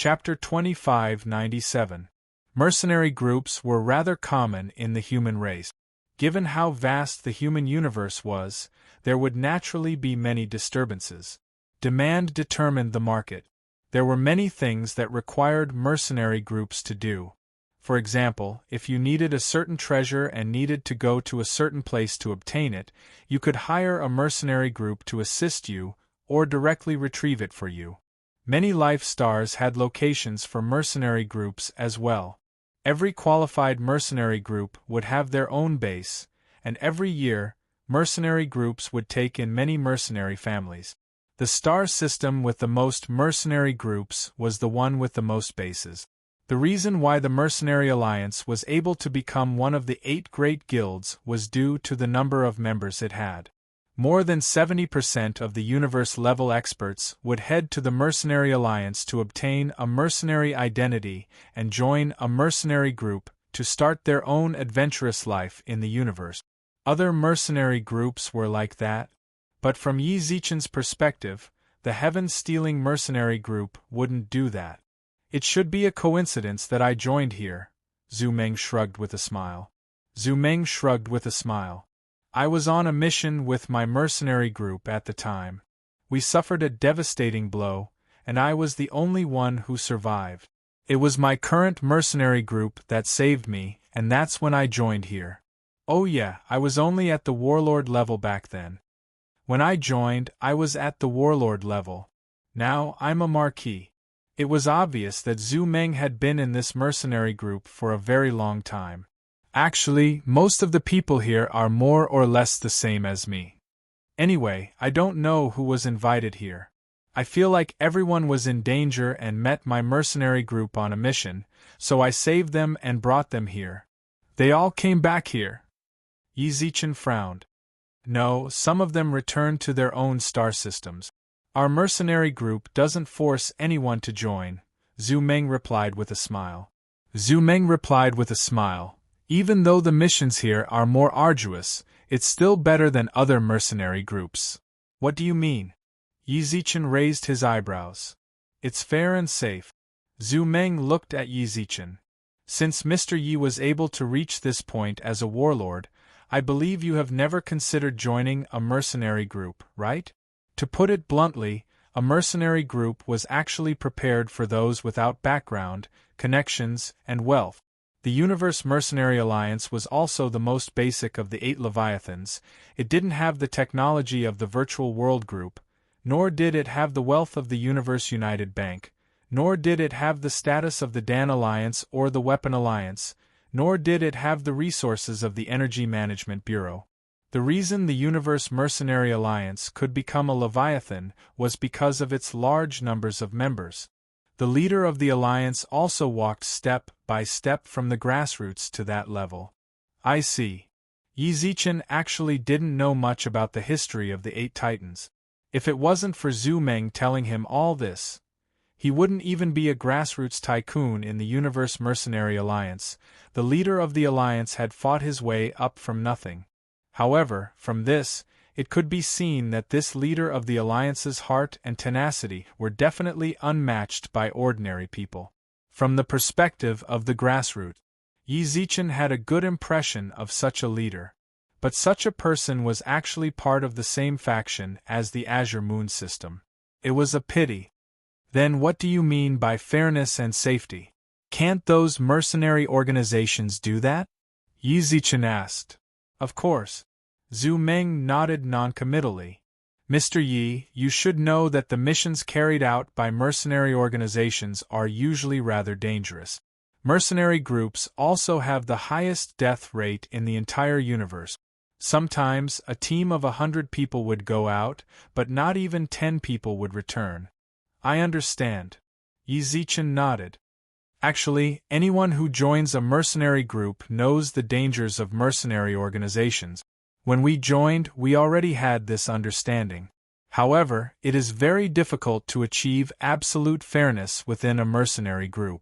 Chapter 2597. Mercenary groups were rather common in the human race. Given how vast the human universe was, there would naturally be many disturbances. Demand determined the market. There were many things that required mercenary groups to do. For example, if you needed a certain treasure and needed to go to a certain place to obtain it, you could hire a mercenary group to assist you, or directly retrieve it for you. Many life stars had locations for mercenary groups as well. Every qualified mercenary group would have their own base, and every year, mercenary groups would take in many mercenary families. The star system with the most mercenary groups was the one with the most bases. The reason why the Mercenary Alliance was able to become one of the 8 great guilds was due to the number of members it had. More than 70% of the universe-level experts would head to the Mercenary Alliance to obtain a mercenary identity and join a mercenary group to start their own adventurous life in the universe. Other mercenary groups were like that, but from Yi Zichen's perspective, the heaven-stealing mercenary group wouldn't do that. It should be a coincidence that I joined here, Zhu Meng shrugged with a smile. Zhu Meng shrugged with a smile. I was on a mission with my mercenary group at the time. We suffered a devastating blow, and I was the only one who survived. It was my current mercenary group that saved me, and that's when I joined here. Oh yeah, I was only at the warlord level back then. When I joined, I was at the warlord level. Now, I'm a marquis. It was obvious that Zhu Meng had been in this mercenary group for a very long time. Actually, most of the people here are more or less the same as me. Anyway, I don't know who was invited here. I feel like everyone was in danger and met my mercenary group on a mission, so I saved them and brought them here. They all came back here. Yi Zichen frowned. No, some of them returned to their own star systems. Our mercenary group doesn't force anyone to join, Zhu Meng replied with a smile. Zhu Meng replied with a smile. Even though the missions here are more arduous, it's still better than other mercenary groups. What do you mean? Yi Zichen raised his eyebrows. It's fair and safe. Zhu Meng looked at Yi Zichen. Since Mr. Yi was able to reach this point as a warlord, I believe you have never considered joining a mercenary group, right? To put it bluntly, a mercenary group was actually prepared for those without background, connections, and wealth. The Universe Mercenary Alliance was also the most basic of the 8 Leviathans. It didn't have the technology of the Virtual World Group, nor did it have the wealth of the Universe United Bank, nor did it have the status of the Dan Alliance or the Weapon Alliance, nor did it have the resources of the Energy Management Bureau. The reason the Universe Mercenary Alliance could become a Leviathan was because of its large numbers of members. The leader of the alliance also walked step by step from the grassroots to that level. I see. Yi Zichen actually didn't know much about the history of the 8 Titans. If it wasn't for Zhu Meng telling him all this, he wouldn't even be a grassroots tycoon in the Universe Mercenary Alliance. The leader of the alliance had fought his way up from nothing. However, from this, it could be seen that this leader of the alliance's heart and tenacity were definitely unmatched by ordinary people. From the perspective of the grassroots, Yi Zichen had a good impression of such a leader. But such a person was actually part of the same faction as the Azure Moon system. It was a pity. Then what do you mean by fairness and safety? Can't those mercenary organizations do that? Yi Zichen asked. Of course. Zhu Meng nodded noncommittally. Mr. Yi, you should know that the missions carried out by mercenary organizations are usually rather dangerous. Mercenary groups also have the highest death rate in the entire universe. Sometimes, a team of 100 people would go out, but not even 10 people would return. I understand. Yi Zichen nodded. Actually, anyone who joins a mercenary group knows the dangers of mercenary organizations. When we joined, we already had this understanding. However, it is very difficult to achieve absolute fairness within a mercenary group.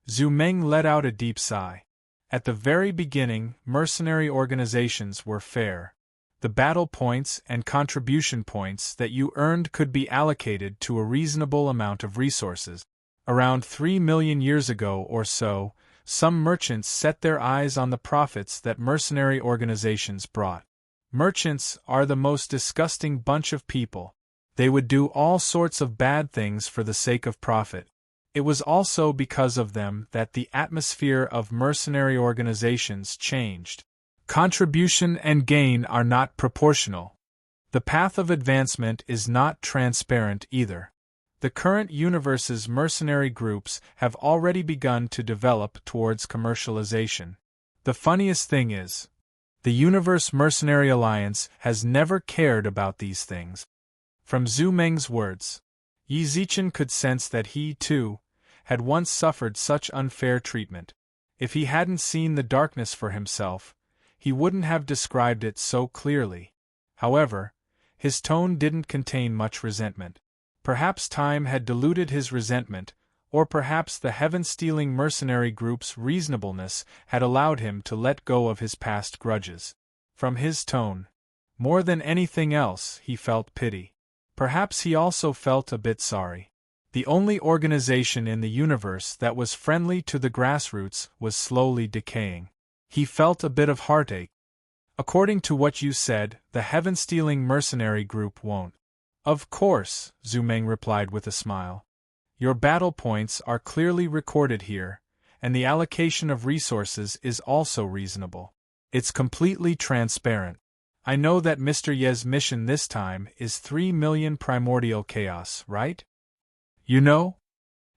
Zhu Meng let out a deep sigh. At the very beginning, mercenary organizations were fair. The battle points and contribution points that you earned could be allocated to a reasonable amount of resources. Around 3 million years ago or so, some merchants set their eyes on the profits that mercenary organizations brought. Merchants are the most disgusting bunch of people. They would do all sorts of bad things for the sake of profit. It was also because of them that the atmosphere of mercenary organizations changed. Contribution and gain are not proportional. The path of advancement is not transparent either. The current universe's mercenary groups have already begun to develop towards commercialization. The funniest thing is, the Universe Mercenary Alliance has never cared about these things. From Zhu Meng's words, Yi Zichen could sense that he, too, had once suffered such unfair treatment. If he hadn't seen the darkness for himself, he wouldn't have described it so clearly. However, his tone didn't contain much resentment. Perhaps time had diluted his resentment, or perhaps the heaven-stealing mercenary group's reasonableness had allowed him to let go of his past grudges. From his tone, more than anything else, he felt pity. Perhaps he also felt a bit sorry. The only organization in the universe that was friendly to the grassroots was slowly decaying. He felt a bit of heartache. According to what you said, the heaven-stealing mercenary group won't. Of course, Zhu Meng replied with a smile. Your battle points are clearly recorded here, and the allocation of resources is also reasonable. It's completely transparent. I know that Mr. Ye's mission this time is 3 million primordial chaos, right? You know?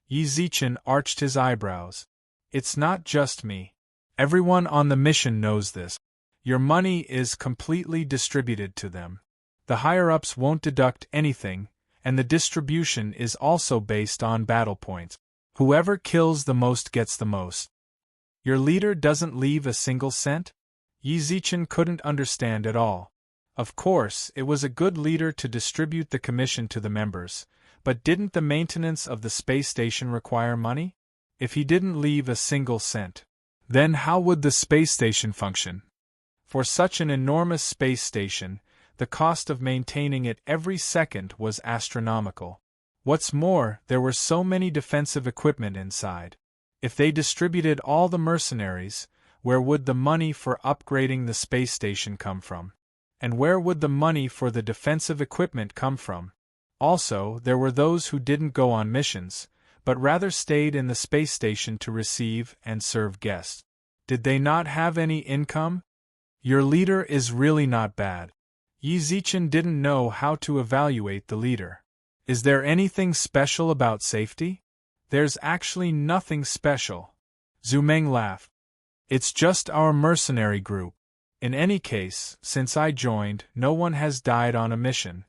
Yi Zichen arched his eyebrows. It's not just me. Everyone on the mission knows this. Your money is completely distributed to them. The higher-ups won't deduct anything, and the distribution is also based on battle points. Whoever kills the most gets the most. Your leader doesn't leave a single cent? Yi Zichen couldn't understand at all. Of course, it was a good leader to distribute the commission to the members, but didn't the maintenance of the space station require money? If he didn't leave a single cent, then how would the space station function? For such an enormous space station, the cost of maintaining it every second was astronomical. What's more, there were so many defensive equipment inside. If they distributed all the mercenaries, where would the money for upgrading the space station come from? And where would the money for the defensive equipment come from? Also, there were those who didn't go on missions, but rather stayed in the space station to receive and serve guests. Did they not have any income? Your leader is really not bad. Yi Zichen didn't know how to evaluate the leader. Is there anything special about safety? There's actually nothing special. Zhu Meng laughed. It's just our mercenary group. In any case, since I joined, no one has died on a mission.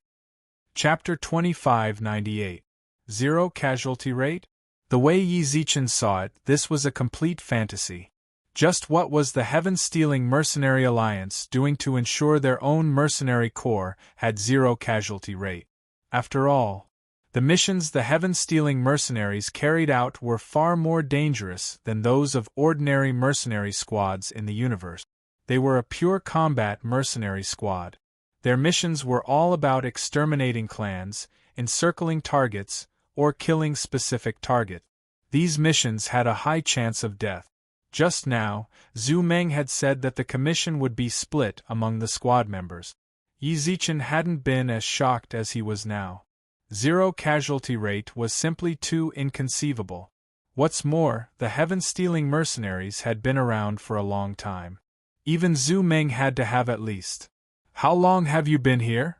Chapter 2598. Zero Casualty Rate? The way Yi Zichen saw it, this was a complete fantasy. Just what was the heaven-stealing mercenary alliance doing to ensure their own mercenary corps had zero casualty rate? After all, the missions the heaven-stealing mercenaries carried out were far more dangerous than those of ordinary mercenary squads in the universe. They were a pure combat mercenary squad. Their missions were all about exterminating clans, encircling targets, or killing specific targets. These missions had a high chance of death. Just now, Zhu Meng had said that the commission would be split among the squad members. Yi Zichen hadn't been as shocked as he was now. Zero casualty rate was simply too inconceivable. What's more, the heaven-stealing mercenaries had been around for a long time. Even Zhu Meng had to have at least. How long have you been here?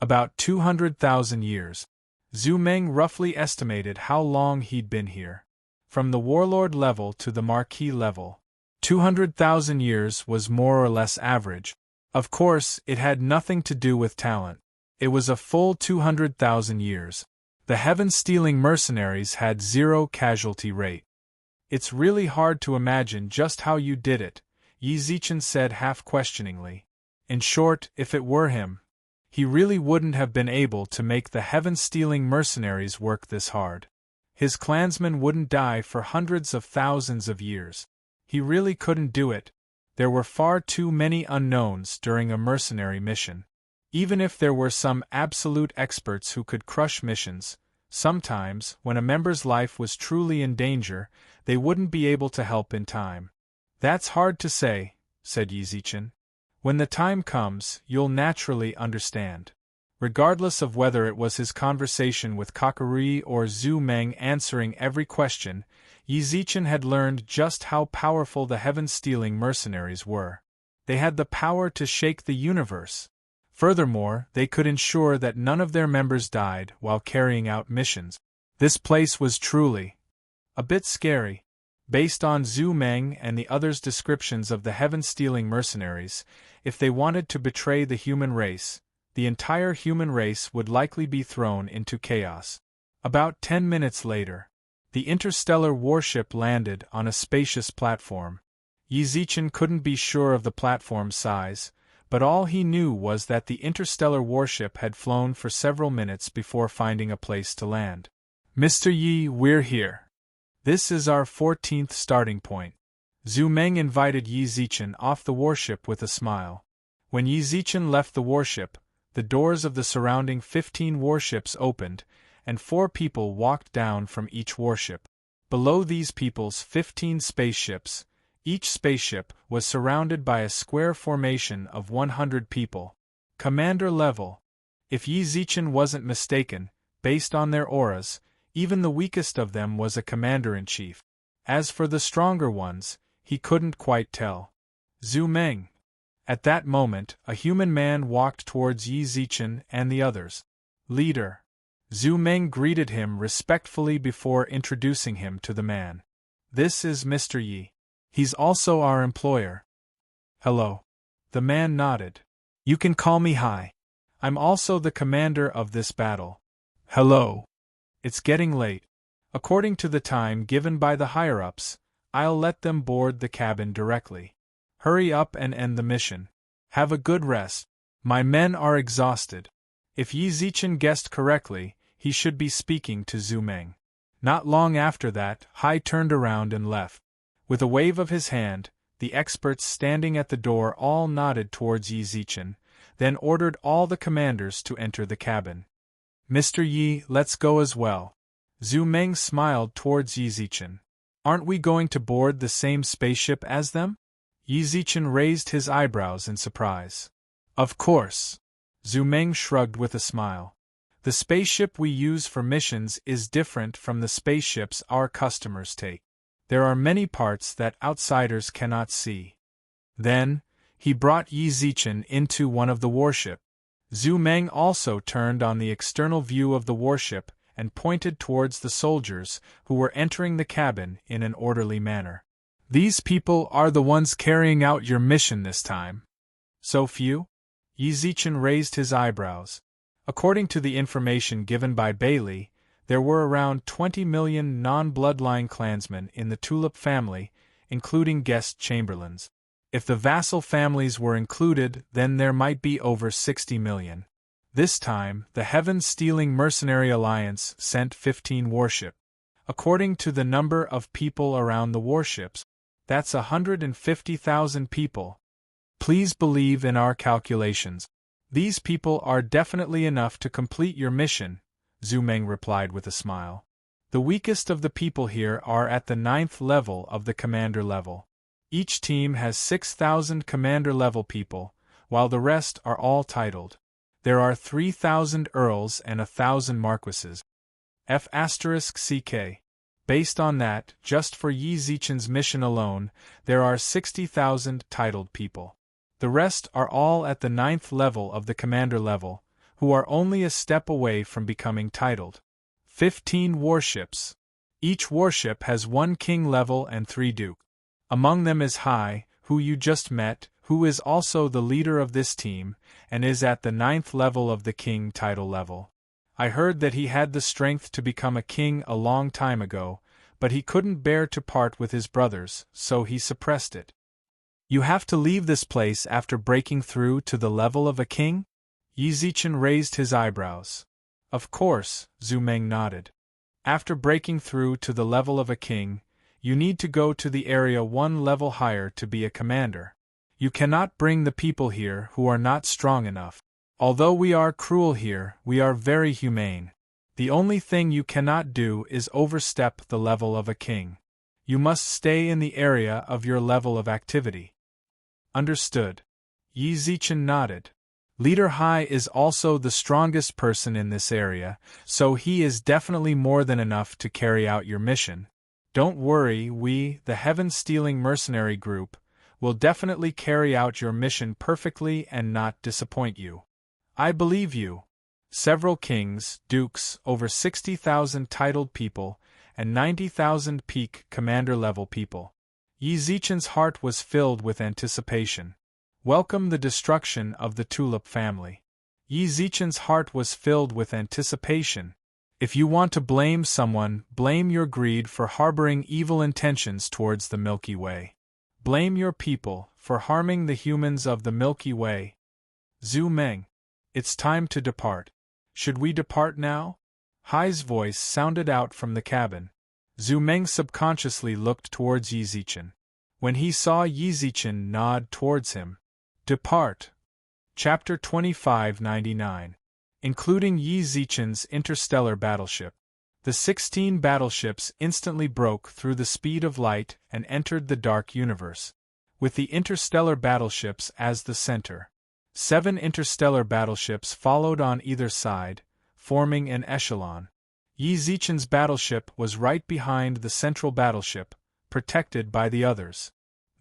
About 200,000 years. Zhu Meng roughly estimated how long he'd been here. From the warlord level to the marquis level, 200,000 years was more or less average. Of course, it had nothing to do with talent. It was a full 200,000 years. The heaven-stealing mercenaries had zero casualty rate. It's really hard to imagine just how you did it, Yi Zichen said half-questioningly. In short, if it were him, he really wouldn't have been able to make the heaven-stealing mercenaries work this hard. His clansmen wouldn't die for hundreds of thousands of years. He really couldn't do it. There were far too many unknowns during a mercenary mission. Even if there were some absolute experts who could crush missions, Sometimes, when a member's life was truly in danger, they wouldn't be able to help in time. That's hard to say, said Yizichin. When the time comes, you'll naturally understand. Regardless of whether it was his conversation with Kakuri or Zhu Meng answering every question, Yizichin had learned just how powerful the heaven-stealing mercenaries were. They had the power to shake the universe. Furthermore, they could ensure that none of their members died while carrying out missions. This place was truly a bit scary. Based on Zhu Meng and the others' descriptions of the heaven-stealing mercenaries, if they wanted to betray the human race, the entire human race would likely be thrown into chaos. About 10 minutes later, the interstellar warship landed on a spacious platform. Yizichin couldn't be sure of the platform's size, but all he knew was that the interstellar warship had flown for several minutes before finding a place to land. Mr. Yi, we're here. This is our 14th starting point. Zhu Meng invited Yizichin off the warship with a smile. When Yizichin left the warship, the doors of the surrounding 15 warships opened, and 4 people walked down from each warship. Below these people's 15 spaceships, each spaceship was surrounded by a square formation of 100 people. Commander level. If Yizichin wasn't mistaken, based on their auras, even the weakest of them was a commander-in-chief. As for the stronger ones, he couldn't quite tell. Zhu Meng. At that moment, a human man walked towards Yizichin and the others. Leader. Zhu Meng greeted him respectfully before introducing him to the man. This is Mr. Yi. He's also our employer. Hello. The man nodded. You can call me Hai. I'm also the commander of this battle. Hello. It's getting late. According to the time given by the higher-ups, I'll let them board the cabin directly. Hurry up and end the mission. Have a good rest. My men are exhausted. If Yizichin guessed correctly, he should be speaking to Zhu Meng. Not long after that, Hai turned around and left. With a wave of his hand, the experts standing at the door all nodded towards Yizichin, then ordered all the commanders to enter the cabin. Mr. Yi, let's go as well. Zhu Meng smiled towards Yizichin. Aren't we going to board the same spaceship as them? Yizichin raised his eyebrows in surprise. Of course. Zhu Meng shrugged with a smile. The spaceship we use for missions is different from the spaceships our customers take. There are many parts that outsiders cannot see. Then, he brought Yizichin into one of the warship. Zhu Meng also turned on the external view of the warship and pointed towards the soldiers who were entering the cabin in an orderly manner. These people are the ones carrying out your mission this time. So few? Yizichin raised his eyebrows. According to the information given by Bailey, there were around 20 million non-bloodline clansmen in the Tulip family, including guest chamberlains. If the vassal families were included, then there might be over 60 million. This time, the Heaven-Stealing Mercenary Alliance sent 15 warships. According to the number of people around the warships, that's 150,000 people. Please believe in our calculations. These people are definitely enough to complete your mission, Zhu Meng replied with a smile. The weakest of the people here are at the 9th level of the commander level. Each team has 6,000 commander-level people, while the rest are all titled. There are 3,000 earls and 1,000 marquises. F***CK. Based on that, just for Yizichin's mission alone, there are 60,000 titled people. The rest are all at the 9th level of the commander level, who are only a step away from becoming titled. 15 warships. Each warship has 1 king level and 3 duke. Among them is Hai, who you just met, who is also the leader of this team, and is at the 9th level of the king title level. I heard that he had the strength to become a king a long time ago, but he couldn't bear to part with his brothers, so he suppressed it. You have to leave this place after breaking through to the level of a king? Yizichin raised his eyebrows. Of course, Zhu Meng nodded. After breaking through to the level of a king, you need to go to the area 1 level higher to be a commander. You cannot bring the people here who are not strong enough. Although we are cruel here, we are very humane. The only thing you cannot do is overstep the level of a king. You must stay in the area of your level of activity. Understood. Yi Zichen nodded. Leader Hai is also the strongest person in this area, so he is definitely more than enough to carry out your mission. Don't worry, we, the heaven-stealing mercenary group, will definitely carry out your mission perfectly and not disappoint you. I believe you. Several kings, dukes, over 60,000 titled people, and 90,000 peak commander-level people. Yi Zichen's heart was filled with anticipation. Welcome the destruction of the Tulip family. Yi Zichen's heart was filled with anticipation. If you want to blame someone, blame your greed for harboring evil intentions towards the Milky Way. Blame your people for harming the humans of the Milky Way. Zhu Meng. It's time to depart. Should we depart now? Hai's voice sounded out from the cabin. Zhu Meng subconsciously looked towards Yi Zichen. When he saw Yi Zichen nod towards him. Depart. Chapter 2599. Including Yi Zichen's interstellar battleship. The 16 battleships instantly broke through the speed of light and entered the dark universe, with the interstellar battleships as the center. 7 interstellar battleships followed on either side, forming an echelon. Yi Zichen's battleship was right behind the central battleship, protected by the others.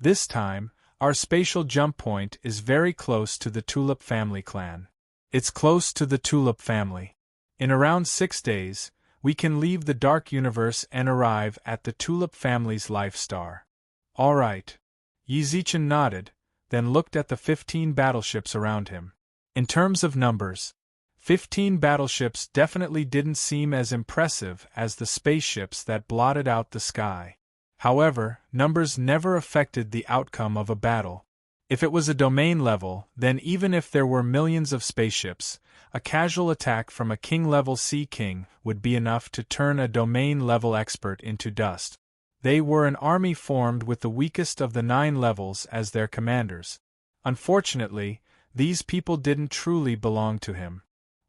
This time, our spatial jump point is very close to the Tulip family clan. It's close to the Tulip family. In around 6 days, we can leave the dark universe and arrive at the Tulip family's life star. All right. Yi Zichen nodded, then looked at the 15 battleships around him. In terms of numbers, 15 battleships definitely didn't seem as impressive as the spaceships that blotted out the sky. However, numbers never affected the outcome of a battle. If it was a domain level, then even if there were millions of spaceships, a casual attack from a king-level sea king would be enough to turn a domain-level expert into dust. They were an army formed with the weakest of the 9 levels as their commanders. Unfortunately, these people didn't truly belong to him.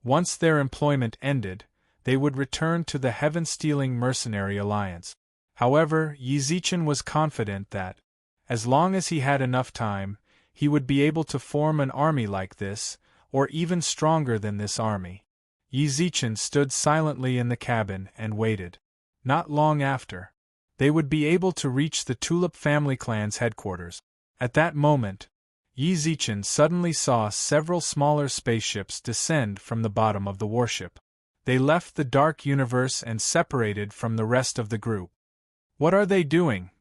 Once their employment ended, they would return to the heaven-stealing mercenary alliance. However, Yi Zichen was confident that, as long as he had enough time, he would be able to form an army like this, or even stronger than this army. Yi Zichen stood silently in the cabin and waited. Not long after, they would be able to reach the Tulip family clan's headquarters. At that moment, Yi Zichen suddenly saw several smaller spaceships descend from the bottom of the warship. They left the dark universe and separated from the rest of the group. What are they doing?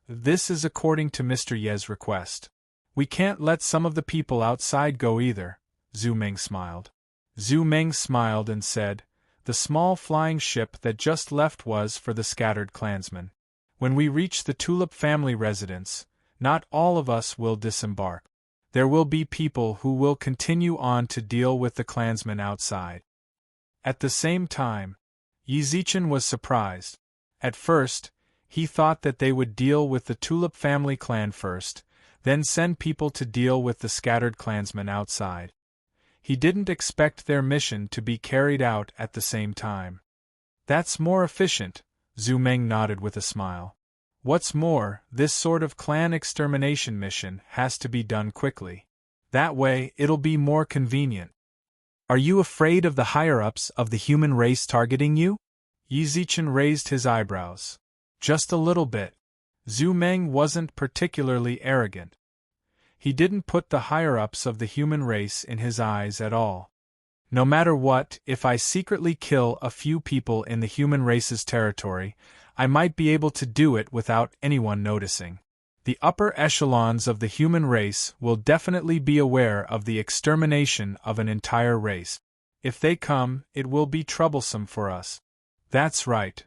This is according to Mr. Ye's request. We can't let some of the people outside go either, Zhu Meng smiled. Zhu Meng smiled and said, the small flying ship that just left was for the scattered clansmen. When we reach the Tulip family residence, not all of us will disembark. There will be people who will continue on to deal with the clansmen outside. At the same time, Yi Zichen was surprised. At first, he thought that they would deal with the Tulip family clan first, then send people to deal with the scattered clansmen outside. He didn't expect their mission to be carried out at the same time. That's more efficient, Zhu Meng nodded with a smile. What's more, this sort of clan extermination mission has to be done quickly. That way, it'll be more convenient. Are you afraid of the higher-ups of the human race targeting you? Yi Zichen raised his eyebrows. Just a little bit. Zhu Meng wasn't particularly arrogant. He didn't put the higher-ups of the human race in his eyes at all. No matter what, if I secretly kill a few people in the human race's territory, I might be able to do it without anyone noticing. The upper echelons of the human race will definitely be aware of the extermination of an entire race. If they come, it will be troublesome for us. That's right.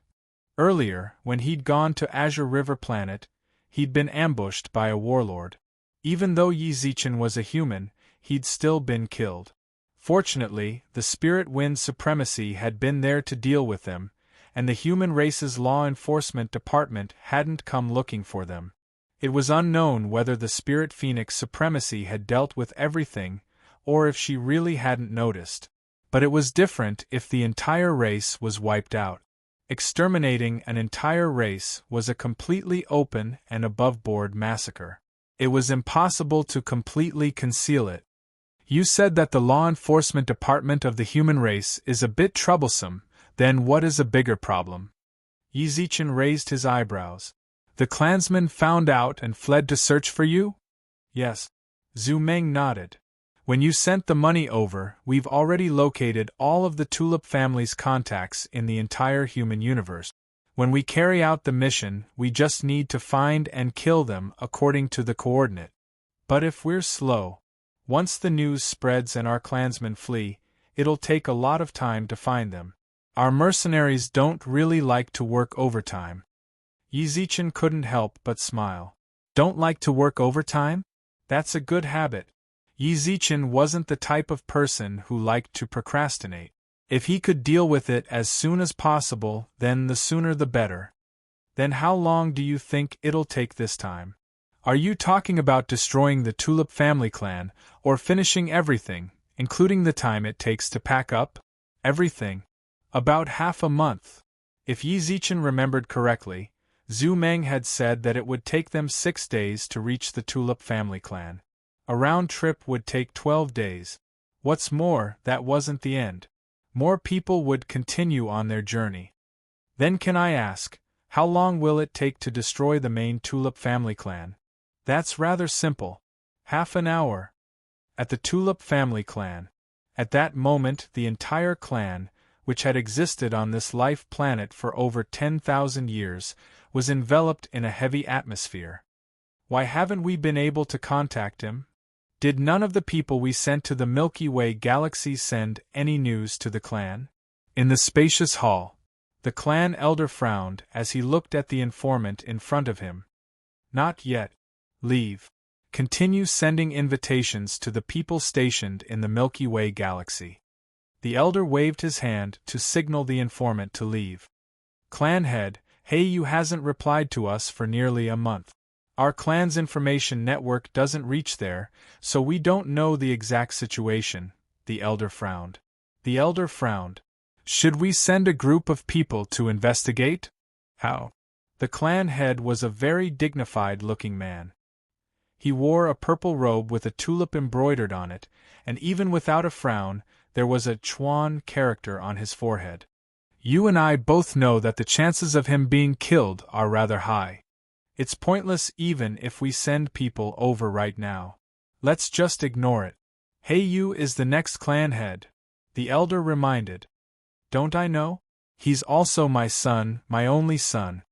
Earlier, when he'd gone to Azure River Planet, he'd been ambushed by a warlord. Even though Yi Zichen was a human, he'd still been killed. Fortunately, the Spirit Wind Supremacy had been there to deal with them, and the human race's law enforcement department hadn't come looking for them. It was unknown whether the Spirit Phoenix Supremacy had dealt with everything, or if she really hadn't noticed. But it was different if the entire race was wiped out. Exterminating an entire race was a completely open and above-board massacre. It was impossible to completely conceal it. You said that the law enforcement department of the human race is a bit troublesome, then what is a bigger problem? Yi Zichen raised his eyebrows. The clansmen found out and fled to search for you? Yes. Zhu Meng nodded. When you sent the money over, we've already located all of the Tulip family's contacts in the entire human universe. When we carry out the mission, we just need to find and kill them according to the coordinate. But if we're slow, once the news spreads and our clansmen flee, it'll take a lot of time to find them. Our mercenaries don't really like to work overtime. Yi Zichen couldn't help but smile. Don't like to work overtime? That's a good habit. Yi Zichen wasn't the type of person who liked to procrastinate. If he could deal with it as soon as possible, then the sooner the better. Then how long do you think it'll take this time? Are you talking about destroying the Tulip family clan, or finishing everything, including the time it takes to pack up? Everything. About half a month. If Yi Zichen remembered correctly, Zhu Meng had said that it would take them 6 days to reach the Tulip family clan. A round trip would take 12 days. What's more, that wasn't the end. More people would continue on their journey. Then can I ask, how long will it take to destroy the main Tulip family clan? That's rather simple. Half an hour. At the Tulip family clan. At that moment the entire clan, which had existed on this life planet for over 10,000 years, was enveloped in a heavy atmosphere. Why haven't we been able to contact him? Did none of the people we sent to the Milky Way galaxy send any news to the clan? In the spacious hall, the clan elder frowned as he looked at the informant in front of him. Not yet. Leave. Continue sending invitations to the people stationed in the Milky Way galaxy. The elder waved his hand to signal the informant to leave. Clan head, Heiyu hasn't replied to us for nearly a month. Our clan's information network doesn't reach there, so we don't know the exact situation, the elder frowned. The elder frowned. Should we send a group of people to investigate? How? The clan head was a very dignified-looking man. He wore a purple robe with a tulip embroidered on it, and even without a frown, there was a Chuan character on his forehead. You and I both know that the chances of him being killed are rather high. It's pointless even if we send people over right now. Let's just ignore it. Heiyu is the next clan head, the elder reminded. Don't I know? He's also my son, my only son.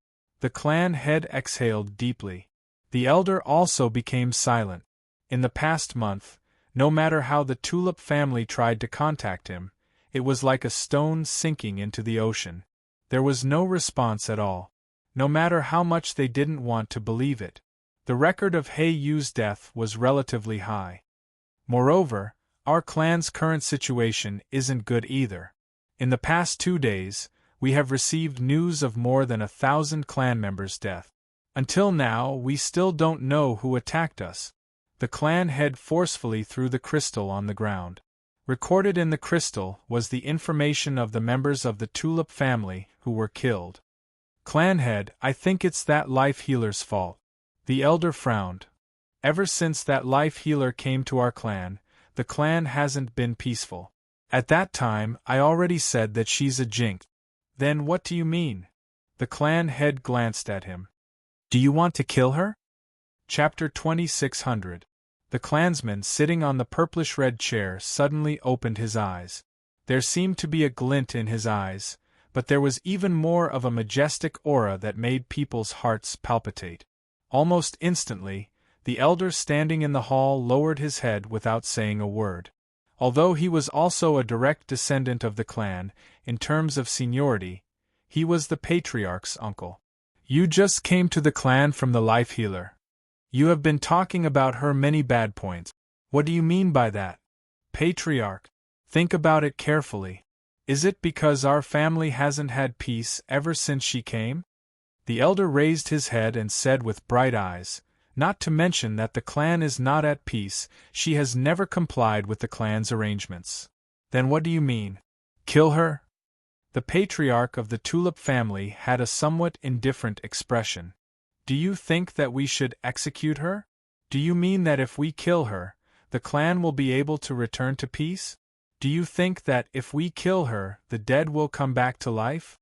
The clan head exhaled deeply. The elder also became silent. In the past month, no matter how the Tulip family tried to contact him, it was like a stone sinking into the ocean. There was no response at all. No matter how much they didn't want to believe it. The record of Heiyu's death was relatively high. Moreover, our clan's current situation isn't good either. In the past 2 days, we have received news of more than 1,000 clan members' death. Until now, we still don't know who attacked us. The clan head forcefully threw the crystal on the ground. Recorded in the crystal was the information of the members of the Tulip family who were killed. Clan head, I think it's that life healer's fault. The elder frowned. Ever since that life healer came to our clan, the clan hasn't been peaceful. At that time, I already said that she's a jinx. Then what do you mean? The clan head glanced at him. Do you want to kill her? Chapter 2600. The clansman sitting on the purplish-red chair suddenly opened his eyes. There seemed to be a glint in his eyes, but there was even more of a majestic aura that made people's hearts palpitate. Almost instantly, the elder standing in the hall lowered his head without saying a word. Although he was also a direct descendant of the clan, in terms of seniority, he was the patriarch's uncle. You just came to the clan from the life healer. You have been talking about her many bad points. What do you mean by that? Patriarch. Think about it carefully. Is it because our family hasn't had peace ever since she came? The elder raised his head and said with bright eyes, not to mention that the clan is not at peace, she has never complied with the clan's arrangements. Then what do you mean? Kill her? The patriarch of the Tulip family had a somewhat indifferent expression. Do you think that we should execute her? Do you mean that if we kill her, the clan will be able to return to peace? Do you think that if we kill her, the dead will come back to life?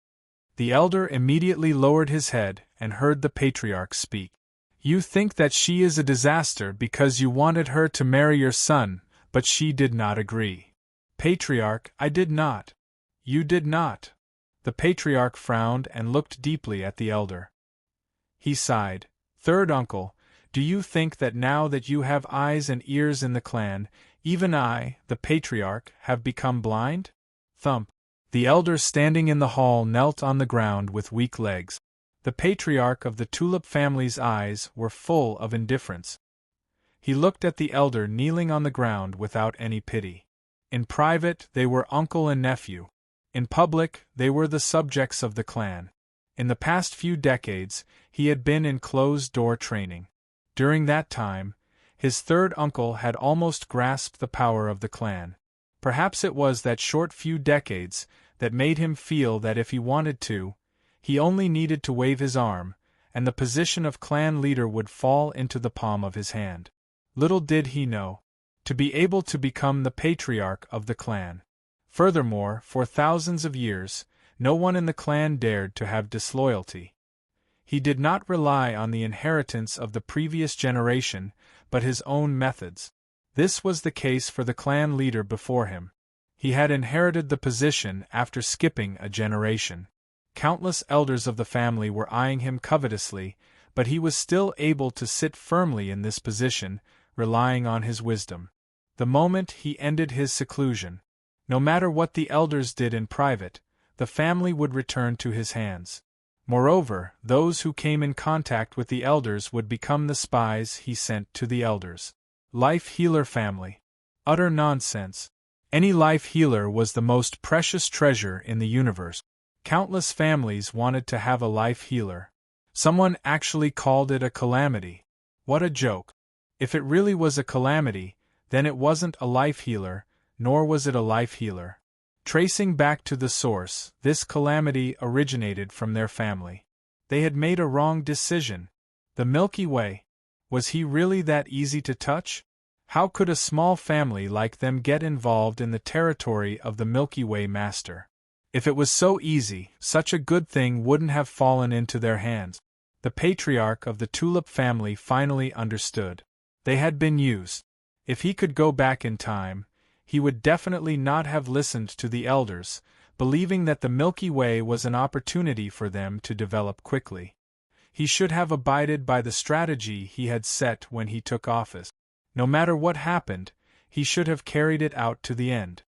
The elder immediately lowered his head and heard the patriarch speak. You think that she is a disaster because you wanted her to marry your son, but she did not agree. Patriarch, I did not. You did not. The patriarch frowned and looked deeply at the elder. He sighed. Third uncle, do you think that now that you have eyes and ears in the clan, even I, the patriarch, have become blind? Thump. The elder standing in the hall knelt on the ground with weak legs. The patriarch of the Tulip family's eyes were full of indifference. He looked at the elder kneeling on the ground without any pity. In private, they were uncle and nephew. In public, they were the subjects of the clan. In the past few decades, he had been in closed-door training. During that time, his third uncle had almost grasped the power of the clan. Perhaps it was that short few decades that made him feel that if he wanted to, he only needed to wave his arm, and the position of clan leader would fall into the palm of his hand. Little did he know, to be able to become the patriarch of the clan. Furthermore, for thousands of years, no one in the clan dared to have disloyalty. He did not rely on the inheritance of the previous generation, but his own methods. This was the case for the clan leader before him. He had inherited the position after skipping a generation. Countless elders of the family were eyeing him covetously, but he was still able to sit firmly in this position, relying on his wisdom. The moment he ended his seclusion, no matter what the elders did in private, the family would return to his hands. Moreover, those who came in contact with the elders would become the spies he sent to the elders. Life healer family. Utter nonsense. Any life healer was the most precious treasure in the universe. Countless families wanted to have a life healer. Someone actually called it a calamity. What a joke. If it really was a calamity, then it wasn't a life healer, nor was it a life healer. Tracing back to the source, this calamity originated from their family. They had made a wrong decision. The Milky Way. Was he really that easy to touch? How could a small family like them get involved in the territory of the Milky Way master? If it was so easy, such a good thing wouldn't have fallen into their hands. The patriarch of the Tulip family finally understood. They had been used. If he could go back in time, he would definitely not have listened to the elders, believing that the Milky Way was an opportunity for them to develop quickly. He should have abided by the strategy he had set when he took office. No matter what happened, he should have carried it out to the end.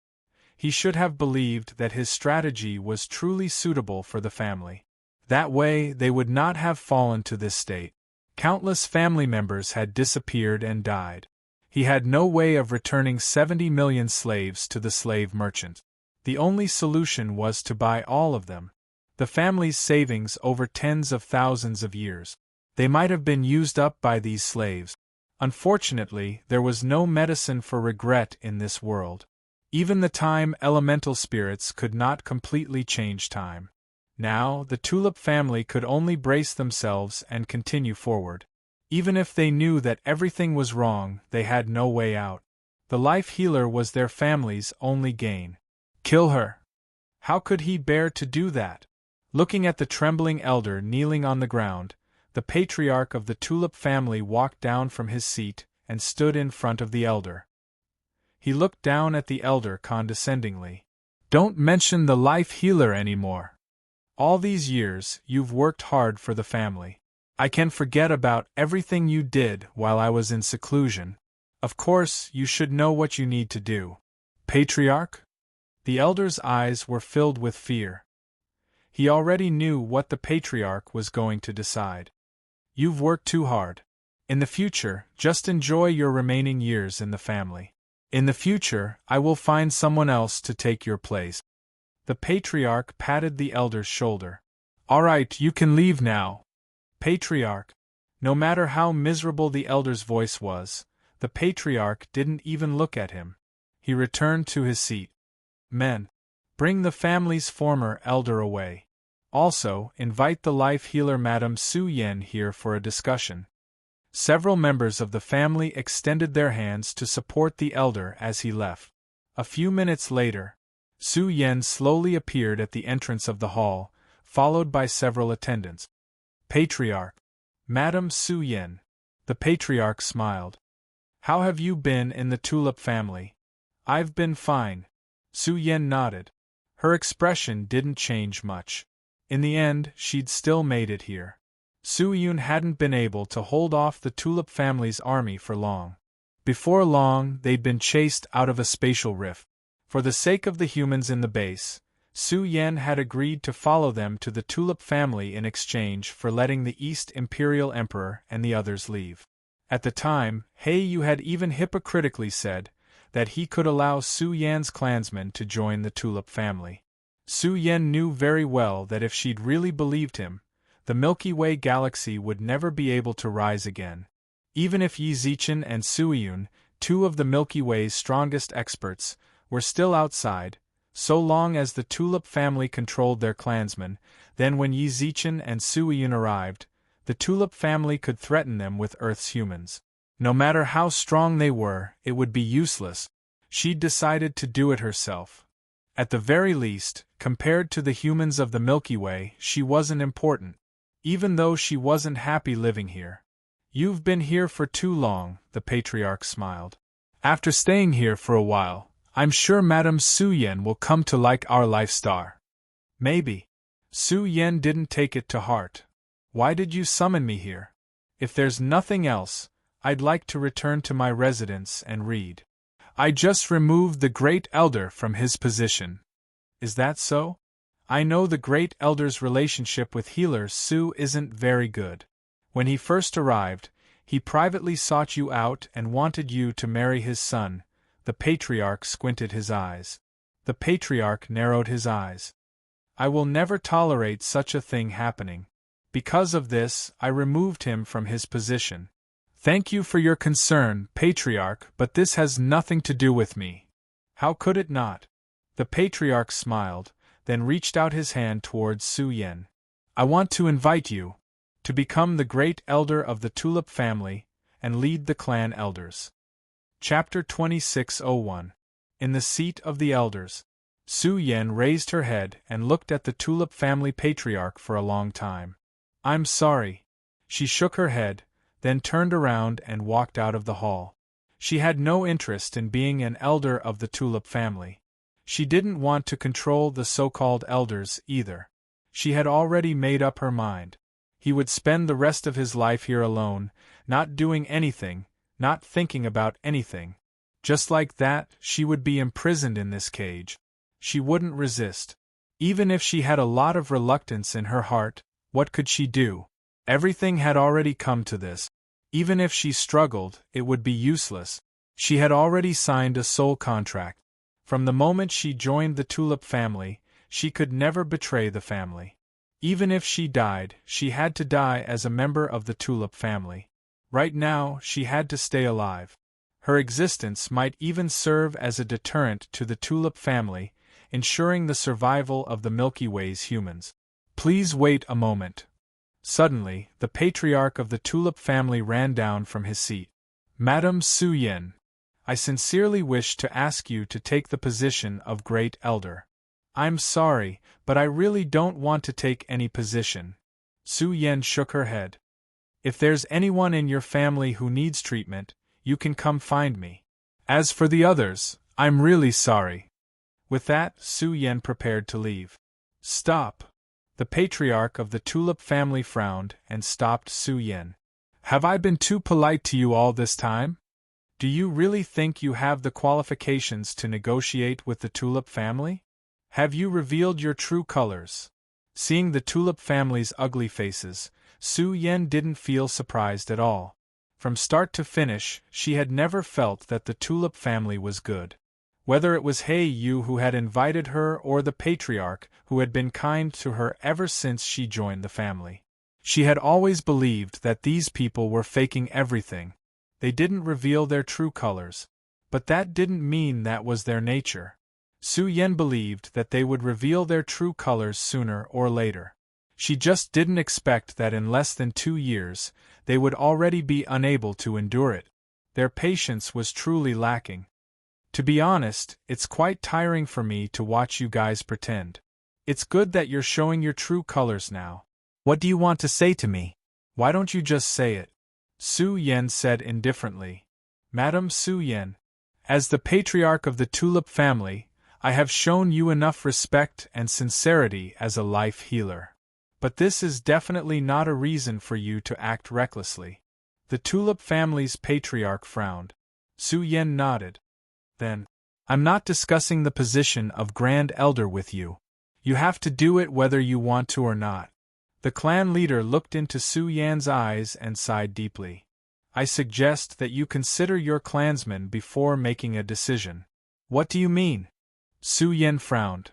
He should have believed that his strategy was truly suitable for the family. That way, they would not have fallen to this state. Countless family members had disappeared and died. He had no way of returning 70 million slaves to the slave merchant. The only solution was to buy all of them. The family's savings over tens of thousands of years. They might have been used up by these slaves. Unfortunately, there was no medicine for regret in this world. Even the time elemental spirits could not completely change time. Now, the Tulip family could only brace themselves and continue forward. Even if they knew that everything was wrong, they had no way out. The life healer was their family's only gain. Kill her. How could he bear to do that? Looking at the trembling elder kneeling on the ground, the patriarch of the Tulip family walked down from his seat and stood in front of the elder. He looked down at the elder condescendingly. Don't mention the life healer anymore. All these years, you've worked hard for the family. I can forget about everything you did while I was in seclusion. Of course, you should know what you need to do. Patriarch? The elder's eyes were filled with fear. He already knew what the patriarch was going to decide. You've worked too hard. In the future, just enjoy your remaining years in the family. In the future, I will find someone else to take your place. The patriarch patted the elder's shoulder. All right, you can leave now. Patriarch. No matter how miserable the elder's voice was, the patriarch didn't even look at him. He returned to his seat. Men, bring the family's former elder away. Also, invite the life healer Madame Su Yen here for a discussion. Several members of the family extended their hands to support the elder as he left. A few minutes later, Su Yen slowly appeared at the entrance of the hall, followed by several attendants. Patriarch. Madame Su Yen. The patriarch smiled. How have you been in the tulip family? I've been fine. Su Yen nodded. Her expression didn't change much. In the end, she'd still made it here. Su Yun hadn't been able to hold off the tulip family's army for long. Before long, they'd been chased out of a spatial rift. For the sake of the humans in the base, Su Yen had agreed to follow them to the tulip family in exchange for letting the East Imperial Emperor and the others leave. At the time, He Yu had even hypocritically said that he could allow Su Yan's clansmen to join the tulip family. Su Yen knew very well that if she'd really believed him, the Milky Way galaxy would never be able to rise again. Even if Yi Zichen and Su Yun, two of the Milky Way's strongest experts, were still outside, so long as the tulip family controlled their clansmen, then when Yi Zichen and Su Yun arrived, the tulip family could threaten them with Earth's humans. No matter how strong they were, it would be useless. She'd decided to do it herself. At the very least, compared to the humans of the Milky Way, she wasn't important. Even though she wasn't happy living here. You've been here for too long, the patriarch smiled. After staying here for a while, I'm sure Madame Su Yen will come to like our lifestyle. Maybe. Su Yen didn't take it to heart. Why did you summon me here? If there's nothing else, I'd like to return to my residence and read. I just removed the Great Elder from his position. Is that so? I know the Great Elder's relationship with Healer Su isn't very good. When he first arrived, he privately sought you out and wanted you to marry his son. The patriarch squinted his eyes. The patriarch narrowed his eyes. I will never tolerate such a thing happening. Because of this, I removed him from his position. Thank you for your concern, patriarch, but this has nothing to do with me. How could it not? The patriarch smiled, then reached out his hand towards Su Yen. I want to invite you to become the Great Elder of the Tulip family and lead the clan elders. Chapter 2601. In the Seat of the Elders. Su Yen raised her head and looked at the Tulip family patriarch for a long time. I'm sorry. She shook her head, then turned around and walked out of the hall. She had no interest in being an elder of the Tulip family. She didn't want to control the so-called elders either. She had already made up her mind. He would spend the rest of his life here alone, not doing anything, not thinking about anything. Just like that, she would be imprisoned in this cage. She wouldn't resist. Even if she had a lot of reluctance in her heart, what could she do? Everything had already come to this. Even if she struggled, it would be useless. She had already signed a soul contract. From the moment she joined the Tulip family, she could never betray the family. Even if she died, she had to die as a member of the Tulip family. Right now, she had to stay alive. Her existence might even serve as a deterrent to the Tulip family, ensuring the survival of the Milky Way's humans. Please wait a moment. Suddenly, the patriarch of the Tulip family ran down from his seat. Madame Su Yen, I sincerely wish to ask you to take the position of Great Elder. I'm sorry, but I really don't want to take any position. Su Yen shook her head. If there's anyone in your family who needs treatment, you can come find me. As for the others, I'm really sorry. With that, Su Yen prepared to leave. Stop. The patriarch of the Tulip family frowned and stopped Su Yen. Have I been too polite to you all this time? Do you really think you have the qualifications to negotiate with the Tulip family? Have you revealed your true colors? Seeing the Tulip family's ugly faces, Su Yen didn't feel surprised at all. From start to finish, she had never felt that the Tulip family was good. Whether it was He Yu who had invited her or the patriarch who had been kind to her ever since she joined the family. She had always believed that these people were faking everything. They didn't reveal their true colors. But that didn't mean that was their nature. Su Yan believed that they would reveal their true colors sooner or later. She just didn't expect that in less than 2 years, they would already be unable to endure it. Their patience was truly lacking. To be honest, it's quite tiring for me to watch you guys pretend. It's good that you're showing your true colors now. What do you want to say to me? Why don't you just say it? Su Yan said indifferently. Madam Su Yan, as the patriarch of the Tulip family, I have shown you enough respect and sincerity as a life healer. But this is definitely not a reason for you to act recklessly. The Tulip family's patriarch frowned. Su Yan nodded. Then, I'm not discussing the position of Grand Elder with you. You have to do it whether you want to or not. The clan leader looked into Su Yan's eyes and sighed deeply. I suggest that you consider your clansmen before making a decision. What do you mean? Su Yan frowned.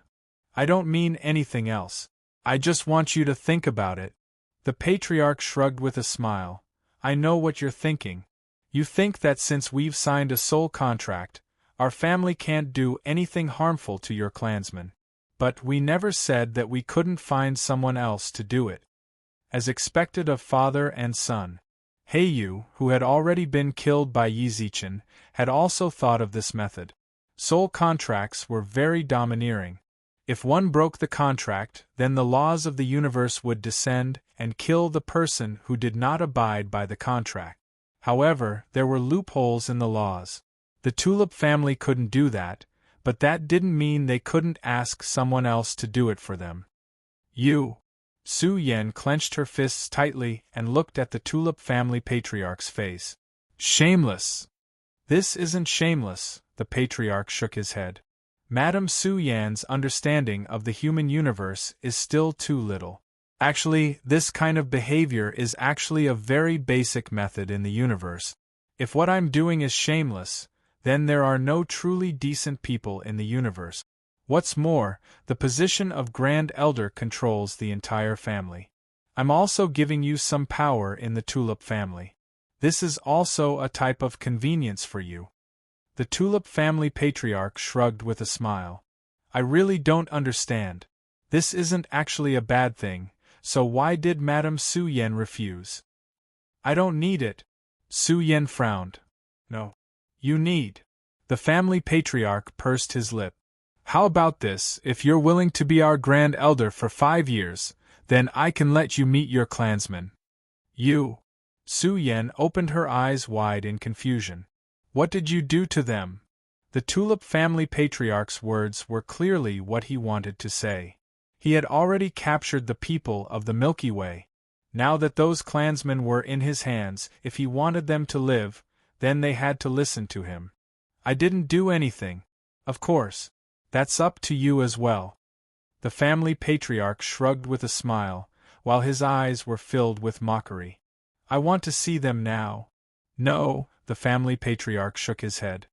I don't mean anything else. I just want you to think about it. The patriarch shrugged with a smile. I know what you're thinking. You think that since we've signed a soul contract, our family can't do anything harmful to your clansmen. But we never said that we couldn't find someone else to do it. As expected of father and son, Heiyu, who had already been killed by Yi Zichen, had also thought of this method. Soul contracts were very domineering. If one broke the contract, then the laws of the universe would descend and kill the person who did not abide by the contract. However, there were loopholes in the laws. The Tulip family couldn't do that, but that didn't mean they couldn't ask someone else to do it for them. You. Su Yan clenched her fists tightly and looked at the Tulip family patriarch's face. Shameless! This isn't shameless, the patriarch shook his head. Madam Su Yan's understanding of the human universe is still too little. Actually, this kind of behavior is actually a very basic method in the universe. If what I'm doing is shameless, then there are no truly decent people in the universe. What's more, the position of Grand Elder controls the entire family. I'm also giving you some power in the Tulip family. This is also a type of convenience for you. The Tulip family patriarch shrugged with a smile. I really don't understand. This isn't actually a bad thing, so why did Madame Su Yan refuse? I don't need it. Su Yan frowned. No. You need. The family patriarch pursed his lip. How about this, if you're willing to be our Grand Elder for 5 years, then I can let you meet your clansmen. You. Su Yan opened her eyes wide in confusion. What did you do to them? The Tulip family patriarch's words were clearly what he wanted to say. He had already captured the people of the Milky Way. Now that those clansmen were in his hands, if he wanted them to live, then they had to listen to him. I didn't do anything. Of course. That's up to you as well. The family patriarch shrugged with a smile, while his eyes were filled with mockery. I want to see them now. No, the family patriarch shook his head.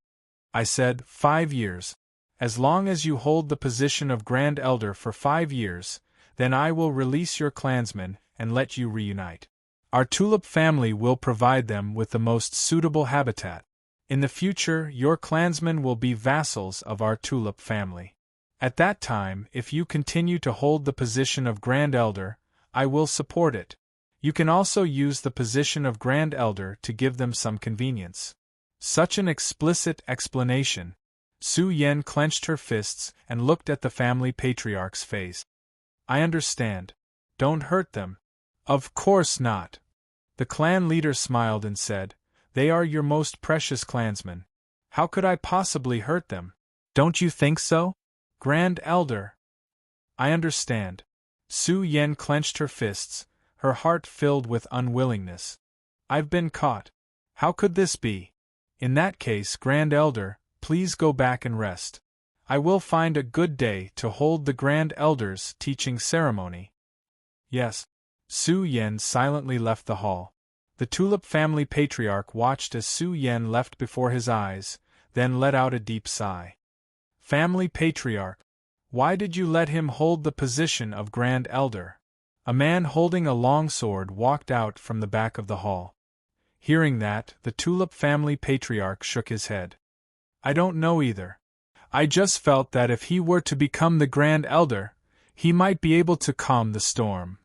I said 5 years. As long as you hold the position of Grand Elder for 5 years, then I will release your clansmen and let you reunite. Our Tulip family will provide them with the most suitable habitat. In the future, your clansmen will be vassals of our Tulip family. At that time, if you continue to hold the position of Grand Elder, I will support it. You can also use the position of Grand Elder to give them some convenience. Such an explicit explanation. Su Yan clenched her fists and looked at the family patriarch's face. I understand. Don't hurt them. Of course not. The clan leader smiled and said, They are your most precious clansmen. How could I possibly hurt them? Don't you think so? Grand Elder. I understand. Su Yan clenched her fists, her heart filled with unwillingness. I've been caught. How could this be? In that case, Grand Elder, please go back and rest. I will find a good day to hold the Grand Elder's teaching ceremony. Yes. Su Yan silently left the hall. The Tulip family patriarch watched as Su Yan left before his eyes, then let out a deep sigh. Family patriarch, why did you let him hold the position of Grand Elder? A man holding a long sword walked out from the back of the hall. Hearing that, the Tulip family patriarch shook his head. I don't know either. I just felt that if he were to become the Grand Elder, he might be able to calm the storm.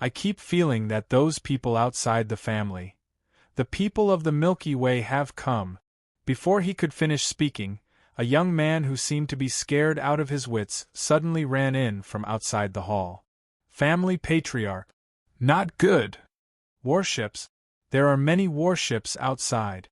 I keep feeling that those people outside the family, the people of the Milky Way, have come." Before he could finish speaking, a young man who seemed to be scared out of his wits suddenly ran in from outside the hall. "Family Patriarch. Not good. Warships. There are many warships outside."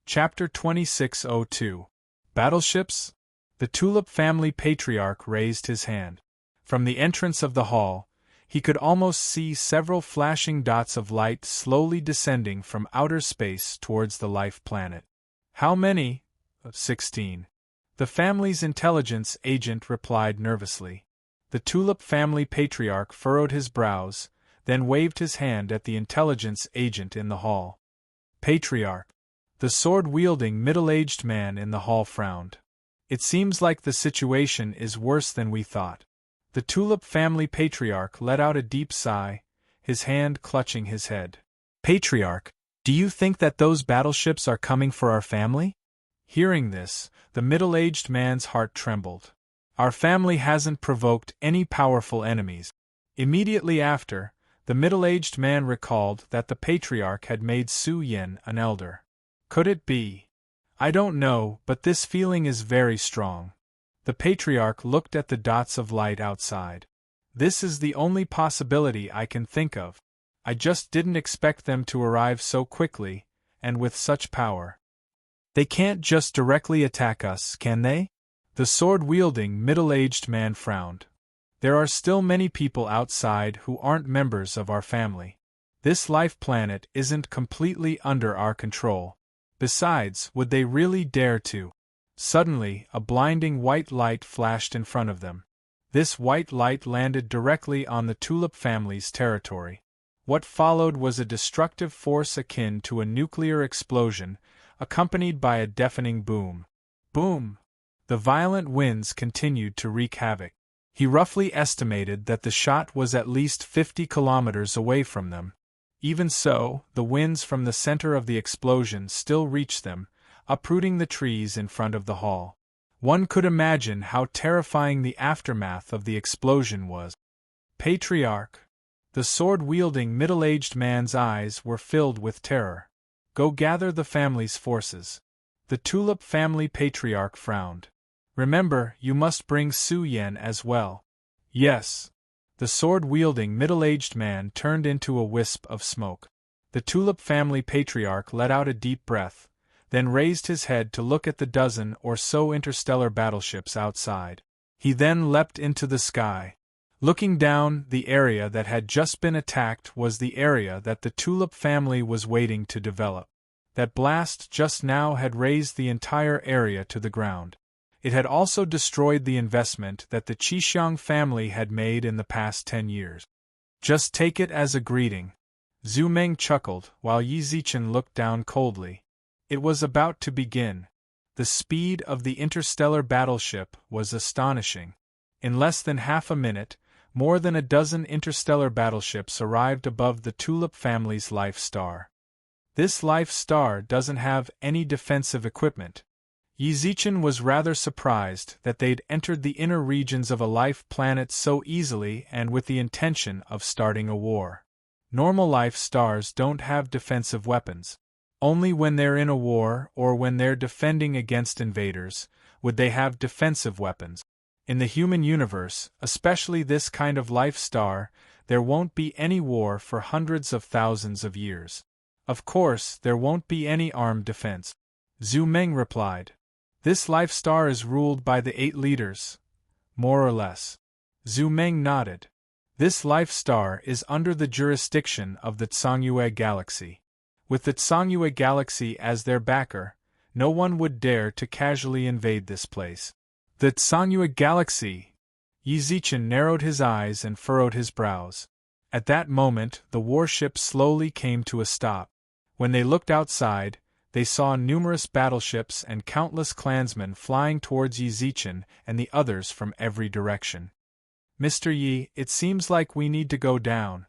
Chapter 2602. Battleships? The Tulip Family Patriarch raised his hand. From the entrance of the hall, he could almost see several flashing dots of light slowly descending from outer space towards the life planet. "How many?" 16. The family's intelligence agent replied nervously. The Tulip Family Patriarch furrowed his brows, then waved his hand at the intelligence agent in the hall. "Patriarch." The sword-wielding middle-aged man in the hall frowned. "It seems like the situation is worse than we thought." The Tulip Family Patriarch let out a deep sigh, his hand clutching his head. "Patriarch, do you think that those battleships are coming for our family?" Hearing this, the middle-aged man's heart trembled. "Our family hasn't provoked any powerful enemies." Immediately after, the middle-aged man recalled that the Patriarch had made Su Yin an elder. Could it be? "I don't know, but this feeling is very strong." The Patriarch looked at the dots of light outside. "This is the only possibility I can think of. I just didn't expect them to arrive so quickly, and with such power." "They can't just directly attack us, can they?" The sword-wielding middle-aged man frowned. "There are still many people outside who aren't members of our family. This life planet isn't completely under our control. Besides, would they really dare to?" Suddenly, a blinding white light flashed in front of them. This white light landed directly on the Tulip family's territory. What followed was a destructive force akin to a nuclear explosion, accompanied by a deafening boom. Boom! The violent winds continued to wreak havoc. He roughly estimated that the shot was at least 50 kilometers away from them. Even so, the winds from the center of the explosion still reached them, uprooting the trees in front of the hall. One could imagine how terrifying the aftermath of the explosion was. "Patriarch." The sword-wielding middle-aged man's eyes were filled with terror. "Go gather the family's forces." The Tulip Family Patriarch frowned. "Remember, you must bring Su Yin as well." "Yes." The sword-wielding middle-aged man turned into a wisp of smoke. The Tulip Family Patriarch let out a deep breath, then raised his head to look at the dozen or so interstellar battleships outside. He then leapt into the sky. Looking down, the area that had just been attacked was the area that the Tulip family was waiting to develop. That blast just now had razed the entire area to the ground. It had also destroyed the investment that the Qixiang family had made in the past 10 years. "Just take it as a greeting." Zhu Meng chuckled, while Yi Zichen looked down coldly. It was about to begin. The speed of the interstellar battleship was astonishing. In less than half a minute, more than a dozen interstellar battleships arrived above the Tulip family's Life Star. This Life Star doesn't have any defensive equipment. Yi Zichen was rather surprised that they'd entered the inner regions of a life planet so easily and with the intention of starting a war. Normal life stars don't have defensive weapons. Only when they're in a war or when they're defending against invaders would they have defensive weapons. In the human universe, especially this kind of life star, there won't be any war for hundreds of thousands of years. Of course, there won't be any armed defense. Zhu Meng replied. This life star is ruled by the 8 leaders, more or less. Zhu Meng nodded. This life star is under the jurisdiction of the Tsangyue Galaxy. With the Tsangyue Galaxy as their backer, no one would dare to casually invade this place. The Tsangyue Galaxy! Yi Zichen narrowed his eyes and furrowed his brows. At that moment, the warship slowly came to a stop. When they looked outside, they saw numerous battleships and countless clansmen flying towards Yi Zichen and the others from every direction. Mr. Yi, it seems like we need to go down.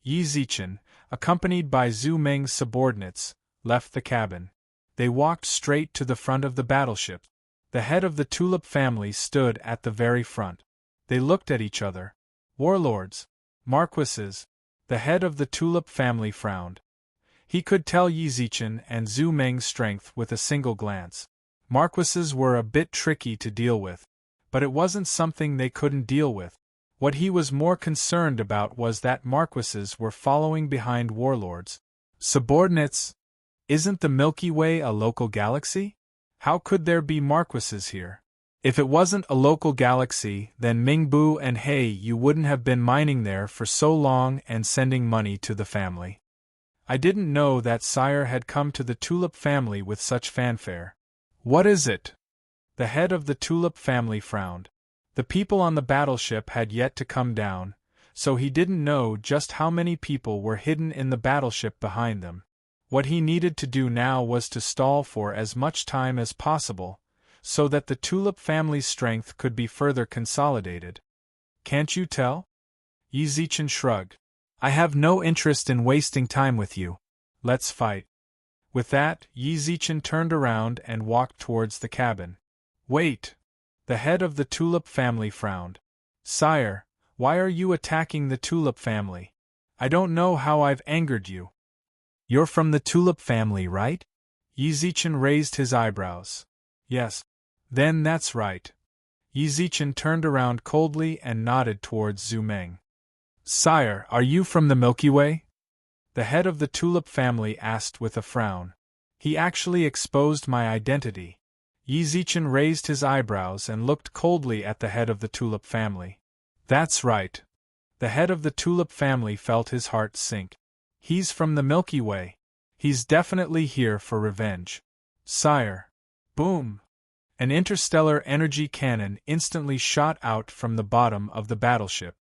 Yi Zichen, accompanied by Zhu Meng's subordinates, left the cabin. They walked straight to the front of the battleship. The head of the Tulip family stood at the very front. They looked at each other. Warlords, marquises. The head of the Tulip family frowned. He could tell Yi Zichen and Zhu Meng's strength with a single glance. Marquises were a bit tricky to deal with, but it wasn't something they couldn't deal with. What he was more concerned about was that marquises were following behind warlords. Subordinates? Isn't the Milky Way a local galaxy? How could there be marquises here? If it wasn't a local galaxy, then Mingbu and He you wouldn't have been mining there for so long and sending money to the family. I didn't know that sire had come to the Tulip family with such fanfare. What is it? The head of the Tulip family frowned. The people on the battleship had yet to come down, so he didn't know just how many people were hidden in the battleship behind them. What he needed to do now was to stall for as much time as possible, so that the Tulip family's strength could be further consolidated. Can't you tell? Yi Zichen shrugged. I have no interest in wasting time with you. Let's fight. With that, Yi Zichen turned around and walked towards the cabin. Wait! The head of the Tulip family frowned. Sire, why are you attacking the Tulip family? I don't know how I've angered you. You're from the Tulip family, right? Yi Zichen raised his eyebrows. Yes. Then that's right. Yi Zichen turned around coldly and nodded towards Zhu Meng. Sire, are you from the Milky Way? The head of the Tulip family asked with a frown. He actually exposed my identity. Yi Zichen raised his eyebrows and looked coldly at the head of the Tulip family. That's right. The head of the Tulip family felt his heart sink. He's from the Milky Way. He's definitely here for revenge. Sire. Boom! An interstellar energy cannon instantly shot out from the bottom of the battleship.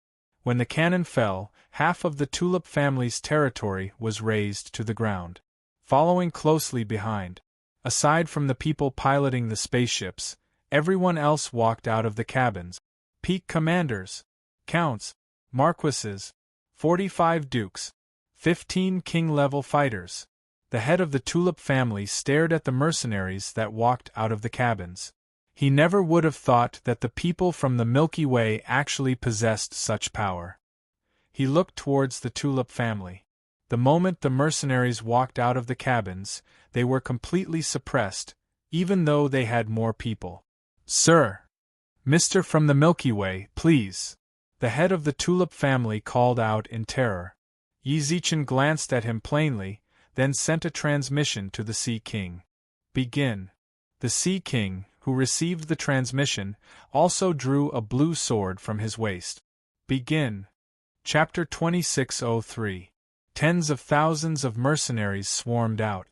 When the cannon fell, half of the Tulip family's territory was razed to the ground. Following closely behind, aside from the people piloting the spaceships, everyone else walked out of the cabins. Peak commanders, counts, marquises, 45 dukes, 15 king-level fighters. The head of the Tulip family stared at the mercenaries that walked out of the cabins. He never would have thought that the people from the Milky Way actually possessed such power. He looked towards the Tulip family. The moment the mercenaries walked out of the cabins, they were completely suppressed, even though they had more people. Sir! Mr. from the Milky Way, please! The head of the Tulip family called out in terror. Yi Zichen glanced at him plainly, then sent a transmission to the Sea King. Begin. The Sea King, who received the transmission, also drew a blue sword from his waist. Begin. Chapter 2603. Tens of thousands of mercenaries swarmed out.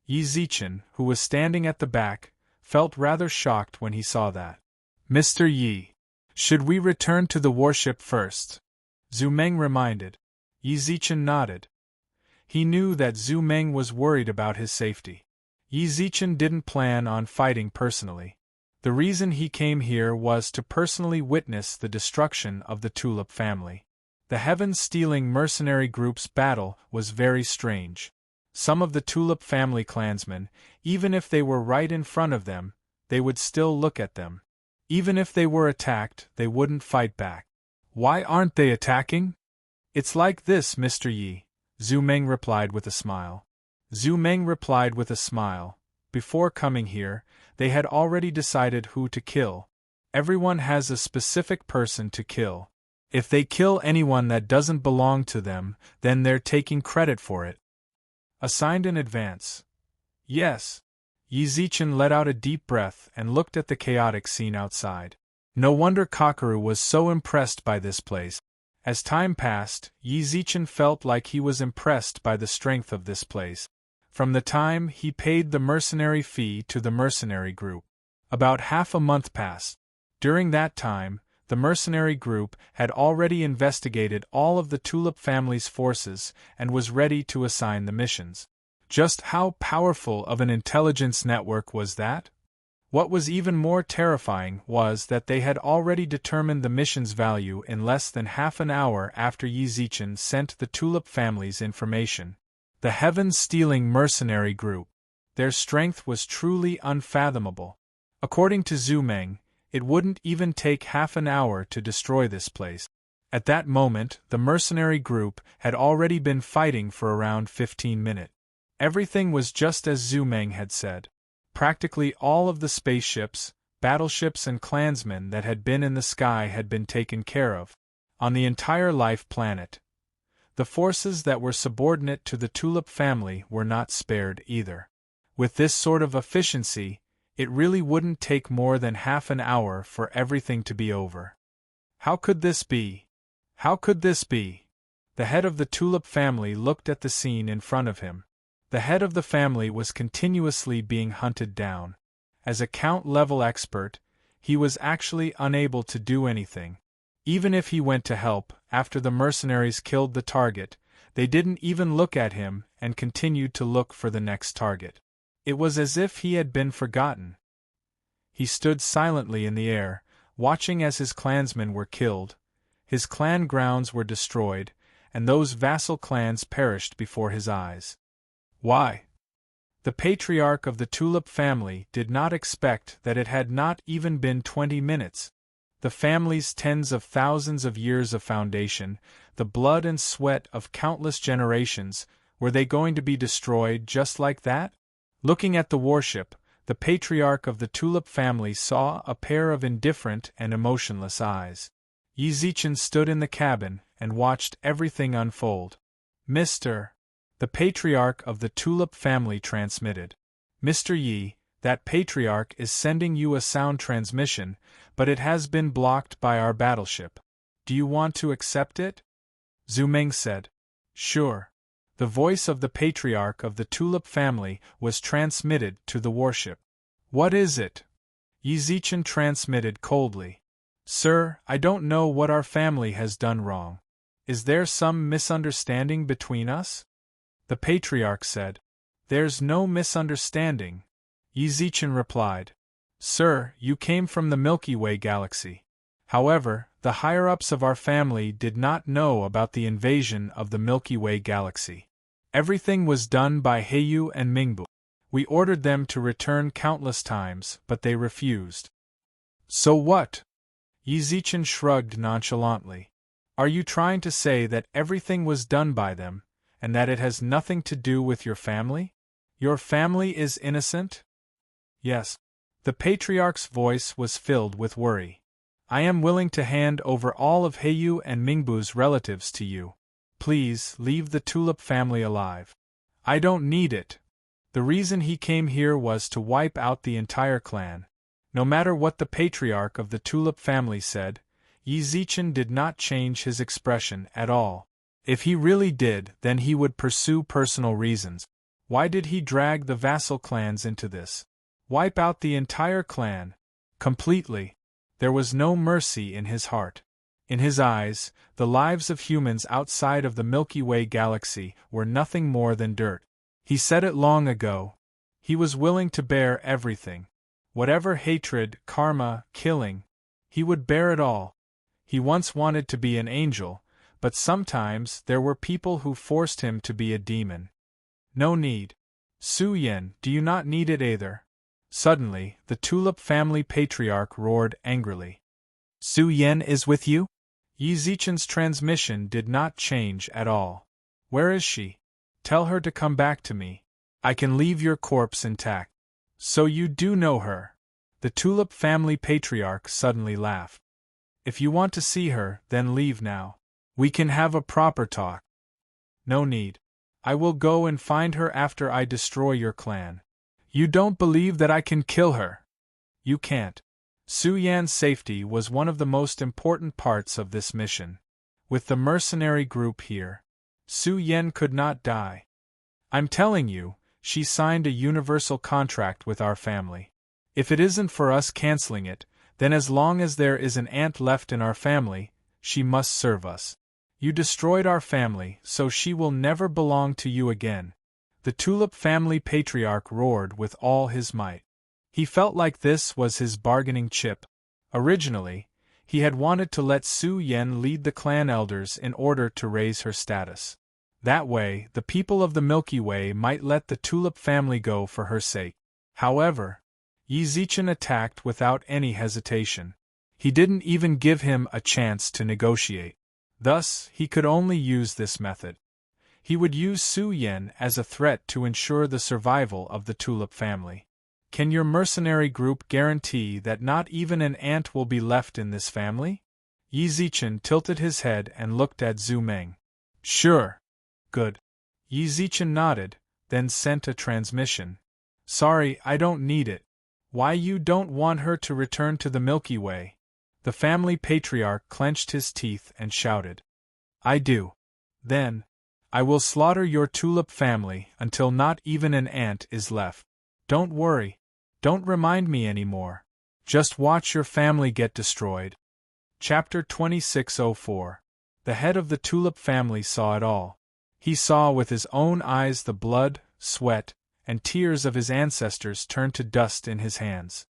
Yi Zichen, who was standing at the back, felt rather shocked when he saw that. Mr. Yi, should we return to the warship first? Zhu Meng reminded. Yi Zichen nodded. He knew that Zhu Meng was worried about his safety. Yi Zichen didn't plan on fighting personally. The reason he came here was to personally witness the destruction of the Tulip family. The heaven-stealing mercenary group's battle was very strange. Some of the Tulip family clansmen, even if they were right in front of them, they would still look at them. Even if they were attacked, they wouldn't fight back. Why aren't they attacking? It's like this, Mr. Yi, Zhu Meng replied with a smile. Zhu Meng replied with a smile. Before coming here, they had already decided who to kill. Everyone has a specific person to kill. If they kill anyone that doesn't belong to them, then they're taking credit for it. Assigned in advance. Yes. Yi Zichen let out a deep breath and looked at the chaotic scene outside. No wonder Kakaru was so impressed by this place. As time passed, Yi Zichen felt like he was impressed by the strength of this place. From the time he paid the mercenary fee to the mercenary group. About half a month passed. During that time, the mercenary group had already investigated all of the Tulip family's forces and was ready to assign the missions. Just how powerful of an intelligence network was that? What was even more terrifying was that they had already determined the mission's value in less than half an hour after Yi Zichen sent the Tulip family's information. The heaven-stealing mercenary group. Their strength was truly unfathomable. According to Zhu Meng, it wouldn't even take half an hour to destroy this place. At that moment, the mercenary group had already been fighting for around 15 minutes. Everything was just as Zhu Meng had said. Practically all of the spaceships, battleships and clansmen that had been in the sky had been taken care of. On the entire life planet, the forces that were subordinate to the Tulip family were not spared either. With this sort of efficiency, it really wouldn't take more than half an hour for everything to be over. How could this be? How could this be? The head of the Tulip family looked at the scene in front of him. The head of the family was continuously being hunted down. As a count-level expert, he was actually unable to do anything. Even if he went to help, after the mercenaries killed the target, they didn't even look at him and continued to look for the next target. It was as if he had been forgotten. He stood silently in the air, watching as his clansmen were killed, his clan grounds were destroyed, and those vassal clans perished before his eyes. Why? The patriarch of the Tulip family did not expect that it had not even been 20 minutes. The family's tens of thousands of years of foundation, the blood and sweat of countless generations, were they going to be destroyed just like that? Looking at the warship, the patriarch of the Tulip family saw a pair of indifferent and emotionless eyes. Yi Zichen stood in the cabin and watched everything unfold. Mr. The patriarch of the Tulip family transmitted. Mr. Yi, that patriarch is sending you a sound transmission, but it has been blocked by our battleship. Do you want to accept it? Zhu Meng said. Sure. The voice of the patriarch of the Tulip family was transmitted to the warship. What is it? Yi Zichen transmitted coldly. Sir, I don't know what our family has done wrong. Is there some misunderstanding between us? The patriarch said. There's no misunderstanding, Yi Zichen replied. Sir, you came from the Milky Way galaxy. However, the higher-ups of our family did not know about the invasion of the Milky Way galaxy. Everything was done by Heyu and Mingbu. We ordered them to return countless times, but they refused. So what? Yi Zichen shrugged nonchalantly. Are you trying to say that everything was done by them, and that it has nothing to do with your family? Your family is innocent? Yes. The patriarch's voice was filled with worry. I am willing to hand over all of Heyu and Mingbu's relatives to you. Please, leave the Tulip family alive. I don't need it. The reason he came here was to wipe out the entire clan. No matter what the patriarch of the Tulip family said, Yi Zichen did not change his expression at all. If he really did, then he would pursue personal reasons. Why did he drag the vassal clans into this? Wipe out the entire clan. Completely. There was no mercy in his heart. In his eyes, the lives of humans outside of the Milky Way galaxy were nothing more than dirt. He said it long ago. He was willing to bear everything. Whatever hatred, karma, killing, he would bear it all. He once wanted to be an angel, but sometimes there were people who forced him to be a demon. No need. Su Yen, do you not need it either? Suddenly, the Tulip family patriarch roared angrily. Su Yen is with you? Yi Zichen's transmission did not change at all. Where is she? Tell her to come back to me. I can leave your corpse intact. So you do know her? The Tulip family patriarch suddenly laughed. If you want to see her, then leave now. We can have a proper talk. No need. I will go and find her after I destroy your clan. You don't believe that I can kill her? You can't. Su Yan's safety was one of the most important parts of this mission. With the mercenary group here, Su Yan could not die. I'm telling you, she signed a universal contract with our family. If it isn't for us canceling it, then as long as there is an ant left in our family, she must serve us. You destroyed our family, so she will never belong to you again. The Tulip family patriarch roared with all his might. He felt like this was his bargaining chip. Originally, he had wanted to let Su Yan lead the clan elders in order to raise her status. That way, the people of the Milky Way might let the Tulip family go for her sake. However, Yi Zichen attacked without any hesitation. He didn't even give him a chance to negotiate. Thus, he could only use this method. He would use Su Yan as a threat to ensure the survival of the Tulip family. Can your mercenary group guarantee that not even an ant will be left in this family? Yi Zichen tilted his head and looked at Zhu Meng. Sure. Good. Yi Zichen nodded, then sent a transmission. Sorry, I don't need it. Why you don't want her to return to the Milky Way? The family patriarch clenched his teeth and shouted. I do. Then, I will slaughter your tulip family until not even an ant is left. Don't worry. Don't remind me anymore. Just watch your family get destroyed. Chapter 2604. The head of the tulip family saw it all. He saw with his own eyes the blood, sweat, and tears of his ancestors turn to dust in his hands.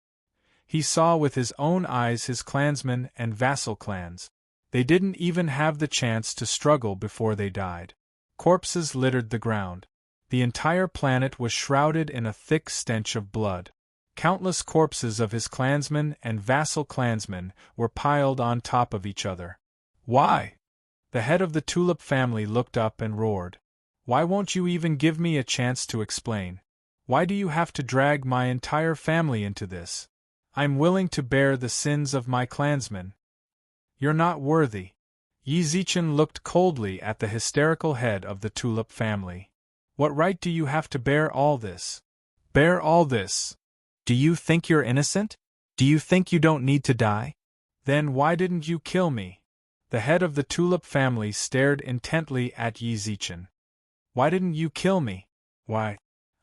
He saw with his own eyes his clansmen and vassal clans. They didn't even have the chance to struggle before they died. Corpses littered the ground. The entire planet was shrouded in a thick stench of blood. Countless corpses of his clansmen and vassal clansmen were piled on top of each other. Why? The head of the Tulip family looked up and roared. Why won't you even give me a chance to explain? Why do you have to drag my entire family into this? I'm willing to bear the sins of my clansmen. You're not worthy. Yi Zichen looked coldly at the hysterical head of the Tulip family. What right do you have to bear all this? Bear all this? Do you think you're innocent? Do you think you don't need to die? Then why didn't you kill me? The head of the Tulip family stared intently at Yi Zichen. Why didn't you kill me? Why?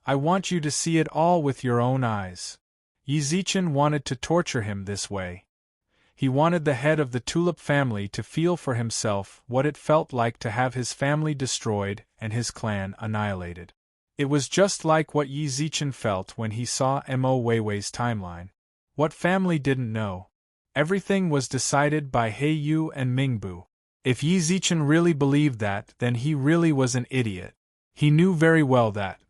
I want you to see it all with your own eyes. Yi Zichen wanted to torture him this way. He wanted the head of the Tulip family to feel for himself what it felt like to have his family destroyed and his clan annihilated. It was just like what Yi Zichen felt when he saw Mo Weiwei's timeline. What family didn't know? Everything was decided by He Yu and Mingbu. If Yi Zichen really believed that, then he really was an idiot. He knew very well that.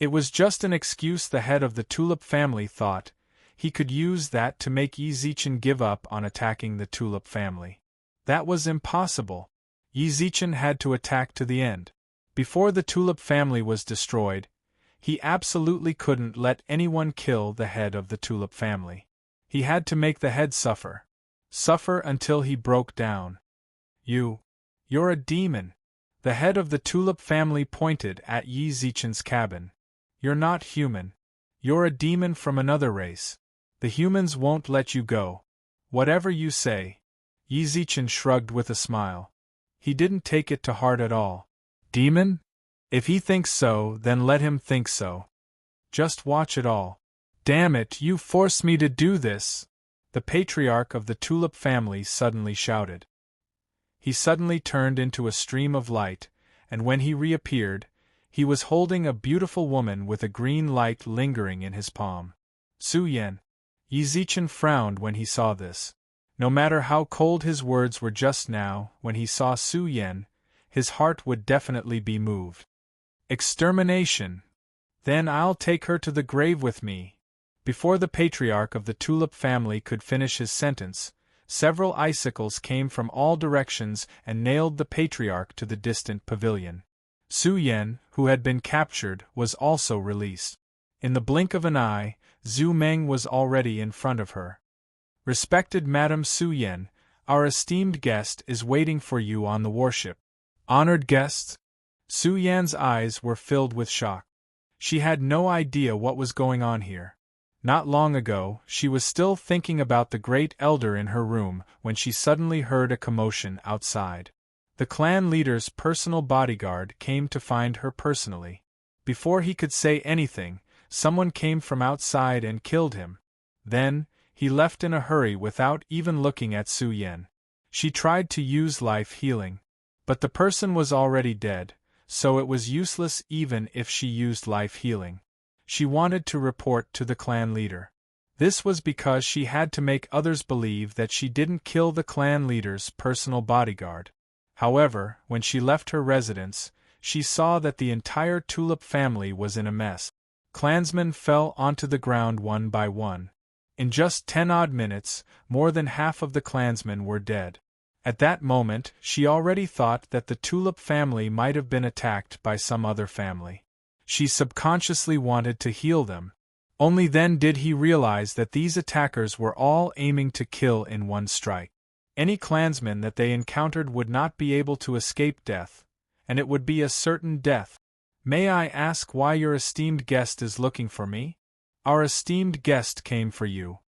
It was just an excuse the head of the Tulip family thought. He could use that to make Yi Zichen give up on attacking the Tulip family. That was impossible. Yi Zichen had to attack to the end. Before the Tulip family was destroyed, he absolutely couldn't let anyone kill the head of the Tulip family. He had to make the head suffer. Suffer until he broke down. You're a demon. The head of the Tulip family pointed at Yi Zichen's cabin. You're not human. You're a demon from another race. The humans won't let you go. Whatever you say. Yi Zichen shrugged with a smile. He didn't take it to heart at all. Demon? If he thinks so, then let him think so. Just watch it all. Damn it, you forced me to do this! The patriarch of the Tulip family suddenly shouted. He suddenly turned into a stream of light, and when he reappeared, he was holding a beautiful woman with a green light lingering in his palm. Su Yan. Yi Zichen frowned when he saw this. No matter how cold his words were just now, when he saw Su Yan, his heart would definitely be moved. Extermination! Then I'll take her to the grave with me. Before the patriarch of the Tulip family could finish his sentence, several icicles came from all directions and nailed the patriarch to the distant pavilion. Su Yan, who had been captured, was also released. In the blink of an eye, Zhu Meng was already in front of her. Respected Madame Su Yan, our esteemed guest is waiting for you on the warship. Honored guest? Su Yan's eyes were filled with shock. She had no idea what was going on here. Not long ago, she was still thinking about the great elder in her room when she suddenly heard a commotion outside. The clan leader's personal bodyguard came to find her personally. Before he could say anything, someone came from outside and killed him. Then, he left in a hurry without even looking at Su Yan. She tried to use life healing. But the person was already dead, so it was useless even if she used life healing. She wanted to report to the clan leader. This was because she had to make others believe that she didn't kill the clan leader's personal bodyguard. However, when she left her residence, she saw that the entire Tulip family was in a mess. Clansmen fell onto the ground one by one. In just 10 odd minutes, more than half of the clansmen were dead. At that moment, she already thought that the Tulip family might have been attacked by some other family. She subconsciously wanted to heal them. Only then did he realize that these attackers were all aiming to kill in one strike. Any clansman that they encountered would not be able to escape death, and it would be a certain death. "May I ask why your esteemed guest is looking for me?" "Our esteemed guest came for you."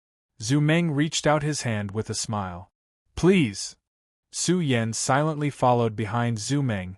Zhu Meng reached out his hand with a smile. "Please." Su Yan silently followed behind Zhu Meng,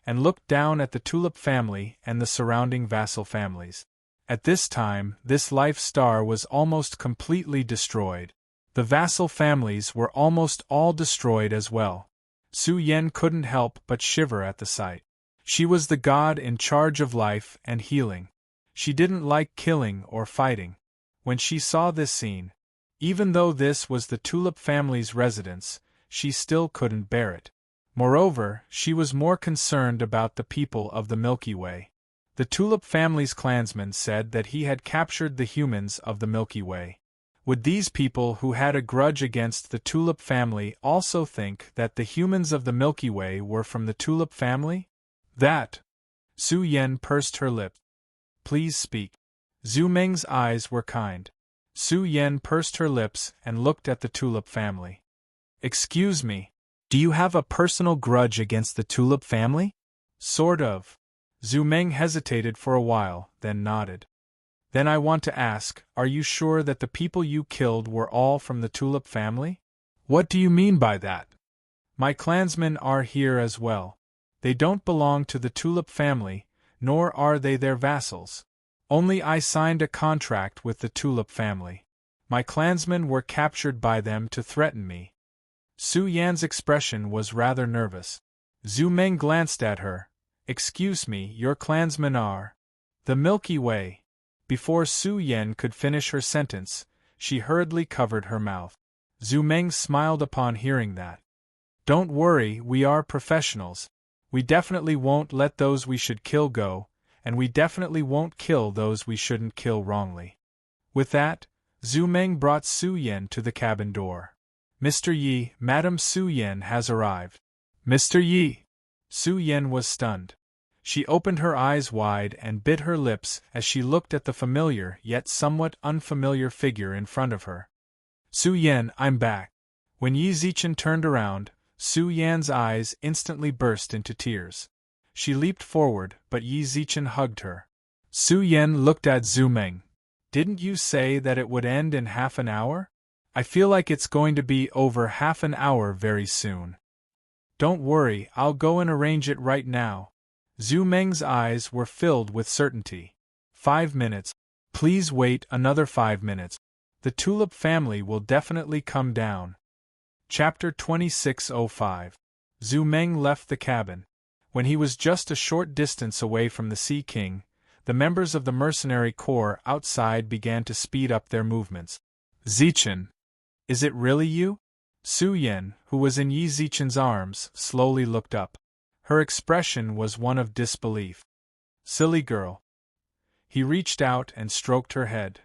and looked down at the Tulip family and the surrounding vassal families. At this time, this life star was almost completely destroyed. The vassal families were almost all destroyed as well. Su Yan couldn't help but shiver at the sight. She was the god in charge of life and healing. She didn't like killing or fighting. When she saw this scene, even though this was the Tulip family's residence, she still couldn't bear it. Moreover, she was more concerned about the people of the Milky Way. The Tulip family's clansmen said that he had captured the humans of the Milky Way. Would these people who had a grudge against the Tulip family also think that the humans of the Milky Way were from the Tulip family? That. Su Yan pursed her lips. "Please speak." Zhu Meng's eyes were kind. Su Yan pursed her lips and looked at the Tulip family. "Excuse me, do you have a personal grudge against the Tulip family?" "Sort of." Zhu Meng hesitated for a while, then nodded. "Then I want to ask, are you sure that the people you killed were all from the Tulip family?" "What do you mean by that?" "My clansmen are here as well. They don't belong to the Tulip family, nor are they their vassals. Only I signed a contract with the Tulip family. My clansmen were captured by them to threaten me." Su Yan's expression was rather nervous. Zhu Meng glanced at her. "Excuse me, your clansmen are the Milky Way." Before Su Yan could finish her sentence, she hurriedly covered her mouth. Zhu Meng smiled upon hearing that. "Don't worry, we are professionals. We definitely won't let those we should kill go, and we definitely won't kill those we shouldn't kill wrongly." With that, Zhu Meng brought Su Yan to the cabin door. "Mr. Yi, Madam Su Yan has arrived." "Mr. Yi!" Su Yan was stunned. She opened her eyes wide and bit her lips as she looked at the familiar yet somewhat unfamiliar figure in front of her. "Su Yan, I'm back." When Yi Zichen turned around, Su Yan's eyes instantly burst into tears. She leaped forward, but Yi Zichen hugged her. Su Yan looked at Zhu Meng. "Didn't you say that it would end in half an hour? I feel like it's going to be over half an hour very soon." "Don't worry, I'll go and arrange it right now." Zhu Meng's eyes were filled with certainty. 5 minutes. Please wait another 5 minutes. The Tulip family will definitely come down. Chapter 2605. Zhu Meng left the cabin. When he was just a short distance away from the Sea King, the members of the mercenary corps outside began to speed up their movements. "Zichen, is it really you?" Su Yan, who was in Yi Zichen's arms, slowly looked up. Her expression was one of disbelief. "Silly girl." He reached out and stroked her head.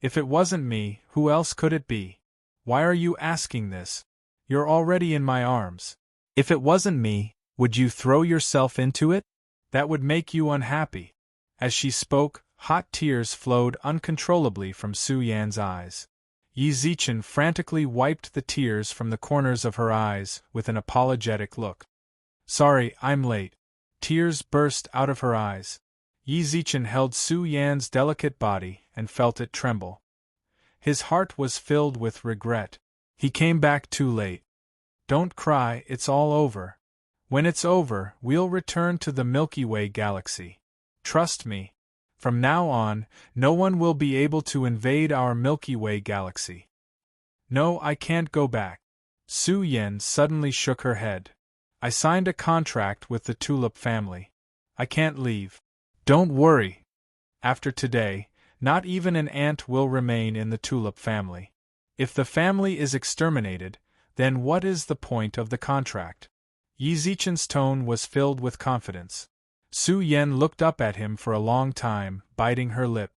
"If it wasn't me, who else could it be? Why are you asking this? You're already in my arms. If it wasn't me, would you throw yourself into it? That would make you unhappy." As she spoke, hot tears flowed uncontrollably from Su Yan's eyes. Yi Zichen frantically wiped the tears from the corners of her eyes with an apologetic look. "Sorry, I'm late." Tears burst out of her eyes. Yi Zichen held Su Yan's delicate body and felt it tremble. His heart was filled with regret. He came back too late. "Don't cry, it's all over. When it's over, we'll return to the Milky Way galaxy. Trust me. From now on, no one will be able to invade our Milky Way galaxy." "No, I can't go back." Su Yan suddenly shook her head. "I signed a contract with the Tulip family. I can't leave." "Don't worry. After today, not even an ant will remain in the Tulip family. If the family is exterminated, then what is the point of the contract?" Yi Zichen's tone was filled with confidence. Su Yan looked up at him for a long time, biting her lip.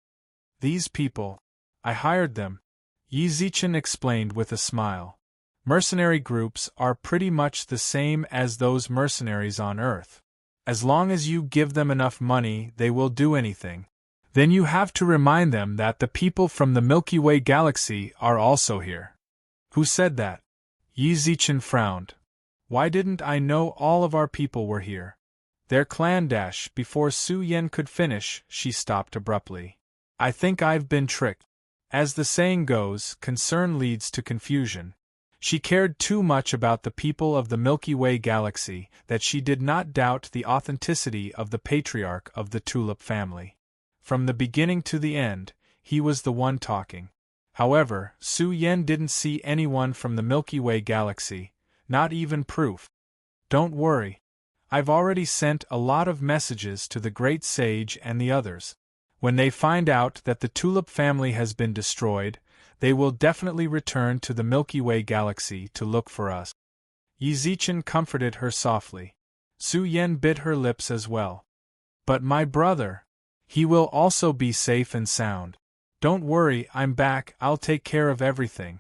These people. I hired them, Yi Zichen explained with a smile. Mercenary groups are pretty much the same as those mercenaries on Earth. As long as you give them enough money, they will do anything. Then you have to remind them that the people from the Milky Way galaxy are also here. Who said that? Yi Zichen frowned. Why didn't I know all of our people were here? Their clan dash. Before Su Yan could finish, she stopped abruptly. I think I've been tricked. As the saying goes, concern leads to confusion. She cared too much about the people of the Milky Way galaxy that she did not doubt the authenticity of the patriarch of the Tulip family. From the beginning to the end, he was the one talking. However, Su Yan didn't see anyone from the Milky Way galaxy, not even proof. Don't worry. I've already sent a lot of messages to the Great Sage and the others. When they find out that the Tulip family has been destroyed, they will definitely return to the Milky Way galaxy to look for us. Yi Zichen comforted her softly. Su Yan bit her lips as well. But my brother, he will also be safe and sound. Don't worry, I'm back, I'll take care of everything.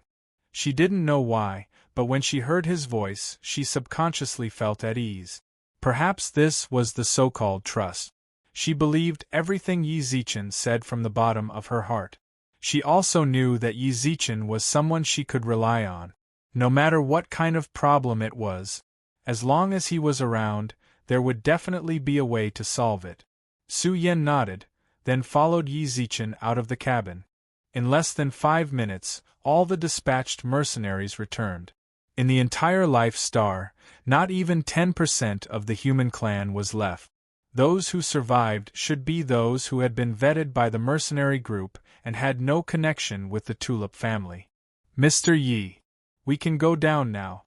She didn't know why, but when she heard his voice, she subconsciously felt at ease. Perhaps this was the so-called trust. She believed everything Yi Zichen said from the bottom of her heart. She also knew that Yi Zichen was someone she could rely on. No matter what kind of problem it was, as long as he was around, there would definitely be a way to solve it. Su Yan nodded, then followed Yi Zichen out of the cabin. In less than 5 minutes, all the dispatched mercenaries returned. In the entire Life Star, not even 10% of the human clan was left. Those who survived should be those who had been vetted by the mercenary group and had no connection with the Tulip family. Mr. Yi, we can go down now.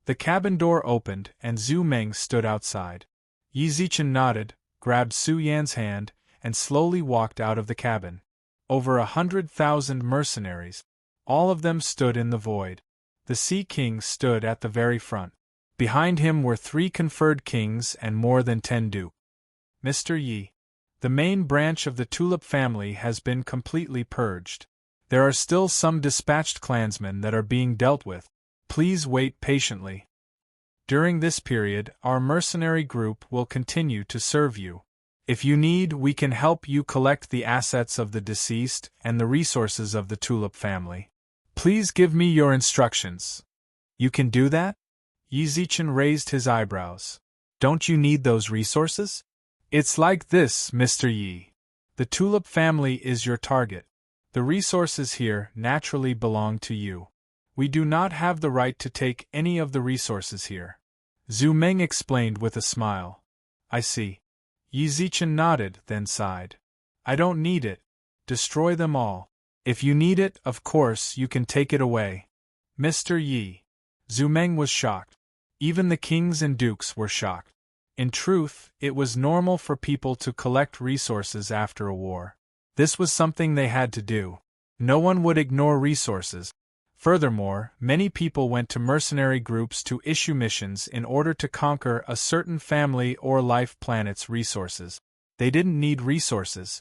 The cabin door opened and Zhu Meng stood outside. Yi Zichen nodded, grabbed Su Yan's hand, and slowly walked out of the cabin. Over 100,000 mercenaries. All of them stood in the void. The Sea King stood at the very front. Behind him were 3 conferred kings and more than 10 dukes. Mr. Yi, the main branch of the Tulip family has been completely purged. There are still some dispatched clansmen that are being dealt with. Please wait patiently. During this period, our mercenary group will continue to serve you. If you need, we can help you collect the assets of the deceased and the resources of the Tulip family. Please give me your instructions. You can do that? Yi Zichen raised his eyebrows. Don't you need those resources? It's like this, Mr. Yi. The Tulip family is your target. The resources here naturally belong to you. We do not have the right to take any of the resources here. Zhu Meng explained with a smile. I see. Yi Zichen nodded, then sighed. I don't need it. Destroy them all. If you need it, of course, you can take it away. Mr. Yi. Zhu Meng was shocked. Even the kings and dukes were shocked. In truth, it was normal for people to collect resources after a war. This was something they had to do. No one would ignore resources. Furthermore, many people went to mercenary groups to issue missions in order to conquer a certain family or life planet's resources. They didn't need resources.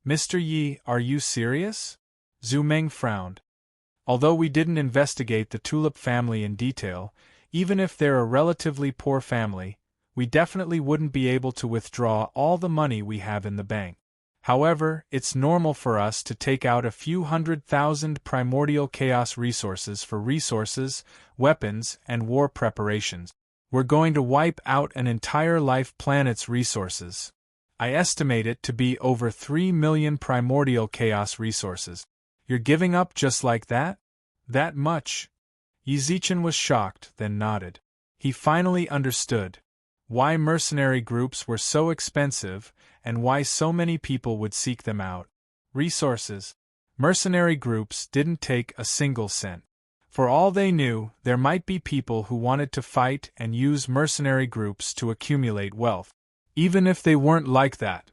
Mr. Yi, are you serious? Zhu Meng frowned. Although we didn't investigate the Tulip family in detail, even if they're a relatively poor family, we definitely wouldn't be able to withdraw all the money we have in the bank. However, it's normal for us to take out a few 100,000 primordial chaos resources for resources, weapons, and war preparations. We're going to wipe out an entire life planet's resources. I estimate it to be over 3 million primordial chaos resources. You're giving up just like that? That much? Yi Zichen was shocked, then nodded. He finally understood why mercenary groups were so expensive, and why so many people would seek them out. Resources. Mercenary groups didn't take a single cent. For all they knew, there might be people who wanted to fight and use mercenary groups to accumulate wealth. Even if they weren't like that.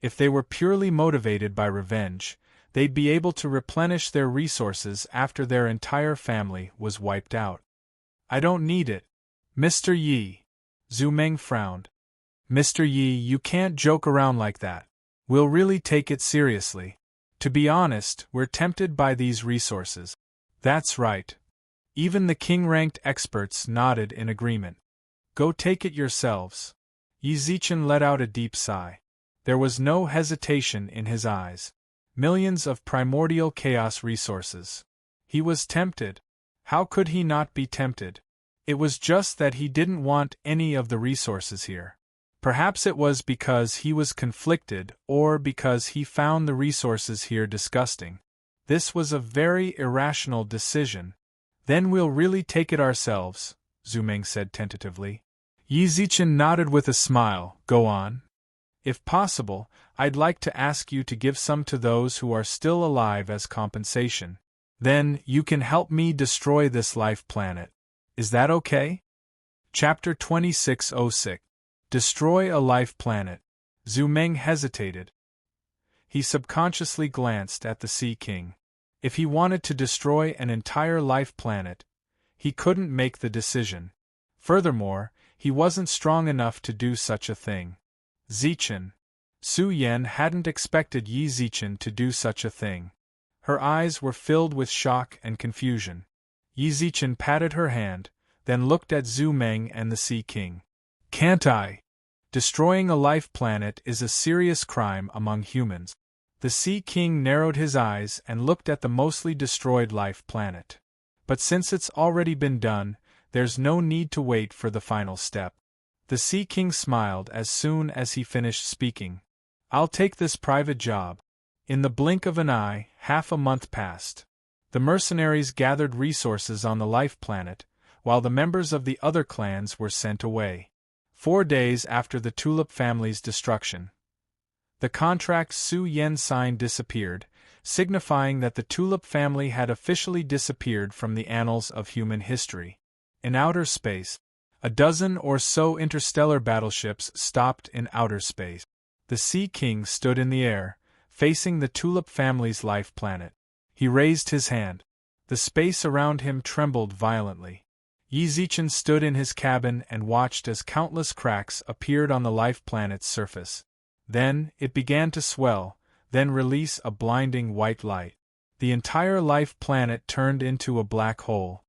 If they were purely motivated by revenge, they'd be able to replenish their resources after their entire family was wiped out. I don't need it. Mr. Yi. Zhu Meng frowned. Mr. Yi, you can't joke around like that. We'll really take it seriously. To be honest, we're tempted by these resources. That's right. Even the king-ranked experts nodded in agreement. Go take it yourselves. Yi Zichen let out a deep sigh. There was no hesitation in his eyes. Millions of primordial chaos resources. He was tempted. How could he not be tempted? It was just that he didn't want any of the resources here. Perhaps it was because he was conflicted or because he found the resources here disgusting. This was a very irrational decision. Then we'll really take it ourselves, Zhu Meng said tentatively. Yi Zichen nodded with a smile. Go on. If possible, I'd like to ask you to give some to those who are still alive as compensation. Then, you can help me destroy this life planet. Is that okay? Chapter 2606. Destroy a life planet. Zhu Meng hesitated. He subconsciously glanced at the Sea King. If he wanted to destroy an entire life planet, he couldn't make the decision. Furthermore, he wasn't strong enough to do such a thing. Zichen. Su Yan hadn't expected Yi Zichen to do such a thing. Her eyes were filled with shock and confusion. Yi Zichen patted her hand, then looked at Zhu Meng and the Sea King. Can't I? Destroying a life planet is a serious crime among humans. The Sea King narrowed his eyes and looked at the mostly destroyed life planet. But since it's already been done, there's no need to wait for the final step. The Sea King smiled as soon as he finished speaking. I'll take this private job. In the blink of an eye, half a month passed. The mercenaries gathered resources on the life planet, while the members of the other clans were sent away. 4 days after the Tulip family's destruction, the contract Su Yan signed disappeared, signifying that the Tulip family had officially disappeared from the annals of human history. In outer space, a dozen or so interstellar battleships stopped in outer space. The Sea King stood in the air, facing the Tulip family's life planet. He raised his hand. The space around him trembled violently. Yi Zichen stood in his cabin and watched as countless cracks appeared on the life planet's surface. Then, it began to swell, then release a blinding white light. The entire life planet turned into a black hole.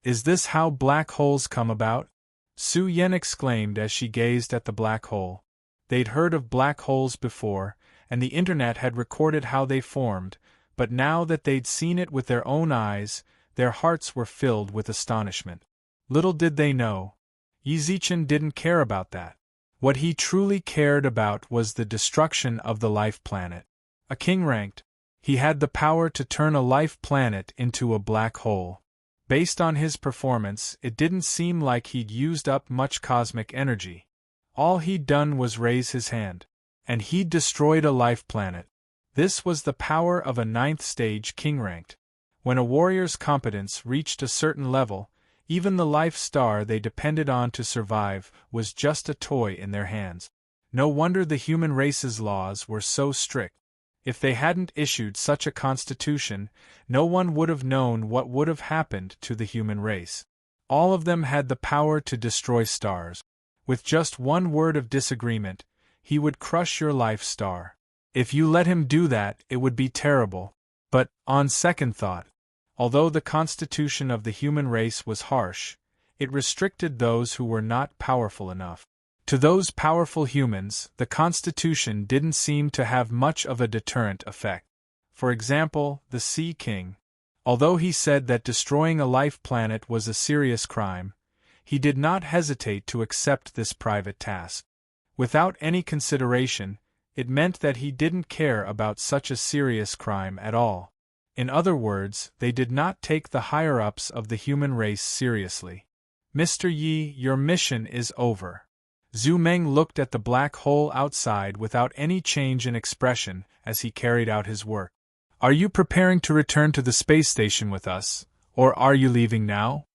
Is this how black holes come about? Su Yan exclaimed as she gazed at the black hole. They'd heard of black holes before, and the internet had recorded how they formed, but now that they'd seen it with their own eyes, their hearts were filled with astonishment. Little did they know, Yi Zichen didn't care about that. What he truly cared about was the destruction of the life planet. A king ranked, he had the power to turn a life planet into a black hole. Based on his performance, it didn't seem like he'd used up much cosmic energy. All he'd done was raise his hand. And he'd destroyed a life planet. This was the power of a 9th stage king ranked. When a warrior's competence reached a certain level, even the life star they depended on to survive was just a toy in their hands. No wonder the human race's laws were so strict. If they hadn't issued such a constitution, no one would have known what would have happened to the human race. All of them had the power to destroy stars. With just one word of disagreement, he would crush your life star. If you let him do that, it would be terrible. But, on second thought, although the constitution of the human race was harsh, it restricted those who were not powerful enough. To those powerful humans, the constitution didn't seem to have much of a deterrent effect. For example, the Sea King. Although he said that destroying a life planet was a serious crime, he did not hesitate to accept this private task. Without any consideration, it meant that he didn't care about such a serious crime at all. In other words, they did not take the higher-ups of the human race seriously. Mr. Yi, your mission is over. Zhu Meng looked at the black hole outside without any change in expression as he carried out his work. Are you preparing to return to the space station with us, or are you leaving now?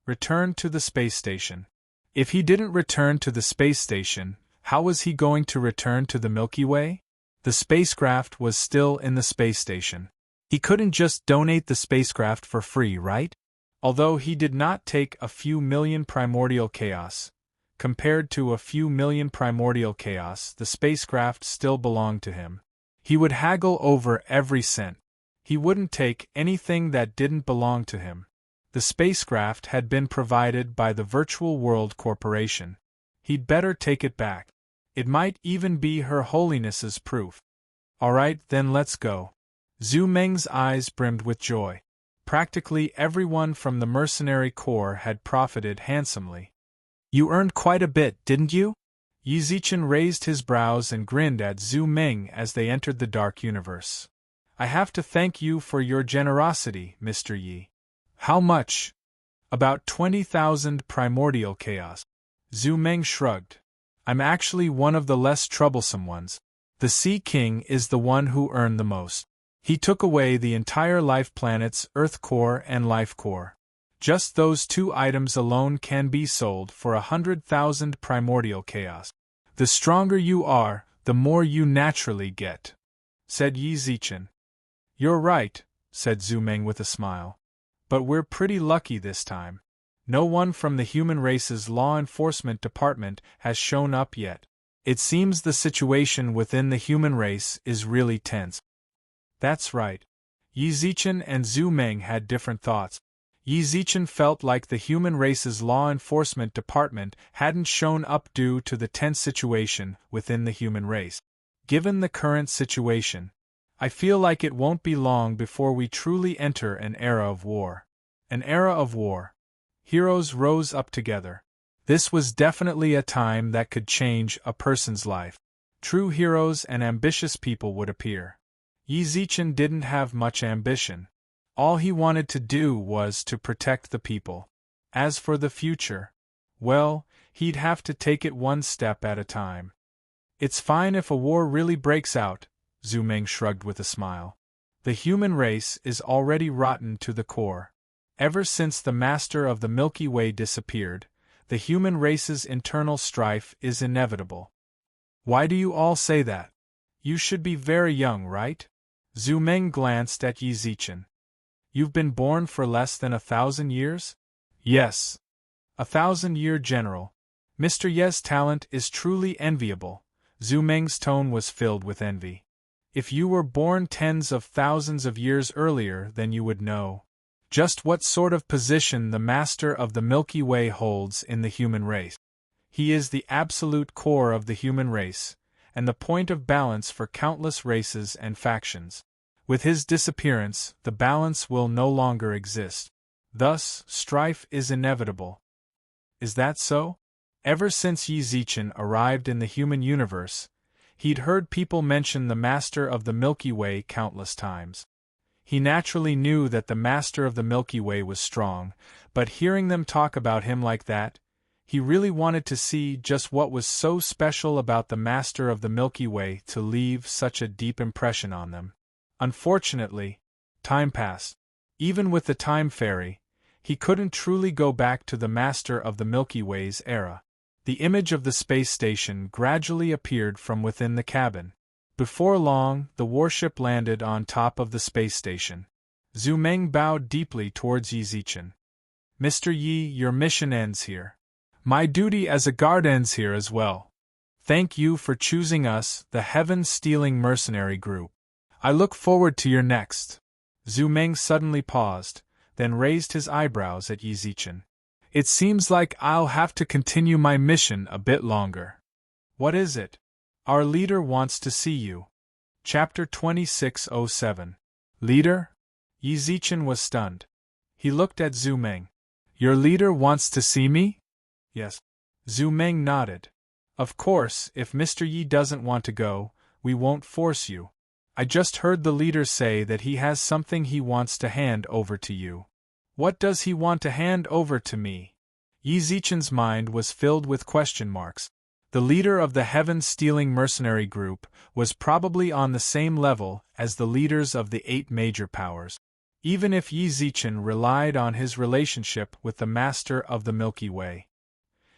Return to the space station. If he didn't return to the space station, how was he going to return to the Milky Way? The spacecraft was still in the space station. He couldn't just donate the spacecraft for free, right? Although he did not take a few million primordial chaos. Compared to a few million primordial chaos, the spacecraft still belonged to him. He would haggle over every cent. He wouldn't take anything that didn't belong to him. The spacecraft had been provided by the Virtual World Corporation. He'd better take it back. It might even be Her Holiness's proof. All right, then let's go. Zhu Meng's eyes brimmed with joy. Practically everyone from the mercenary corps had profited handsomely. You earned quite a bit, didn't you? Yi Zichen raised his brows and grinned at Zhu Meng as they entered the dark universe. I have to thank you for your generosity, Mr. Yi. How much? About 20,000 primordial chaos. Zhu Meng shrugged. I'm actually one of the less troublesome ones. The Sea King is the one who earned the most. He took away the entire life planets Earth Core and Life Core. Just those two items alone can be sold for 100,000 primordial chaos. The stronger you are, the more you naturally get, said Yi Zichen. You're right, said Zhu Meng with a smile. But we're pretty lucky this time. No one from the human race's law enforcement department has shown up yet. It seems the situation within the human race is really tense. That's right. Yi Zichen and Zhu Meng had different thoughts. Yi Zichen felt like the human race's law enforcement department hadn't shown up due to the tense situation within the human race. Given the current situation, I feel like it won't be long before we truly enter an era of war. An era of war. Heroes rose up together. This was definitely a time that could change a person's life. True heroes and ambitious people would appear. Yi Zichen didn't have much ambition. All he wanted to do was to protect the people. As for the future, well, he'd have to take it one step at a time. It's fine if a war really breaks out, Zhu Meng shrugged with a smile. The human race is already rotten to the core. Ever since the Master of the Milky Way disappeared, the human race's internal strife is inevitable. Why do you all say that? You should be very young, right? Zhu Meng glanced at Yi Zichen. You've been born for less than 1,000 years? Yes. 1,000-year general. Mr. Ye's talent is truly enviable. Zhu Meng's tone was filled with envy. If you were born tens of thousands of years earlier, then you would know just what sort of position the Master of the Milky Way holds in the human race. He is the absolute core of the human race, and the point of balance for countless races and factions. With his disappearance, the balance will no longer exist. Thus, strife is inevitable. Is that so? Ever since Yi Zichen arrived in the human universe, he'd heard people mention the Master of the Milky Way countless times. He naturally knew that the Master of the Milky Way was strong, but hearing them talk about him like that, he really wanted to see just what was so special about the Master of the Milky Way to leave such a deep impression on them. Unfortunately, time passed. Even with the Time Fairy, he couldn't truly go back to the Master of the Milky Way's era. The image of the space station gradually appeared from within the cabin. Before long, the warship landed on top of the space station. Zhu Meng bowed deeply towards Yi Zichen. Mr. Yi, your mission ends here. My duty as a guard ends here as well. Thank you for choosing us, the Heaven-Stealing Mercenary Group. I look forward to your next. Zhu Meng suddenly paused, then raised his eyebrows at Yi Zichen. It seems like I'll have to continue my mission a bit longer. What is it? Our leader wants to see you. Chapter 2607. Leader? Yi Zichen was stunned. He looked at Zhu Meng. Your leader wants to see me? Yes. Zhu Meng nodded. Of course, if Mr. Yi doesn't want to go, we won't force you. I just heard the leader say that he has something he wants to hand over to you. What does he want to hand over to me? Yi Zichen's mind was filled with question marks. The leader of the Heaven-Stealing Mercenary Group was probably on the same level as the leaders of the 8 major powers. Even if Yi Zichen relied on his relationship with the Master of the Milky Way,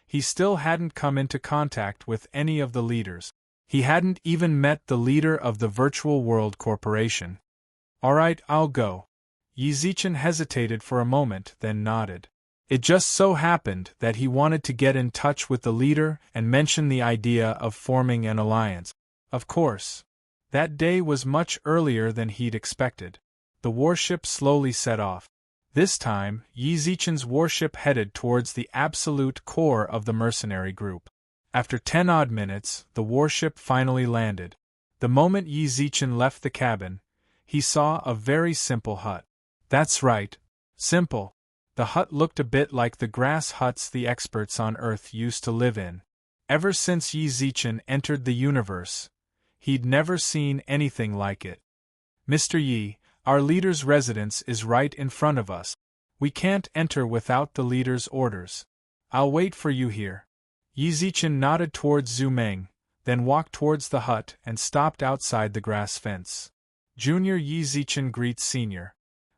he still hadn't come into contact with any of the leaders. He hadn't even met the leader of the Virtual World Corporation. All right, I'll go. Yi Zichen hesitated for a moment, then nodded. It just so happened that he wanted to get in touch with the leader and mention the idea of forming an alliance. Of course. That day was much earlier than he'd expected. The warship slowly set off. This time, Yi Zichen's warship headed towards the absolute core of the mercenary group. After 10 odd minutes, the warship finally landed. The moment Yi Zichen left the cabin, he saw a very simple hut. That's right, simple. The hut looked a bit like the grass huts the experts on Earth used to live in. Ever since Yi Zichen entered the universe, he'd never seen anything like it. Mr. Yi, our leader's residence is right in front of us. We can't enter without the leader's orders. I'll wait for you here. Yi Zichen nodded towards Zhu Meng, then walked towards the hut and stopped outside the grass fence. Junior Yi Zichen greets Senior.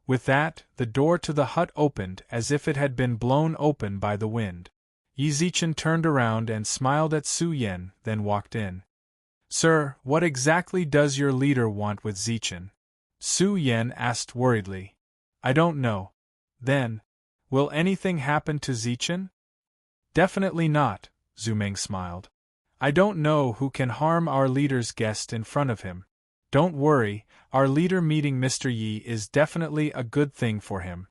With that, the door to the hut opened as if it had been blown open by the wind. Yi Zichen turned around and smiled at Su Yan, then walked in. Sir, what exactly does your leader want with Zichen? Su Yan asked worriedly. I don't know. Then, will anything happen to Zichen? Definitely not, Zhu Meng smiled. I don't know who can harm our leader's guest in front of him. Don't worry, our leader meeting Mr. Yi is definitely a good thing for him.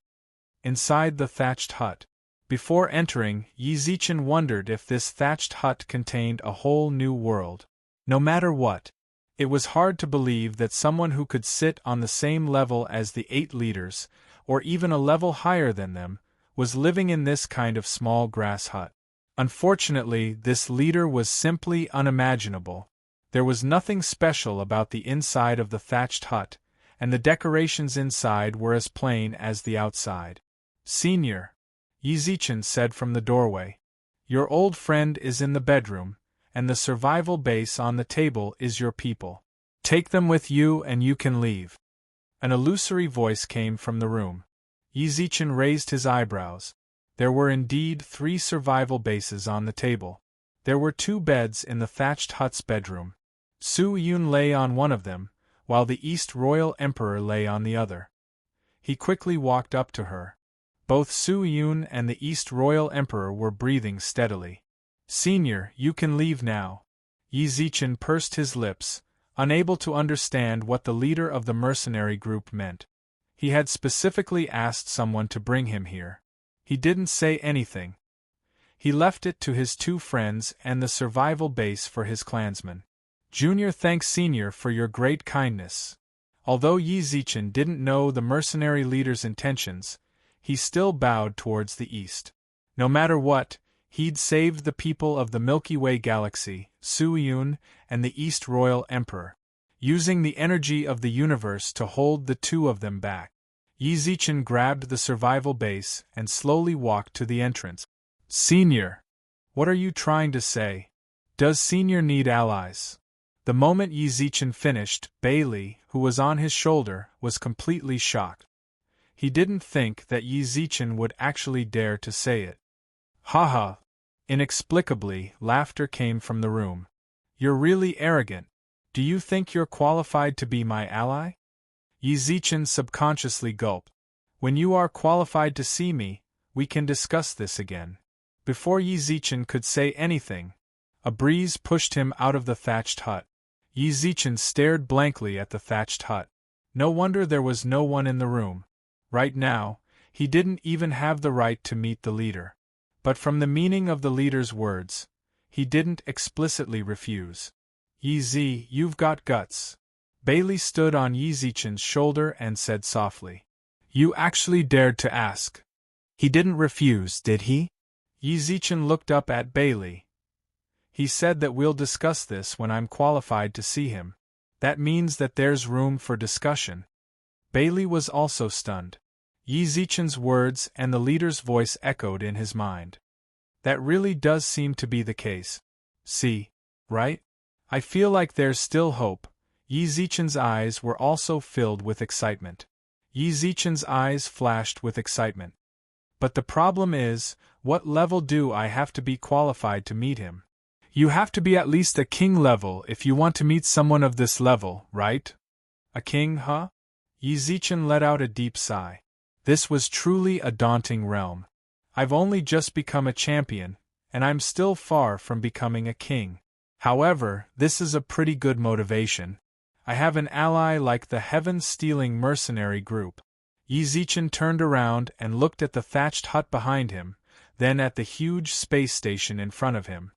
Inside the thatched hut. Before entering, Yi Zichen wondered if this thatched hut contained a whole new world. No matter what, it was hard to believe that someone who could sit on the same level as the 8 leaders, or even a level higher than them, was living in this kind of small grass hut. Unfortunately, this leader was simply unimaginable. There was nothing special about the inside of the thatched hut, and the decorations inside were as plain as the outside. Senior, Yi Zichen said from the doorway. Your old friend is in the bedroom, and the survival base on the table is your people. Take them with you and you can leave. An illusory voice came from the room. Yi Zichen raised his eyebrows. There were indeed 3 survival bases on the table. There were 2 beds in the thatched hut's bedroom. Su Yun lay on one of them, while the East Royal Emperor lay on the other. He quickly walked up to her. Both Su Yun and the East Royal Emperor were breathing steadily. Senior, you can leave now. Yi Zichen pursed his lips, unable to understand what the leader of the mercenary group meant. He had specifically asked someone to bring him here. He didn't say anything. He left it to his 2 friends and the survival base for his clansmen. Junior thanks Senior for your great kindness. Although Yi Zichen didn't know the mercenary leader's intentions, he still bowed towards the east. No matter what, he'd saved the people of the Milky Way galaxy, Su Yun, and the East Royal Emperor, using the energy of the universe to hold the 2 of them back. Yi Zichen grabbed the survival base and slowly walked to the entrance. Senior, what are you trying to say? Does Senior need allies? The moment Yi Zichen finished, Bailey, who was on his shoulder, was completely shocked. He didn't think that Yi Zichen would actually dare to say it. Ha ha! Inexplicably, laughter came from the room. You're really arrogant. Do you think you're qualified to be my ally? Yi Zichen subconsciously gulped. When you are qualified to see me, we can discuss this again. Before Yi Zichen could say anything, a breeze pushed him out of the thatched hut. Yi Zichen stared blankly at the thatched hut. No wonder there was no one in the room. Right now, he didn't even have the right to meet the leader. But from the meaning of the leader's words, he didn't explicitly refuse. Yi Zi, you've got guts. Bailey stood on Yi Zichen's shoulder and said softly. You actually dared to ask. He didn't refuse, did he? Yi Zichen looked up at Bailey. He said that we'll discuss this when I'm qualified to see him. That means that there's room for discussion. Bailey was also stunned. Yi Zichen's words and the leader's voice echoed in his mind. That really does seem to be the case. See, right? I feel like there's still hope. Yi Zichen's eyes were also filled with excitement. Yi Zichen's eyes flashed with excitement. But the problem is, what level do I have to be qualified to meet him? You have to be at least a king level if you want to meet someone of this level, right? A king, huh? Yi Zichen let out a deep sigh. This was truly a daunting realm. I've only just become a champion, and I'm still far from becoming a king. However, this is a pretty good motivation. I have an ally like the heaven-stealing mercenary group. Yi Zichen turned around and looked at the thatched hut behind him, then at the huge space station in front of him.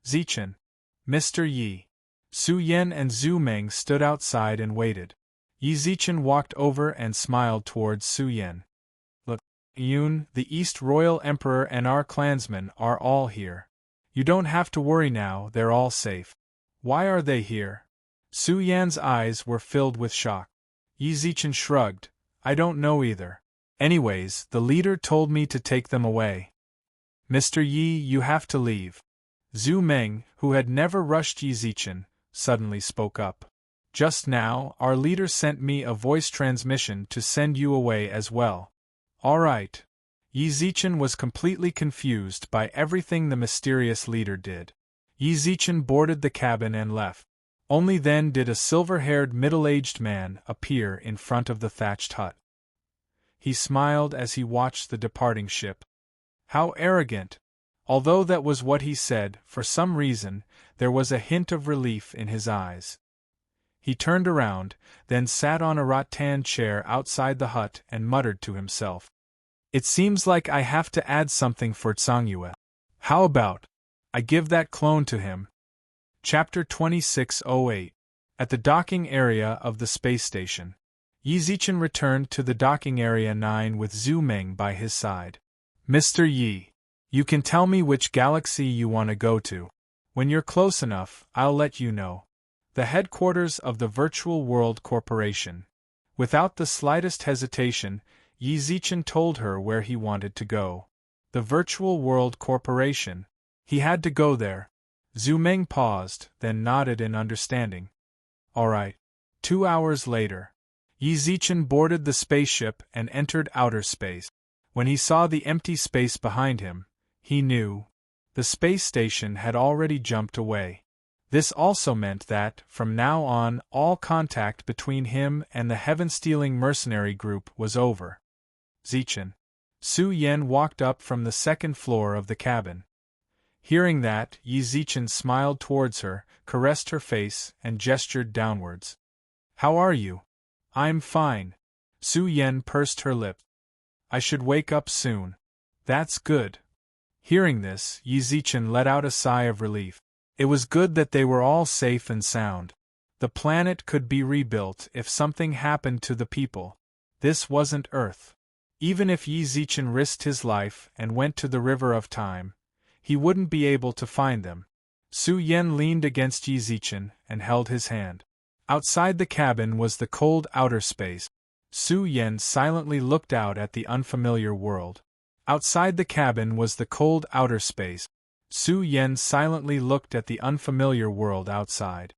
Zichen. Mr. Yi. Su Yan and Zhu Meng stood outside and waited. Yi Zichen walked over and smiled towards Su Yan. Look, Yun, the East Royal Emperor and our clansmen are all here. You don't have to worry now, they're all safe. Why are they here? Su Yan's eyes were filled with shock. Yi Zichen shrugged. I don't know either. Anyways, the leader told me to take them away. Mr. Yi, you have to leave. Zhu Meng, who had never rushed Yi Zichen, suddenly spoke up. Just now, our leader sent me a voice transmission to send you away as well. All right. Yi Zichen was completely confused by everything the mysterious leader did. Yi Zichen boarded the cabin and left. Only then did a silver-haired middle-aged man appear in front of the thatched hut. He smiled as he watched the departing ship. How arrogant! Although that was what he said, for some reason, there was a hint of relief in his eyes. He turned around, then sat on a rattan chair outside the hut and muttered to himself. It seems like I have to add something for Zhangyue. How about I give that clone to him? Chapter 2608. At the docking area of the space station. Yi Zichen returned to the docking area 9 with Zhu Meng by his side. Mr. Yi, you can tell me which galaxy you want to go to. When you're close enough, I'll let you know. The headquarters of the Virtual World Corporation. Without the slightest hesitation, Yi Zichen told her where he wanted to go. The Virtual World Corporation. He had to go there. Zhu Meng paused, then nodded in understanding. All right. 2 hours later. Yi Zichen boarded the spaceship and entered outer space. When he saw the empty space behind him, he knew. The space station had already jumped away. This also meant that, from now on, all contact between him and the heaven-stealing mercenary group was over. Zichen. Su Yan walked up from the second floor of the cabin. Hearing that, Yi Zichen smiled towards her, caressed her face, and gestured downwards. How are you? I'm fine. Su Yan pursed her lips. I should wake up soon. That's good. Hearing this, Yi Zichen let out a sigh of relief. It was good that they were all safe and sound. The planet could be rebuilt if something happened to the people. This wasn't Earth. Even if Yi Zichen risked his life and went to the River of Time, he wouldn't be able to find them. Su Yan leaned against Yi Zichen and held his hand. Outside the cabin was the cold outer space. Su Yan silently looked out at the unfamiliar world. Outside the cabin was the cold outer space. Su Yan silently looked at the unfamiliar world outside.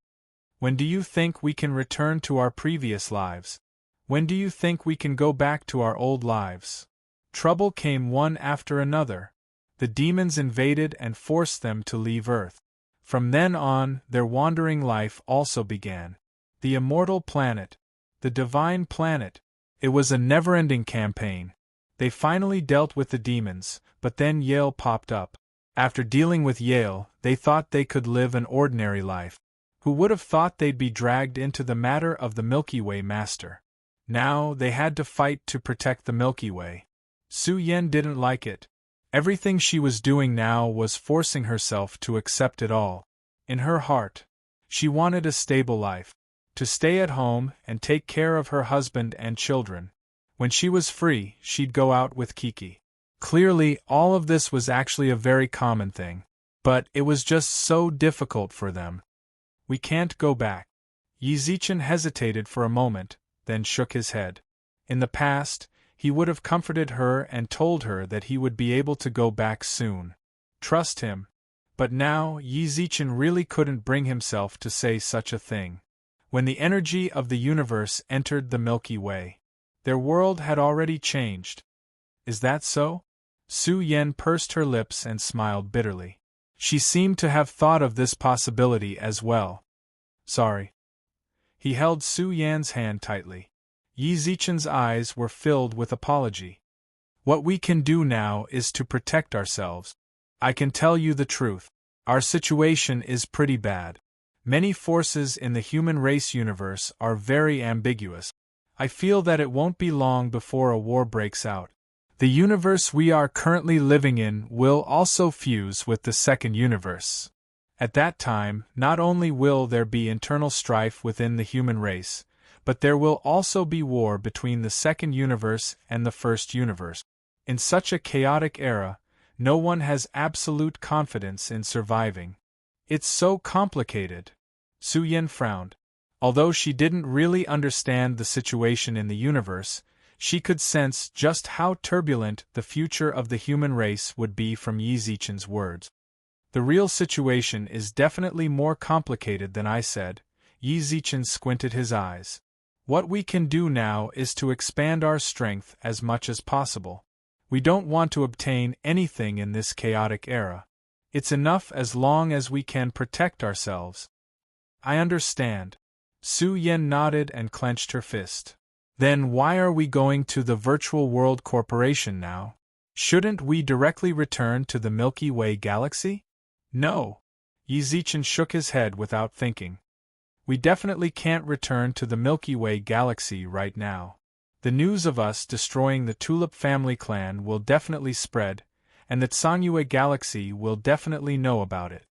When do you think we can return to our previous lives? When do you think we can go back to our old lives? Trouble came one after another. The demons invaded and forced them to leave Earth. From then on, their wandering life also began. The immortal planet. The divine planet. It was a never-ending campaign. They finally dealt with the demons, but then Yale popped up. After dealing with Yale, they thought they could live an ordinary life. Who would have thought they'd be dragged into the matter of the Milky Way Master? Now they had to fight to protect the Milky Way. Su Yan didn't like it. Everything she was doing now was forcing herself to accept it all. In her heart, she wanted a stable life. To stay at home and take care of her husband and children. When she was free, she'd go out with Kiki. Clearly, all of this was actually a very common thing. But it was just so difficult for them. We can't go back. Yi Zichen hesitated for a moment, then shook his head. In the past, he would have comforted her and told her that he would be able to go back soon. Trust him. But now, Yi Zichen really couldn't bring himself to say such a thing. When the energy of the universe entered the Milky Way, their world had already changed. Is that so? Su Yan pursed her lips and smiled bitterly. She seemed to have thought of this possibility as well. Sorry. He held Su Yan's hand tightly. Yi Zichen's eyes were filled with apology. What we can do now is to protect ourselves. I can tell you the truth. Our situation is pretty bad. Many forces in the human race universe are very ambiguous. I feel that it won't be long before a war breaks out. The universe we are currently living in will also fuse with the second universe. At that time, not only will there be internal strife within the human race, but there will also be war between the second universe and the first universe. In such a chaotic era, no one has absolute confidence in surviving. It's so complicated. Su Yin frowned. Although she didn't really understand the situation in the universe, she could sense just how turbulent the future of the human race would be from Yi Zichen's words. The real situation is definitely more complicated than I said. Yi Zichen squinted his eyes. What we can do now is to expand our strength as much as possible. We don't want to obtain anything in this chaotic era. It's enough as long as we can protect ourselves. I understand. Su Yin nodded and clenched her fist. Then why are we going to the Virtual World Corporation now? Shouldn't we directly return to the Milky Way galaxy? No. Yi Zichen shook his head without thinking. We definitely can't return to the Milky Way galaxy right now. The news of us destroying the Tulip family clan will definitely spread, and the Tsanyue galaxy will definitely know about it.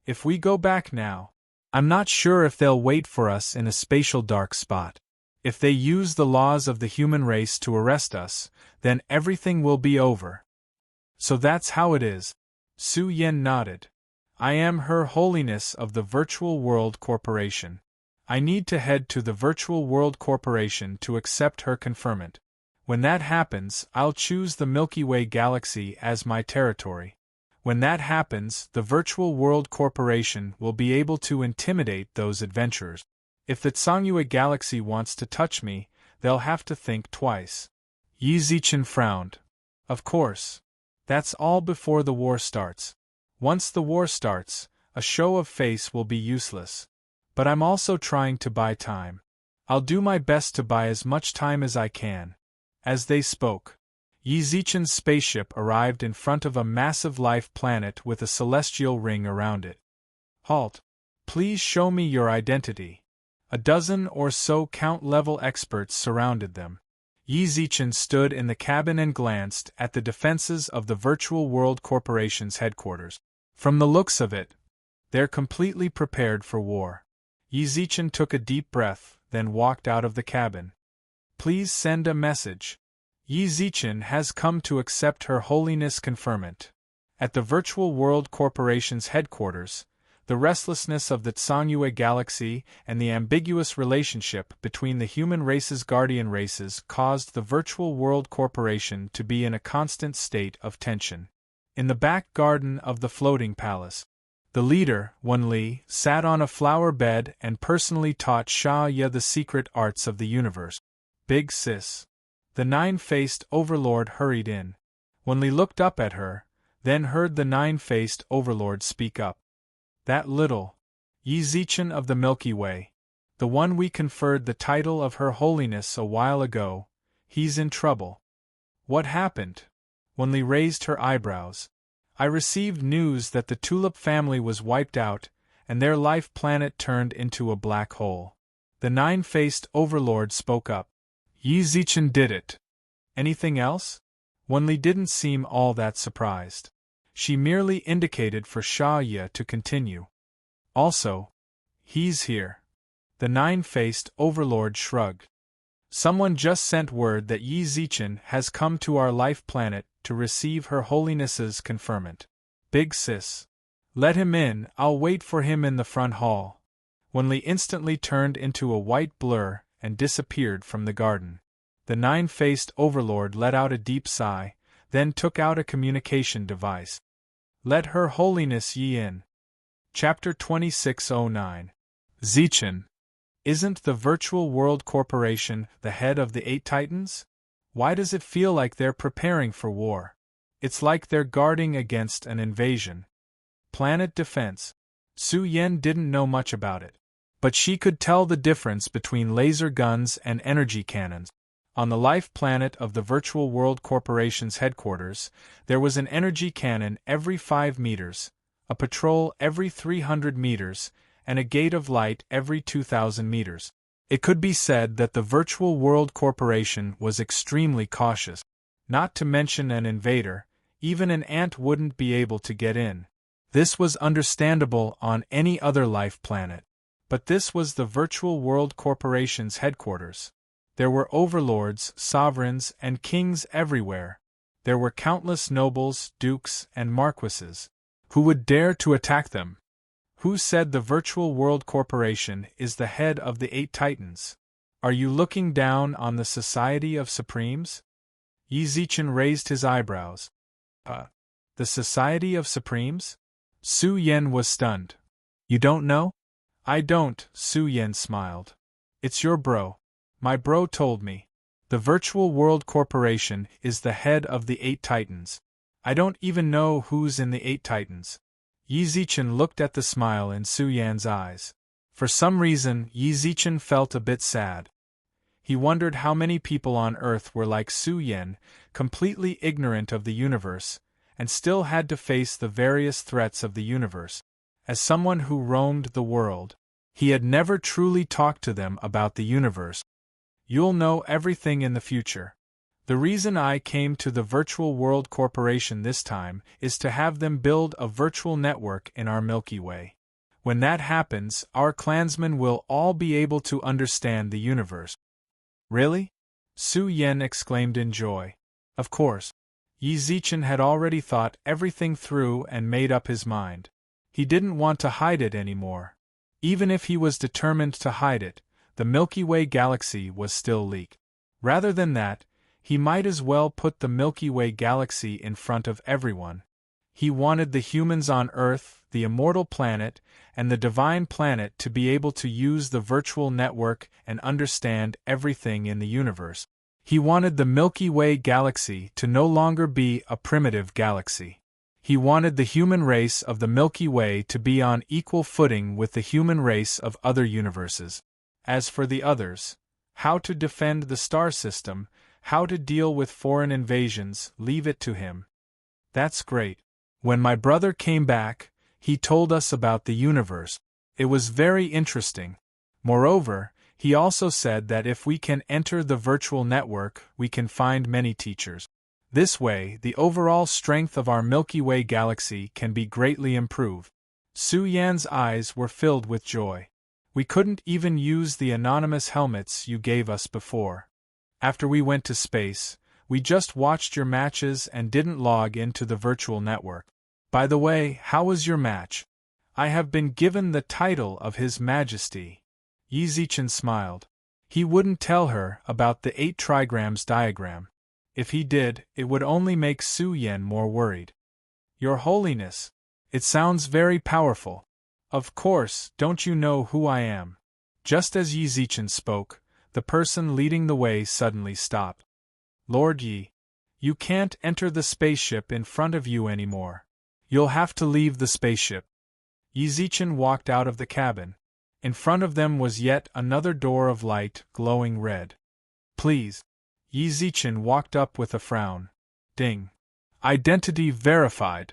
If we go back now, I'm not sure if they'll wait for us in a spatial dark spot. If they use the laws of the human race to arrest us, then everything will be over. So that's how it is. Su Yin nodded. I am Her Holiness of the Virtual World Corporation. I need to head to the Virtual World Corporation to accept her conferment. When that happens, I'll choose the Milky Way galaxy as my territory. When that happens, the Virtual World Corporation will be able to intimidate those adventurers. If the Tsanyue galaxy wants to touch me, they'll have to think twice. Yi Zichen frowned. Of course. That's all before the war starts. Once the war starts, a show of face will be useless. But I'm also trying to buy time. I'll do my best to buy as much time as I can. As they spoke, Yi Zichen's spaceship arrived in front of a massive life planet with a celestial ring around it. Halt. Please show me your identity. A dozen or so count-level experts surrounded them. Yi Zichen stood in the cabin and glanced at the defenses of the Virtual World Corporation's headquarters. From the looks of it, they're completely prepared for war. Yi Zichen took a deep breath, then walked out of the cabin. Please send a message. Yi Zichen has come to accept Her Holiness' conferment. At the Virtual World Corporation's headquarters, the restlessness of the Tsanyue galaxy and the ambiguous relationship between the human race's guardian races caused the Virtual World Corporation to be in a constant state of tension. In the back garden of the floating palace, the leader, Wen Li, sat on a flower bed and personally taught Xia Ye the secret arts of the universe. Big sis. The nine-faced overlord hurried in. Wen Li looked up at her, then heard the nine-faced overlord speak up. That little Yi Zichen of the Milky Way, the one we conferred the title of Her Holiness a while ago, he's in trouble. What happened? Wen Li raised her eyebrows. I received news that the Tulip family was wiped out, and their life planet turned into a black hole. The nine-faced overlord spoke up. Yi Zichen did it. Anything else? Wen Li didn't seem all that surprised. She merely indicated for Xia Ye to continue. Also, he's here. The nine-faced overlord shrugged. Someone just sent word that Yi Zichen has come to our life planet to receive Her Holiness's conferment. Big sis. Let him in, I'll wait for him in the front hall. Wen Li instantly turned into a white blur and disappeared from the garden. The nine-faced overlord let out a deep sigh, then took out a communication device. Let Her Holiness Yi in. Chapter 2609. Zichen. Isn't the Virtual World Corporation the head of the 8 Titans? Why does it feel like they're preparing for war? It's like they're guarding against an invasion. Planet defense. Su Yin didn't know much about it, but she could tell the difference between laser guns and energy cannons. On the life planet of the Virtual World Corporation's headquarters, there was an energy cannon every 5 meters, a patrol every 300 meters, and a gate of light every 2,000 meters. It could be said that the Virtual World Corporation was extremely cautious. Not to mention an invader, even an ant wouldn't be able to get in. This was understandable on any other life planet. But this was the Virtual World Corporation's headquarters. There were overlords, sovereigns, and kings everywhere. There were countless nobles, dukes, and marquises. Who would dare to attack them? Who said the Virtual World Corporation is the head of the 8 Titans? Are you looking down on the Society of Supremes? Yi Zichen raised his eyebrows. The Society of Supremes? Su Yan was stunned. You don't know? I don't, Su Yan smiled. It's your bro. My bro told me. The Virtual World Corporation is the head of the 8 Titans. I don't even know who's in the 8 Titans. Yi Zichen looked at the smile in Su Yan's eyes. For some reason, Yi Zichen felt a bit sad. He wondered how many people on Earth were like Su Yan, completely ignorant of the universe, and still had to face the various threats of the universe. As someone who roamed the world, he had never truly talked to them about the universe. You'll know everything in the future. The reason I came to the Virtual World Corporation this time is to have them build a virtual network in our Milky Way. When that happens, our clansmen will all be able to understand the universe. Really? Su Yan exclaimed in joy. Of course. Yi Zichen had already thought everything through and made up his mind. He didn't want to hide it anymore. Even if he was determined to hide it, the Milky Way galaxy was still leaked. Rather than that, he might as well put the Milky Way galaxy in front of everyone. He wanted the humans on Earth, the immortal planet, and the divine planet to be able to use the virtual network and understand everything in the universe. He wanted the Milky Way galaxy to no longer be a primitive galaxy. He wanted the human race of the Milky Way to be on equal footing with the human race of other universes. As for the others, how to defend the star system, how to deal with foreign invasions, leave it to him. That's great. When my brother came back, he told us about the universe. It was very interesting. Moreover, he also said that if we can enter the virtual network, we can find many teachers. This way, the overall strength of our Milky Way galaxy can be greatly improved. Su Yan's eyes were filled with joy. We couldn't even use the anonymous helmets you gave us before. After we went to space, we just watched your matches and didn't log into the virtual network. By the way, how was your match? I have been given the title of His Majesty. Yi Zichen smiled. He wouldn't tell her about the 8 trigrams diagram. If he did, it would only make Su Yan more worried. Your Holiness, it sounds very powerful. Of course, don't you know who I am? Just as Yi Zichen spoke, the person leading the way suddenly stopped. Lord Yi, you can't enter the spaceship in front of you anymore. You'll have to leave the spaceship. Yi Zichen walked out of the cabin. In front of them was yet another door of light, glowing red. Please. Yi Zichen walked up with a frown. Ding. Identity verified.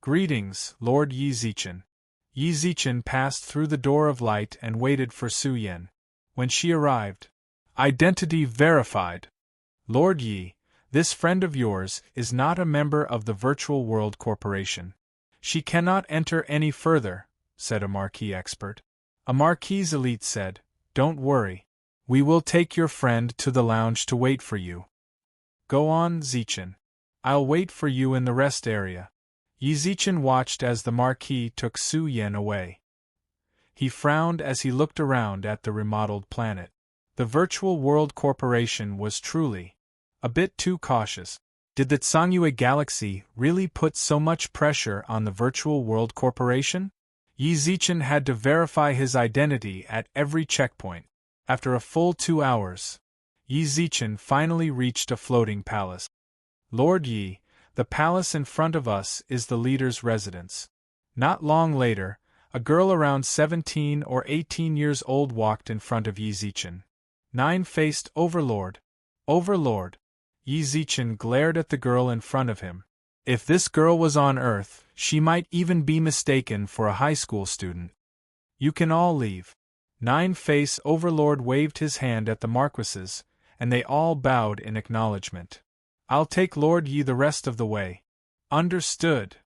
Greetings, Lord Yi Zichen. Yi Zichen passed through the door of light and waited for Su Yan. When she arrived, identity verified. Lord Yi, this friend of yours is not a member of the Virtual World Corporation. She cannot enter any further, said a Marquis expert. A Marquis elite said, Don't worry. We will take your friend to the lounge to wait for you. Go on, Zichen. I'll wait for you in the rest area. Yi Zichen watched as the Marquis took Su Yan away. He frowned as he looked around at the remodeled planet. The Virtual World Corporation was truly a bit too cautious. Did the Tsangyue Galaxy really put so much pressure on the Virtual World Corporation? Yi Zichen had to verify his identity at every checkpoint. After a full 2 hours, Yi Zichen finally reached a floating palace. Lord Yi, the palace in front of us is the leader's residence. Not long later, a girl around 17 or 18 years old walked in front of Yi Zichen. Nine-faced Overlord. Overlord. Yi Zichen glared at the girl in front of him. If this girl was on Earth, she might even be mistaken for a high school student. You can all leave. Nine-Face Overlord waved his hand at the Marquises, and they all bowed in acknowledgement. I'll take Lord Yi the rest of the way. Understood.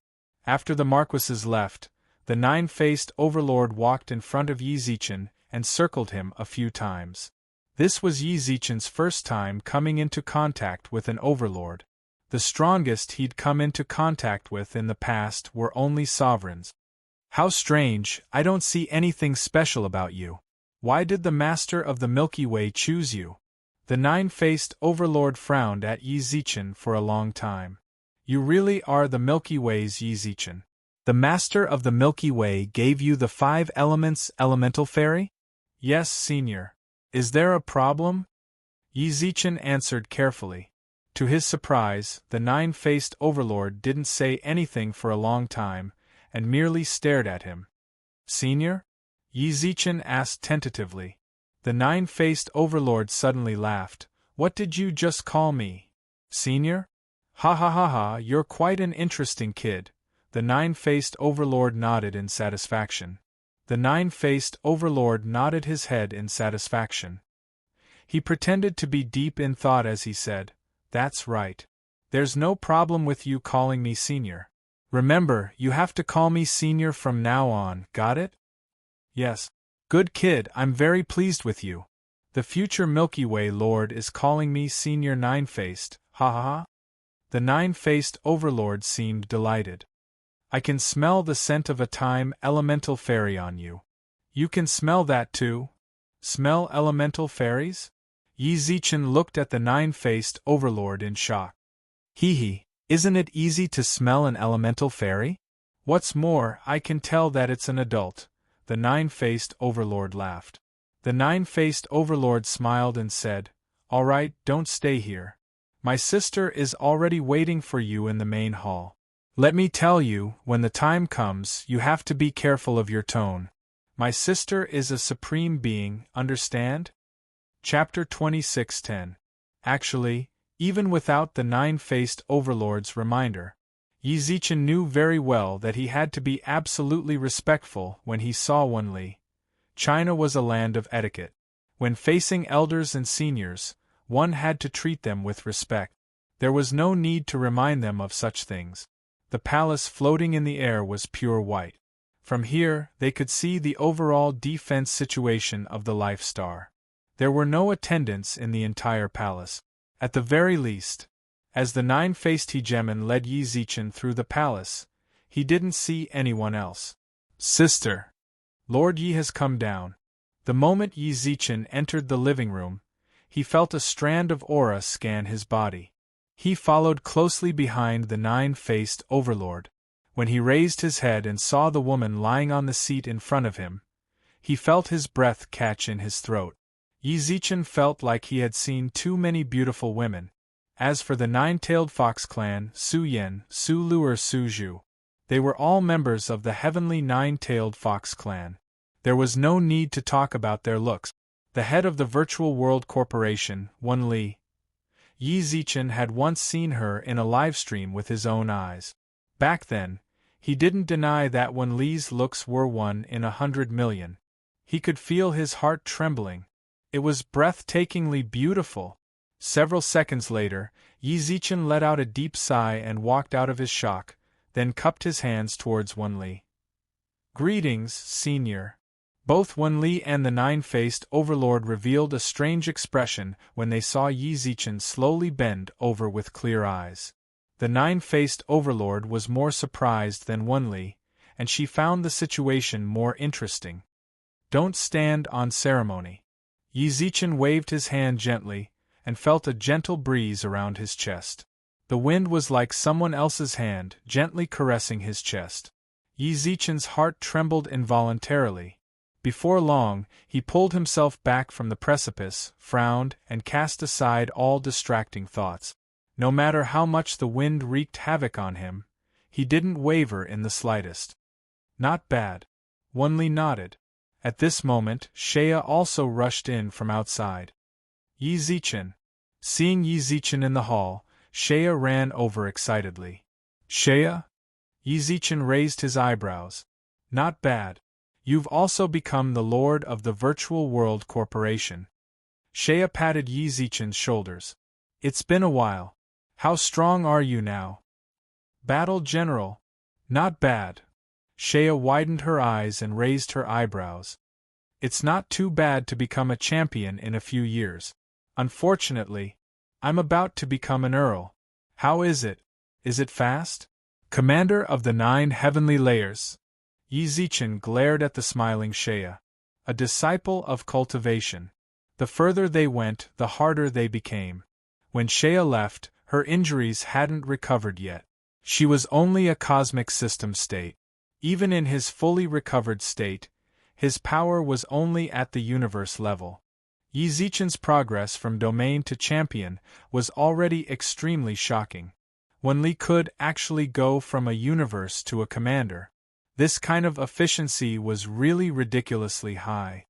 After the Marquises left, the Nine-Faced Overlord walked in front of Yi Zichen and circled him a few times. This was Yi Zichen's first time coming into contact with an overlord. The strongest he'd come into contact with in the past were only sovereigns. How strange, I don't see anything special about you. Why did the Master of the Milky Way choose you? The Nine-Faced Overlord frowned at Yi Zichen for a long time. You really are the Milky Way's Yi Zichen. The Master of the Milky Way gave you the 5 elements elemental fairy? Yes, Senior. Is there a problem? Yi Zichen answered carefully. To his surprise, the Nine-Faced Overlord didn't say anything for a long time, and merely stared at him. Senior? Yi Zichen asked tentatively. The Nine-Faced Overlord suddenly laughed. What did you just call me? Senior? Ha ha ha ha, you're quite an interesting kid. The Nine-Faced Overlord nodded in satisfaction. The Nine-Faced Overlord nodded his head in satisfaction. He pretended to be deep in thought as he said, That's right. There's no problem with you calling me Senior. Remember, you have to call me Senior from now on, got it? Yes. Good kid, I'm very pleased with you. The future Milky Way Lord is calling me Senior Nine-Faced, ha ha ha. The Nine-Faced Overlord seemed delighted. I can smell the scent of a time elemental fairy on you. You can smell that too? Smell elemental fairies? Yi Zichen looked at the Nine-Faced Overlord in shock. Hee, isn't it easy to smell an elemental fairy? What's more, I can tell that it's an adult. The Nine-Faced Overlord laughed. The Nine-Faced Overlord smiled and said, All right, don't stay here. My sister is already waiting for you in the main hall. Let me tell you, when the time comes, you have to be careful of your tone. My sister is a supreme being, understand? Chapter 26:10. Actually, even without the Nine-Faced Overlord's reminder, Yi Zichen knew very well that he had to be absolutely respectful when he saw Wenli. China was a land of etiquette. When facing elders and seniors, one had to treat them with respect. There was no need to remind them of such things. The palace floating in the air was pure white. From here, they could see the overall defense situation of the Life Star. There were no attendants in the entire palace. At the very least, as the Nine-Faced Hegemon led Yi Zichen through the palace, he didn't see anyone else. Sister! Lord Yi has come down. The moment Yi Zichen entered the living room, he felt a strand of aura scan his body. He followed closely behind the Nine-Faced Overlord. When he raised his head and saw the woman lying on the seat in front of him, he felt his breath catch in his throat. Yi Zichen felt like he had seen too many beautiful women. As for the Nine-Tailed Fox clan, Su Yen, Su Lu or Su Zhu, they were all members of the heavenly Nine-Tailed Fox clan. There was no need to talk about their looks. The head of the Virtual World Corporation, Wenli, Yi Zichen had once seen her in a livestream with his own eyes. Back then, he didn't deny that Wenli's looks were 1 in 100 million. He could feel his heart trembling. It was breathtakingly beautiful. Several seconds later, Yi Zichen let out a deep sigh and walked out of his shock, then cupped his hands towards Wenli. Greetings, Senior. Both Wenli and the Nine-Faced Overlord revealed a strange expression when they saw Yi Zichen slowly bend over with clear eyes. The Nine-Faced Overlord was more surprised than Wenli, and she found the situation more interesting. Don't stand on ceremony. Yi Zichen waved his hand gently, and felt a gentle breeze around his chest. The wind was like someone else's hand gently caressing his chest. Yi Zichen's heart trembled involuntarily. Before long, he pulled himself back from the precipice, frowned, and cast aside all distracting thoughts. No matter how much the wind wreaked havoc on him, he didn't waver in the slightest. Not bad. Wenli nodded. At this moment, Shea also rushed in from outside. Yi Zichen. Seeing Yi Zichen in the hall, Shea ran over excitedly. Shea? Yi Zichen raised his eyebrows. Not bad. You've also become the Lord of the Virtual World Corporation. Shea patted Yi Zichen's shoulders. It's been a while. How strong are you now? Battle General. Not bad. Shea widened her eyes and raised her eyebrows. It's not too bad to become a champion in a few years. Unfortunately, I'm about to become an earl. How is it? Is it fast? Commander of the 9 heavenly layers. Yi Zichen glared at the smiling Shea. A disciple of cultivation. The further they went, the harder they became. When Shea left, her injuries hadn't recovered yet. She was only a cosmic system state. Even in his fully recovered state, his power was only at the universe level. Yi Zichen's progress from domain to champion was already extremely shocking. Wen Li could actually go from a universe to a commander. This kind of efficiency was really ridiculously high.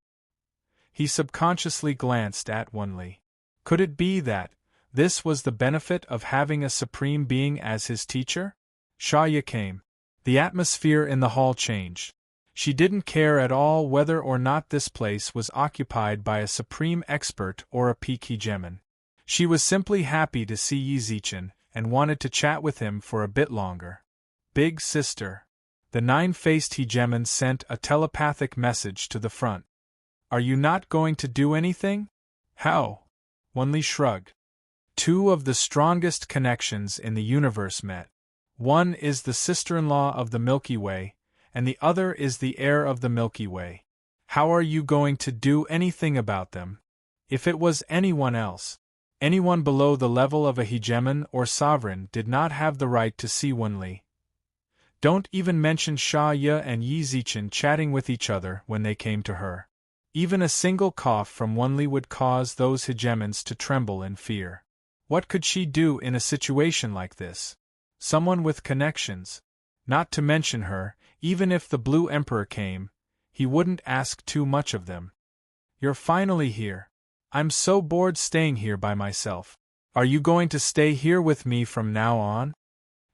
He subconsciously glanced at Wen Li. Could it be that this was the benefit of having a supreme being as his teacher? Xia came. The atmosphere in the hall changed. She didn't care at all whether or not this place was occupied by a supreme expert or a peak hegemon. She was simply happy to see Yi Zichen and wanted to chat with him for a bit longer. Big sister. The 9-faced hegemon sent a telepathic message to the front. Are you not going to do anything? How? Wen Li shrugged. 2 of the strongest connections in the universe met. One is the sister-in-law of the Milky Way, and the other is the heir of the Milky Way. How are you going to do anything about them? If it was anyone else, anyone below the level of a hegemon or sovereign did not have the right to see Wen Li. Don't even mention Xia and Yi Zichen chatting with each other when they came to her. Even a single cough from Wen Li would cause those hegemons to tremble in fear. What could she do in a situation like this? Someone with connections. Not to mention her, even if the Blue Emperor came, he wouldn't ask too much of them. You're finally here. I'm so bored staying here by myself. Are you going to stay here with me from now on?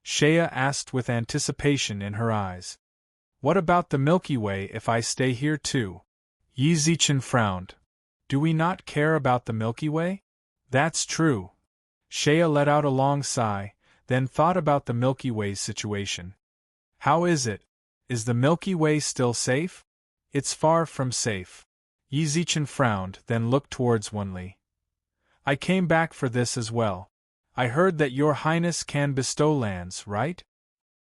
Shea asked with anticipation in her eyes. What about the Milky Way if I stay here too? Yi Zichen frowned. Do we not care about the Milky Way? That's true. Shea let out a long sigh, then thought about the Milky Way's situation. How is it? Is the Milky Way still safe? It's far from safe. Yi Zichen frowned, then looked towards Wen Li. I came back for this as well. I heard that your highness can bestow lands, right?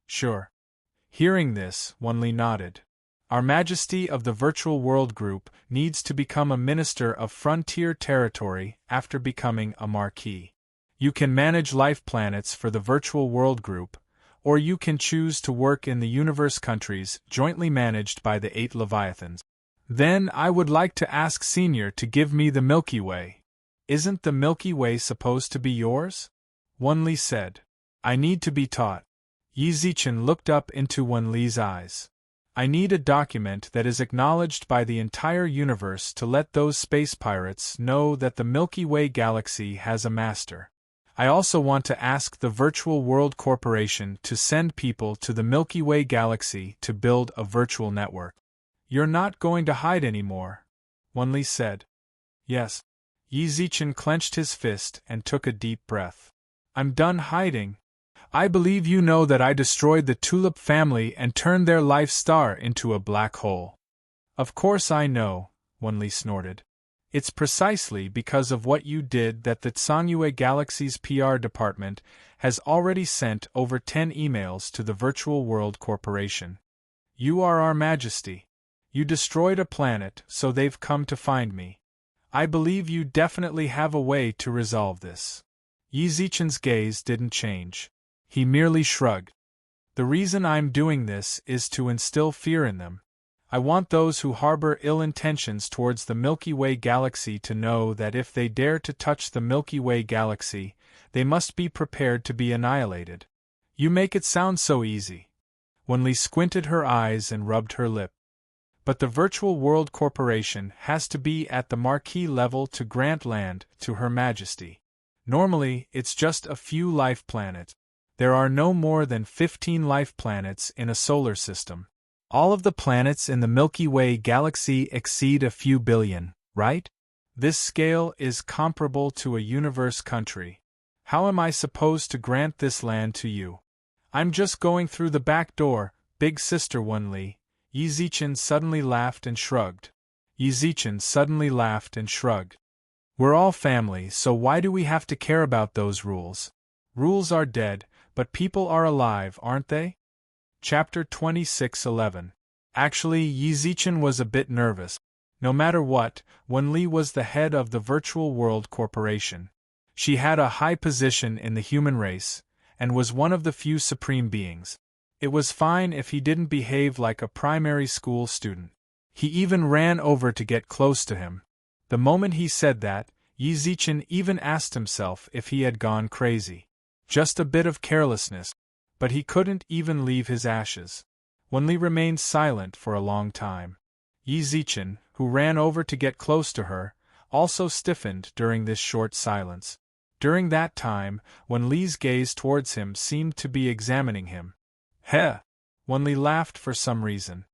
Sure. Hearing this, Wen Li nodded. Our Majesty of the Virtual World Group needs to become a minister of frontier territory after becoming a marquis. You can manage life planets for the Virtual World Group, or you can choose to work in the universe countries jointly managed by the 8 Leviathans. Then I would like to ask Senior to give me the Milky Way. Isn't the Milky Way supposed to be yours? Wen Li said. I need to be taught. Yi Zichen looked up into Wen Li's eyes. I need a document that is acknowledged by the entire universe to let those space pirates know that the Milky Way galaxy has a master. I also want to ask the Virtual World Corporation to send people to the Milky Way galaxy to build a virtual network. You're not going to hide anymore, Wen Li said. Yes. Yi Zichen clenched his fist and took a deep breath. I'm done hiding. I believe you know that I destroyed the Tulip family and turned their life star into a black hole. Of course I know, Wen Li snorted. It's precisely because of what you did that the Tsangyue Galaxy's PR department has already sent over 10 emails to the Virtual World Corporation. You are our Majesty. You destroyed a planet, so they've come to find me. I believe you definitely have a way to resolve this. Yi Zichen's gaze didn't change. He merely shrugged. The reason I'm doing this is to instill fear in them. I want those who harbor ill intentions towards the Milky Way galaxy to know that if they dare to touch the Milky Way galaxy, they must be prepared to be annihilated. You make it sound so easy. Wen Li squinted her eyes and rubbed her lip. But the Virtual World Corporation has to be at the marquis level to grant land to Her Majesty. Normally, it's just a few life planets. There are no more than 15 life planets in a solar system. All of the planets in the Milky Way galaxy exceed a few billion, right? This scale is comparable to a universe country. How am I supposed to grant this land to you? I'm just going through the back door, big sister Wunli. Yi suddenly laughed and shrugged. We're all family, so why do we have to care about those rules? Rules are dead, but people are alive, aren't they? Chapter 26:11. Actually, Yi was a bit nervous. No matter what, Wunli was the head of the Virtual World Corporation. She had a high position in the human race, and was one of the few supreme beings. It was fine if he didn't behave like a primary school student. He even ran over to get close to him. The moment he said that, Yi even asked himself if he had gone crazy. Just a bit of carelessness, but he couldn't even leave his ashes. Wunli remained silent for a long time. Yi who ran over to get close to her, also stiffened during this short silence. During that time, Wunli's gaze towards him seemed to be examining him. Heh! Wunli laughed for some reason.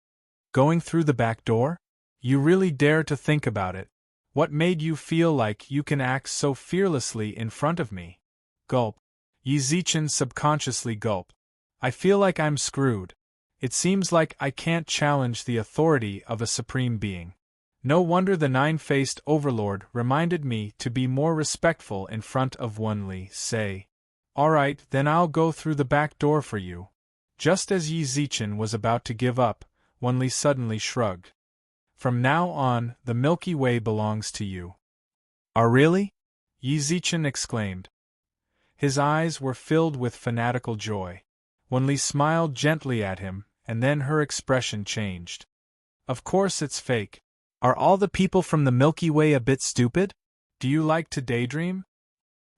Going through the back door? You really dare to think about it. What made you feel like you can act so fearlessly in front of me? Gulp. Yi subconsciously gulped. I feel like I'm screwed. It seems like I can't challenge the authority of a supreme being. No wonder the nine-faced overlord reminded me to be more respectful in front of Wunli. Say. Alright, then I'll go through the back door for you. Just as Yi was about to give up, Wunli suddenly shrugged. From now on, the Milky Way belongs to you. Really? Yi exclaimed. His eyes were filled with fanatical joy. Wunli smiled gently at him, and then her expression changed. Of course it's fake. Are all the people from the Milky Way a bit stupid? Do you like to daydream?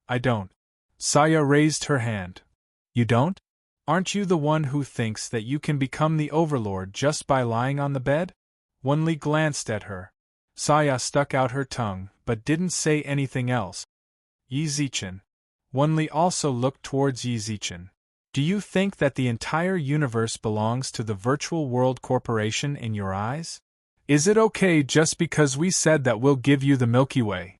I don't. Saya raised her hand. You don't? Aren't you the one who thinks that you can become the overlord just by lying on the bed? Wunli glanced at her. Saya stuck out her tongue, but didn't say anything else. Yi Wunli also looked towards Yi. Do you think that the entire universe belongs to the Virtual World Corporation in your eyes? Is it okay just because we said that we'll give you the Milky Way?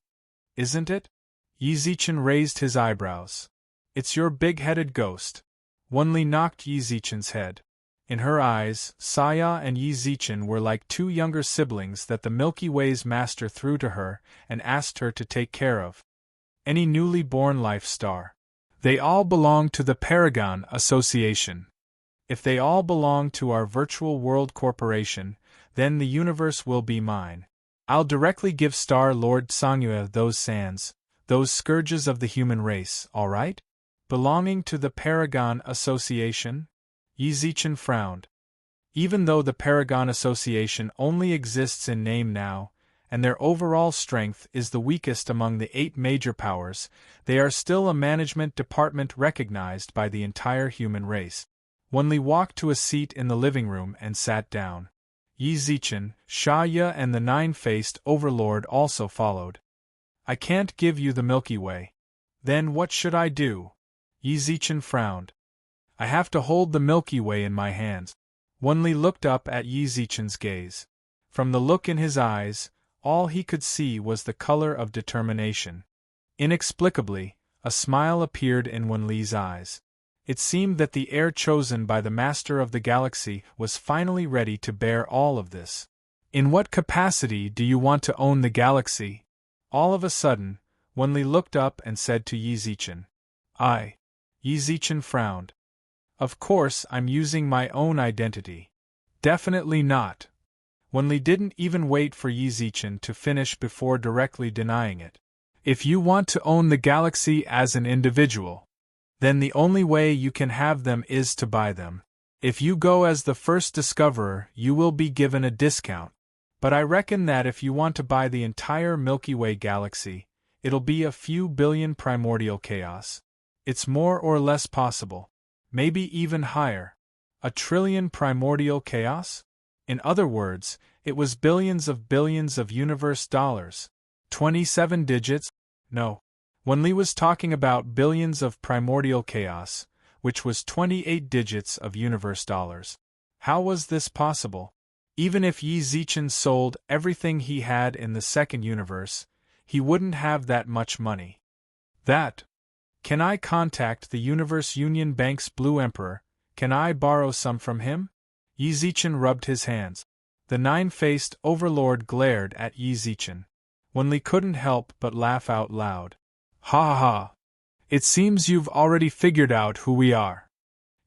Isn't it? Yi raised his eyebrows. It's your big-headed ghost. Wunli knocked Yi head. In her eyes, Saya and Yi were like two younger siblings that the Milky Way's master threw to her and asked her to take care of. Any newly born life star. They all belong to the Paragon Association. If they all belong to our Virtual World Corporation, then the universe will be mine. I'll directly give Star Lord Sangyue those sands, those scourges of the human race, all right? Belonging to the Paragon Association? Yi frowned. Even though the Paragon Association only exists in name now, and their overall strength is the weakest among the 8 major powers, they are still a management department recognized by the entire human race. Wunli walked to a seat in the living room and sat down. Yi Shaya and the nine-faced overlord also followed. I can't give you the Milky Way. Then what should I do? Yi frowned. I have to hold the Milky Way in my hands. Wunli looked up at Yi gaze. From the look in his eyes, all he could see was the color of determination. Inexplicably, a smile appeared in Wunli's eyes. It seemed that the heir chosen by the Master of the Galaxy was finally ready to bear all of this. In what capacity do you want to own the galaxy? All of a sudden, Wunli looked up and said to Yi I. Yi frowned. Of course I'm using my own identity. Definitely not. Wunli didn't even wait for Yi to finish before directly denying it. If you want to own the galaxy as an individual, then the only way you can have them is to buy them. If you go as the first discoverer, you will be given a discount. But I reckon that if you want to buy the entire Milky Way galaxy, it'll be a few billion primordial chaos. It's more or less possible. Maybe even higher. 1 trillion primordial chaos? In other words, it was billions of universe dollars. 27 digits? No. Wunli was talking about billions of primordial chaos, which was 28 digits of universe dollars. How was this possible? Even if Yi Zichen sold everything he had in the second universe, he wouldn't have that much money. That. Can I contact the Universe Union Bank's Blue Emperor? Can I borrow some from him? Yi Zichen rubbed his hands. The nine-faced overlord glared at Yi Zichen. Wenli couldn't help but laugh out loud. Ha ha ha! It seems you've already figured out who we are.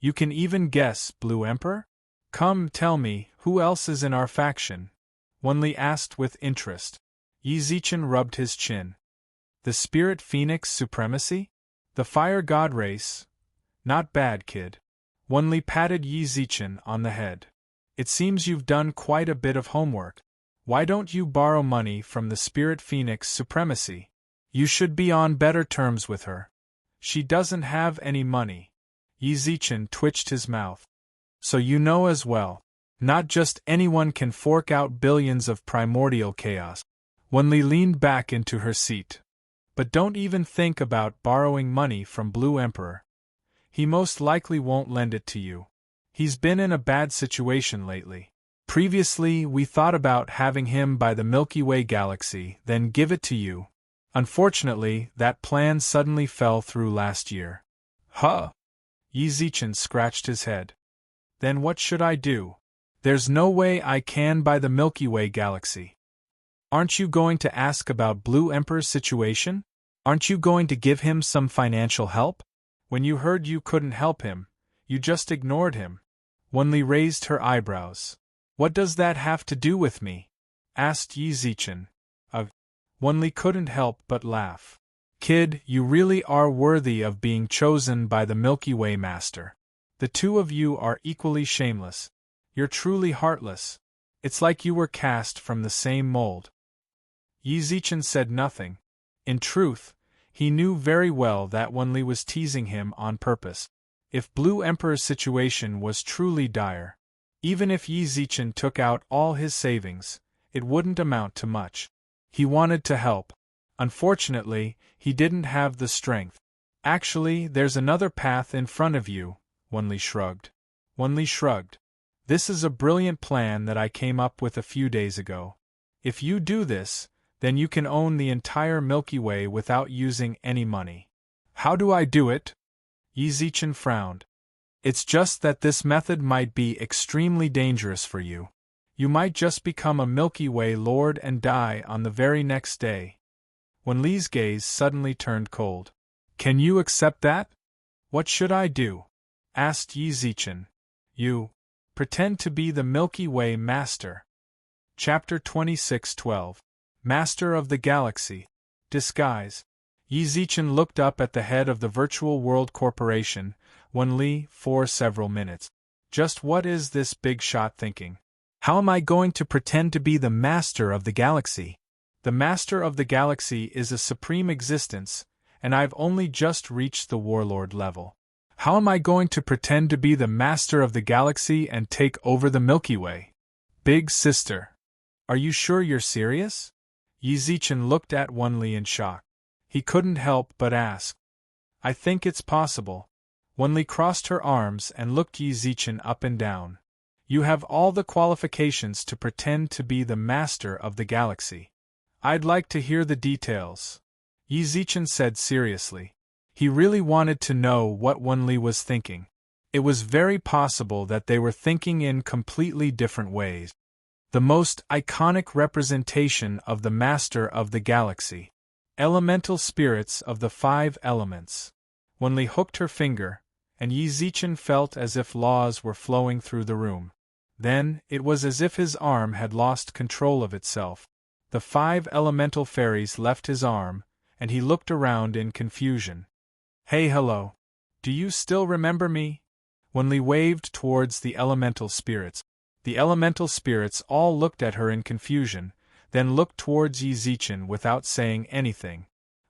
You can even guess, Blue Emperor? Come, tell me, who else is in our faction? Wenli asked with interest. Yi Zichen rubbed his chin. The Spirit Phoenix Supremacy? The Fire God race? Not bad, kid. Wenli patted Yi Zichen on the head. It seems you've done quite a bit of homework. Why don't you borrow money from the Spirit Phoenix Supremacy? You should be on better terms with her. She doesn't have any money. Yi Zichen twitched his mouth. So you know as well. Not just anyone can fork out billions of primordial chaos. Wenli leaned back into her seat. But don't even think about borrowing money from Blue Emperor. He most likely won't lend it to you. He's been in a bad situation lately. Previously, we thought about having him buy the Milky Way galaxy, then give it to you. Unfortunately, that plan suddenly fell through last year. Huh? Yi Zichen scratched his head. Then what should I do? There's no way I can buy the Milky Way galaxy. Aren't you going to ask about Blue Emperor's situation? Aren't you going to give him some financial help? When you heard you couldn't help him, you just ignored him. Wenli raised her eyebrows. What does that have to do with me? Asked Yi Zichen. Wenli couldn't help but laugh. Kid, you really are worthy of being chosen by the Milky Way Master. The two of you are equally shameless. You're truly heartless. It's like you were cast from the same mold. Yi Zichen said nothing. In truth, he knew very well that Wenli was teasing him on purpose. If Blue Emperor's situation was truly dire, even if Yi Zichen took out all his savings, it wouldn't amount to much. He wanted to help. Unfortunately, he didn't have the strength. Actually, there's another path in front of you, Wenli shrugged. Wenli shrugged. This is a brilliant plan that I came up with a few days ago. If you do this, then you can own the entire Milky Way without using any money. How do I do it? Yi Zichen frowned. It's just that this method might be extremely dangerous for you. You might just become a Milky Way lord and die on the very next day. Wenli's gaze suddenly turned cold. Can you accept that? What should I do? Asked Yi Zichen. You. Pretend to be the Milky Way Master. Chapter 26:12. Master of the Galaxy. Disguise. Yi Zichen looked up at the head of the Virtual World Corporation, Wenli, for several minutes. Just what is this big shot thinking? How am I going to pretend to be the Master of the Galaxy? The Master of the Galaxy is a supreme existence, and I've only just reached the Warlord level. How am I going to pretend to be the Master of the Galaxy and take over the Milky Way? Big sister. Are you sure you're serious? Yi Zichen looked at Wenli in shock. He couldn't help but ask. I think it's possible. Wenli crossed her arms and looked Yi Zichen up and down. You have all the qualifications to pretend to be the Master of the Galaxy. I'd like to hear the details. Yi Zichen said seriously. He really wanted to know what Wenli was thinking. It was very possible that they were thinking in completely different ways. The most iconic representation of the Master of the Galaxy. Elemental spirits of the 5 elements. Wenli hooked her finger, and Yi Zichen felt as if laws were flowing through the room. Then, it was as if his arm had lost control of itself. The 5 elemental fairies left his arm, and he looked around in confusion. Hey, hello. Do you still remember me? Wenli waved towards the elemental spirits. The elemental spirits all looked at her in confusion, then looked towards Yi Zichen without saying anything.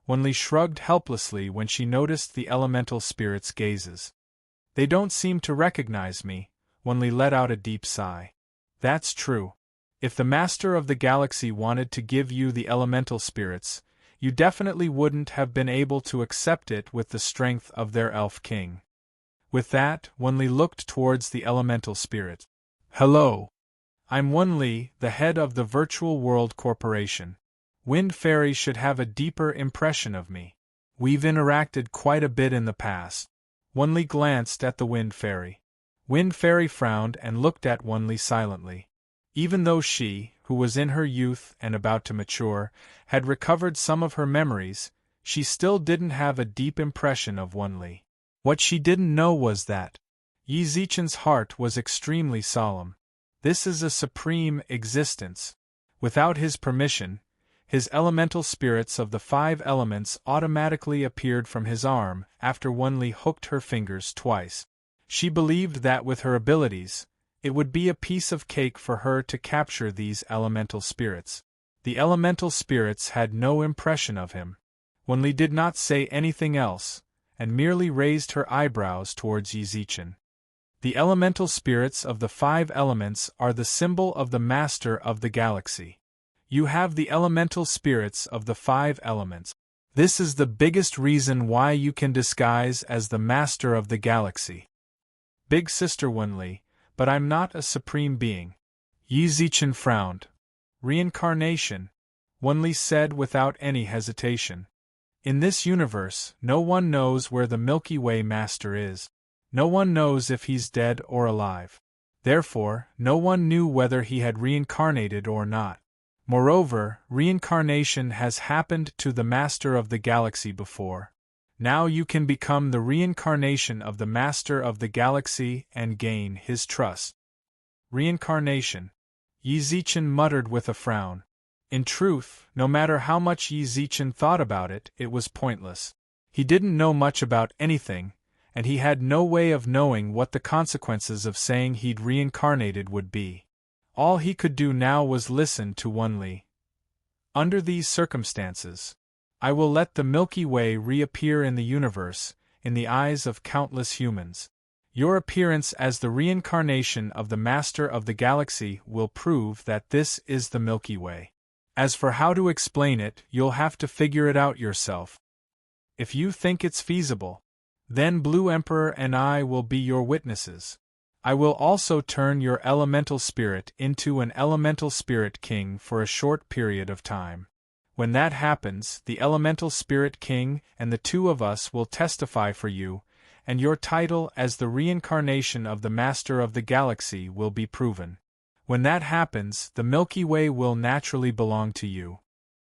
Wenli shrugged helplessly when she noticed the elemental spirits' gazes. They don't seem to recognize me. Wenli let out a deep sigh. That's true. If the Master of the Galaxy wanted to give you the elemental spirits, you definitely wouldn't have been able to accept it with the strength of their elf king. With that, Wenli looked towards the elemental spirit. Hello. I'm Wunli, the head of the Virtual World Corporation. Wind Fairy should have a deeper impression of me. We've interacted quite a bit in the past. Wunli glanced at the Wind Fairy. Wind Fairy frowned and looked at Wunli silently. Even though she, who was in her youth and about to mature, had recovered some of her memories, she still didn't have a deep impression of Wunli. What she didn't know was that Yi Zichen's heart was extremely solemn. This is a supreme existence. Without his permission, his elemental spirits of the 5 elements automatically appeared from his arm after Wunli hooked her fingers twice. She believed that with her abilities, it would be a piece of cake for her to capture these elemental spirits. The elemental spirits had no impression of him. Wunli did not say anything else, and merely raised her eyebrows towards Yi Zichen. The elemental spirits of the 5 elements are the symbol of the master of the galaxy. You have the elemental spirits of the 5 elements. This is the biggest reason why you can disguise as the master of the galaxy. Big Sister Wunli, but I'm not a supreme being. Yi Zichen frowned. Reincarnation, Wunli said without any hesitation. In this universe, no one knows where the Milky Way master is. No one knows if he's dead or alive. Therefore, no one knew whether he had reincarnated or not. Moreover, reincarnation has happened to the master of the galaxy before. Now you can become the reincarnation of the master of the galaxy and gain his trust. Reincarnation, Yi Zichen muttered with a frown. In truth, no matter how much Yi Zichen thought about it, it was pointless. He didn't know much about anything, and he had no way of knowing what the consequences of saying he'd reincarnated would be. All he could do now was listen to Wunli. Under these circumstances, I will let the Milky Way reappear in the universe, in the eyes of countless humans. Your appearance as the reincarnation of the Master of the Galaxy will prove that this is the Milky Way. As for how to explain it, you'll have to figure it out yourself. If you think it's feasible, then Blue Emperor and I will be your witnesses. I will also turn your elemental spirit into an elemental spirit king for a short period of time. When that happens, the elemental spirit king and the 2 of us will testify for you, and your title as the reincarnation of the Master of the Galaxy will be proven. When that happens, the Milky Way will naturally belong to you.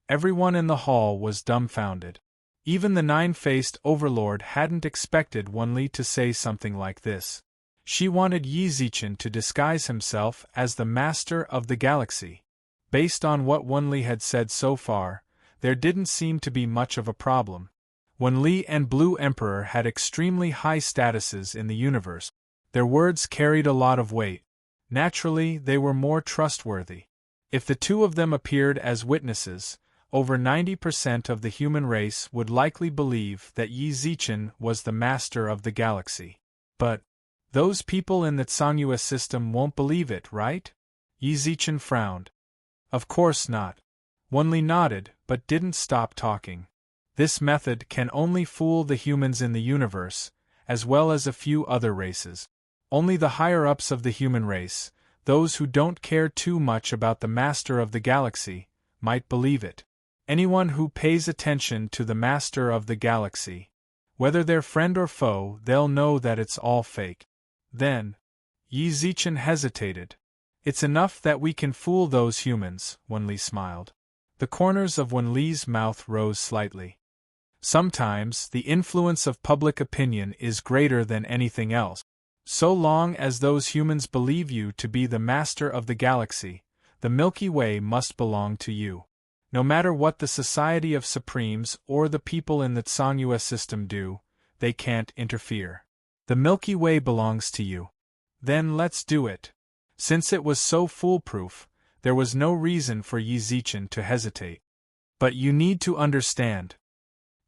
Everyone in the hall was dumbfounded. Even the 9-faced overlord hadn't expected Wunli to say something like this. She wanted Yi Zichen to disguise himself as the Master of the Galaxy. Based on what Wunli had said so far, there didn't seem to be much of a problem. Wunli and Blue Emperor had extremely high statuses in the universe. Their words carried a lot of weight. Naturally, they were more trustworthy. If the 2 of them appeared as witnesses, over 90% of the human race would likely believe that Yi Zichen was the master of the galaxy. But those people in the Tsangyue system won't believe it, right? Yi Zichen frowned. Of course not. Wunli nodded, but didn't stop talking. This method can only fool the humans in the universe, as well as a few other races. Only the higher-ups of the human race, those who don't care too much about the master of the galaxy, might believe it. Anyone who pays attention to the master of the galaxy, whether they're friend or foe, they'll know that it's all fake. Then, Yi Zichen hesitated. It's enough that we can fool those humans, Wunli smiled. The corners of Wunli's mouth rose slightly. Sometimes, the influence of public opinion is greater than anything else. So long as those humans believe you to be the master of the galaxy, the Milky Way must belong to you. No matter what the Society of Supremes or the people in the Tsangyue system do, they can't interfere. The Milky Way belongs to you. Then let's do it. Since it was so foolproof, there was no reason for Yi Zichen to hesitate. But you need to understand.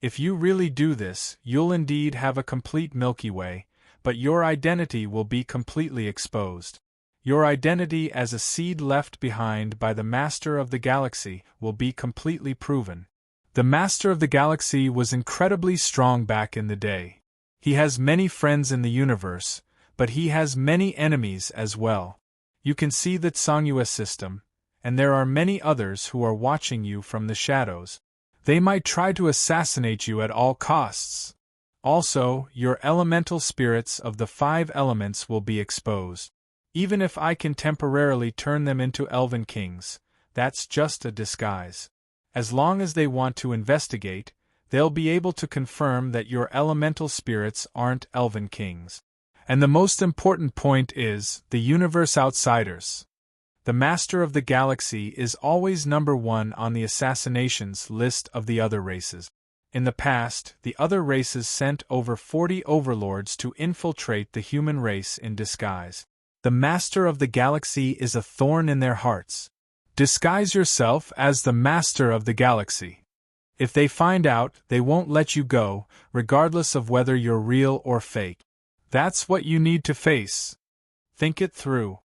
If you really do this, you'll indeed have a complete Milky Way, but your identity will be completely exposed. Your identity as a seed left behind by the Master of the Galaxy will be completely proven. The Master of the Galaxy was incredibly strong back in the day. He has many friends in the universe, but he has many enemies as well. You can see the Tsangyue system, and there are many others who are watching you from the shadows. They might try to assassinate you at all costs. Also, your elemental spirits of the 5 elements will be exposed. Even if I can temporarily turn them into elven kings, that's just a disguise. As long as they want to investigate, they'll be able to confirm that your elemental spirits aren't elven kings. And the most important point is, the universe outsiders. The Master of the Galaxy is always number 1 on the assassinations list of the other races. In the past, the other races sent over 40 overlords to infiltrate the human race in disguise. The Master of the Galaxy is a thorn in their hearts. Disguise yourself as the Master of the Galaxy. If they find out, they won't let you go, regardless of whether you're real or fake. That's what you need to face. Think it through.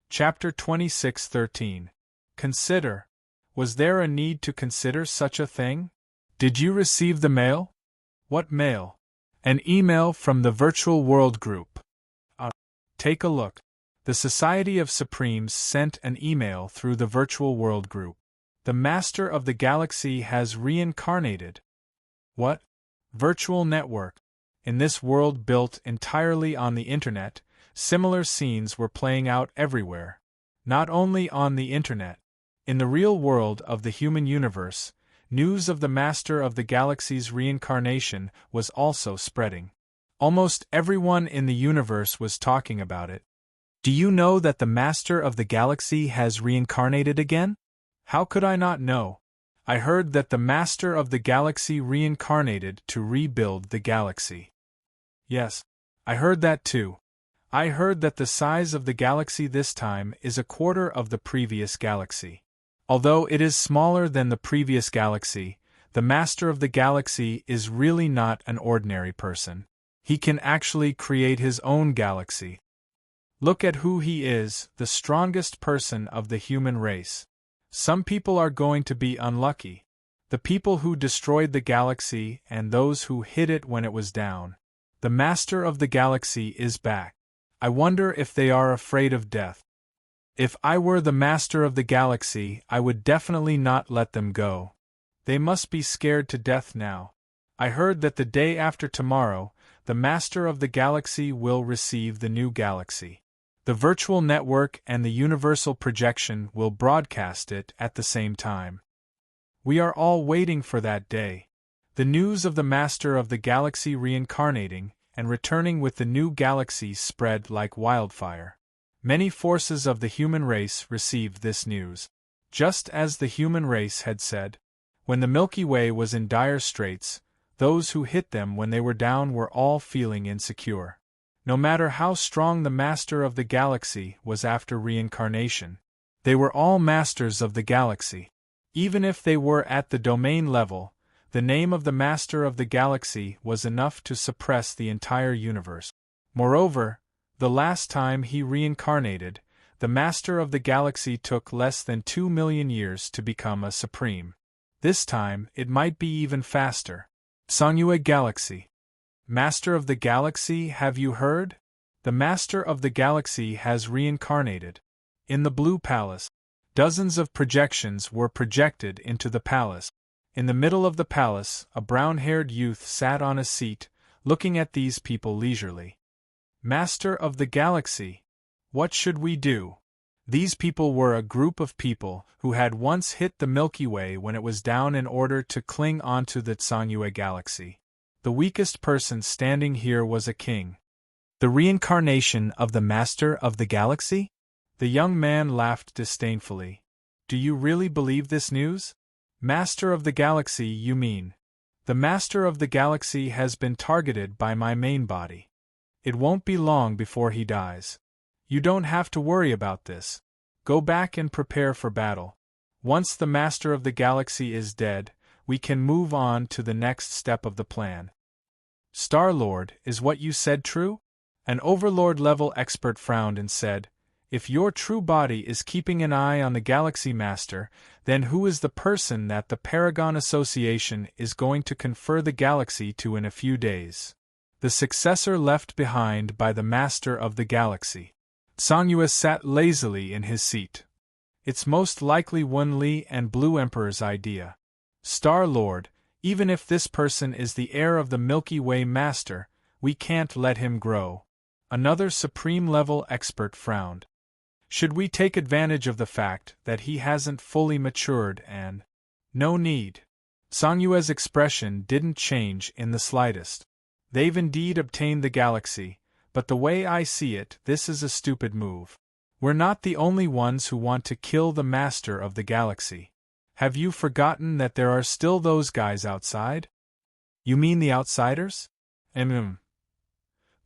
Chapter 26:13. Consider. Was there a need to consider such a thing? Did you receive the mail? What mail? An email from the Virtual World Group. Take a look. The Society of Supremes sent an email through the Virtual World Group. The Master of the Galaxy has reincarnated. What? Virtual network. In this world built entirely on the Internet, similar scenes were playing out everywhere. Not only on the Internet. In the real world of the human universe, news of the Master of the Galaxy's reincarnation was also spreading. Almost everyone in the universe was talking about it. Do you know that the Master of the Galaxy has reincarnated again? How could I not know? I heard that the Master of the Galaxy reincarnated to rebuild the galaxy. Yes, I heard that too. I heard that the size of the galaxy this time is a quarter of the previous galaxy. Although it is smaller than the previous galaxy, the Master of the Galaxy is really not an ordinary person. He can actually create his own galaxy. Look at who he is, the strongest person of the human race. Some people are going to be unlucky. The people who destroyed the galaxy and those who hid it when it was down. The Master of the Galaxy is back. I wonder if they are afraid of death. If I were the Master of the Galaxy, I would definitely not let them go. They must be scared to death now. I heard that the day after tomorrow, the Master of the Galaxy will receive the new galaxy. The virtual network and the universal projection will broadcast it at the same time. We are all waiting for that day. The news of the Master of the Galaxy reincarnating and returning with the new galaxy spread like wildfire. Many forces of the human race received this news. Just as the human race had said, when the Milky Way was in dire straits, those who hit them when they were down were all feeling insecure. No matter how strong the Master of the Galaxy was after reincarnation, they were all masters of the galaxy. Even if they were at the domain level, the name of the Master of the Galaxy was enough to suppress the entire universe. Moreover, the last time he reincarnated, the Master of the Galaxy took less than 2 million years to become a Supreme. This time, it might be even faster. Tsangyue Galaxy. Master of the Galaxy, have you heard? The Master of the Galaxy has reincarnated. In the Blue Palace, dozens of projections were projected into the palace. In the middle of the palace, a brown-haired youth sat on a seat, looking at these people leisurely. Master of the Galaxy, what should we do? These people were a group of people who had once hit the Milky Way when it was down in order to cling onto the Tsangyue Galaxy. The weakest person standing here was a king. The reincarnation of the Master of the Galaxy? The young man laughed disdainfully. Do you really believe this news? Master of the Galaxy, you mean? The Master of the Galaxy has been targeted by my main body. It won't be long before he dies. You don't have to worry about this. Go back and prepare for battle. Once the Master of the Galaxy is dead, we can move on to the next step of the plan. Star-Lord, is what you said true? An Overlord-level expert frowned and said, if your true body is keeping an eye on the Galaxy Master, then who is the person that the Paragon Association is going to confer the galaxy to in a few days? The successor left behind by the Master of the Galaxy. Songyue sat lazily in his seat. It's most likely Wen Li and Blue Emperor's idea. Star-Lord, even if this person is the heir of the Milky Way Master, we can't let him grow. Another supreme-level expert frowned. Should we take advantage of the fact that he hasn't fully matured and… No need. Songyue's expression didn't change in the slightest. They've indeed obtained the galaxy, but the way I see it, this is a stupid move. We're not the only ones who want to kill the master of the galaxy. Have you forgotten that there are still those guys outside? You mean the outsiders?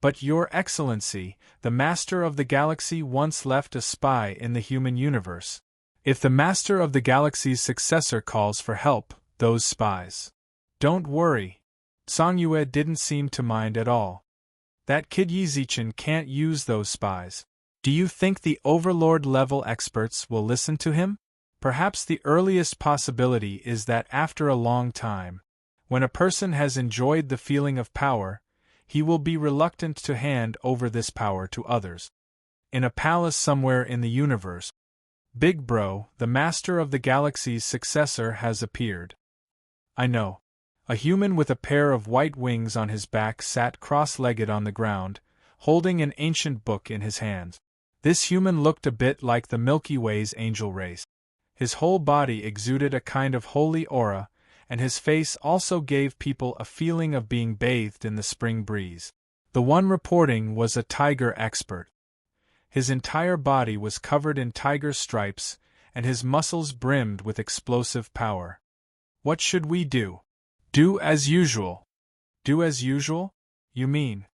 But Your Excellency, the master of the galaxy once left a spy in the human universe. If the master of the galaxy's successor calls for help, those spies… Don't worry. Songyue didn't seem to mind at all. That kid Yizichin can't use those spies. Do you think the overlord-level experts will listen to him? Perhaps the earliest possibility is that after a long time, when a person has enjoyed the feeling of power, he will be reluctant to hand over this power to others. In a palace somewhere in the universe, Big Bro, the master of the galaxy's successor, has appeared. I know. A human with a pair of white wings on his back sat cross-legged on the ground, holding an ancient book in his hands. This human looked a bit like the Milky Way's angel race. His whole body exuded a kind of holy aura, and his face also gave people a feeling of being bathed in the spring breeze. The one reporting was a tiger expert. His entire body was covered in tiger stripes, and his muscles brimmed with explosive power. What should we do? Do as usual. Do as usual? You mean?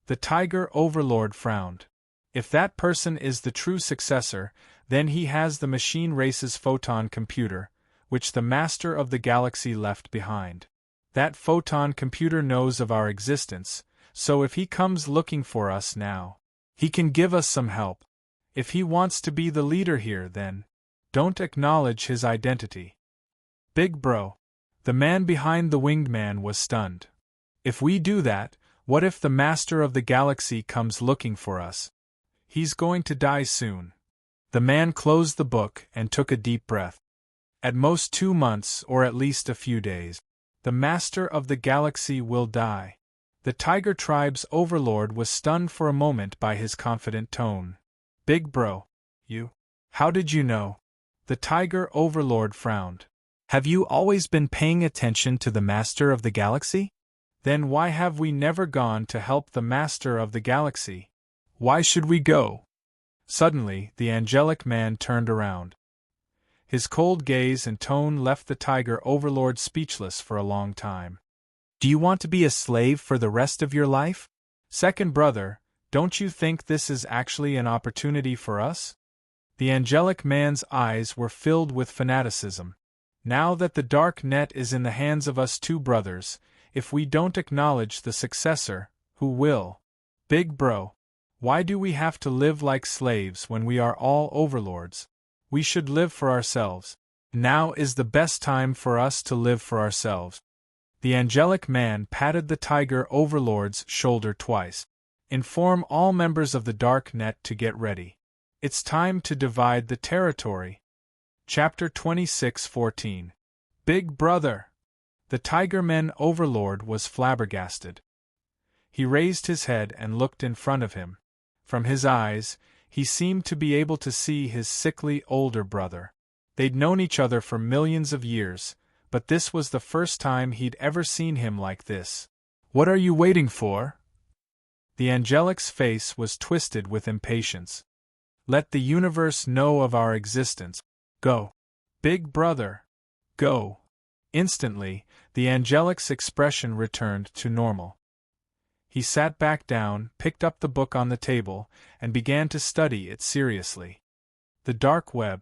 The tiger overlord frowned. If that person is the true successor, then he has the machine race's photon computer, which the master of the galaxy left behind. That photon computer knows of our existence, so if he comes looking for us now, he can give us some help. If he wants to be the leader here, then don't acknowledge his identity. Big Bro. The man behind the winged man was stunned. If we do that, what if the master of the galaxy comes looking for us? He's going to die soon. The man closed the book and took a deep breath. At most 2 months, or at least a few days, the master of the galaxy will die. The Tiger Tribe's overlord was stunned for a moment by his confident tone. Big Bro, you? How did you know? The Tiger overlord frowned. Have you always been paying attention to the master of the galaxy? Then why have we never gone to help the master of the galaxy? Why should we go? Suddenly, the angelic man turned around. His cold gaze and tone left the tiger overlord speechless for a long time. Do you want to be a slave for the rest of your life? Second brother, don't you think this is actually an opportunity for us? The angelic man's eyes were filled with fanaticism. Now that the dark net is in the hands of us two brothers, if we don't acknowledge the successor, who will? Big Bro, why do we have to live like slaves when we are all overlords? We should live for ourselves. Now is the best time for us to live for ourselves. The angelic man patted the tiger overlord's shoulder twice. Inform all members of the dark net to get ready. It's time to divide the territory. Chapter 26:14. Big Brother! The Tigerman overlord was flabbergasted. He raised his head and looked in front of him. From his eyes, he seemed to be able to see his sickly older brother. They'd known each other for millions of years, but this was the first time he'd ever seen him like this. What are you waiting for? The angelic's face was twisted with impatience. Let the universe know of our existence. Go. Big Brother. Go. Instantly, the angelic's expression returned to normal. He sat back down, picked up the book on the table, and began to study it seriously. The dark web.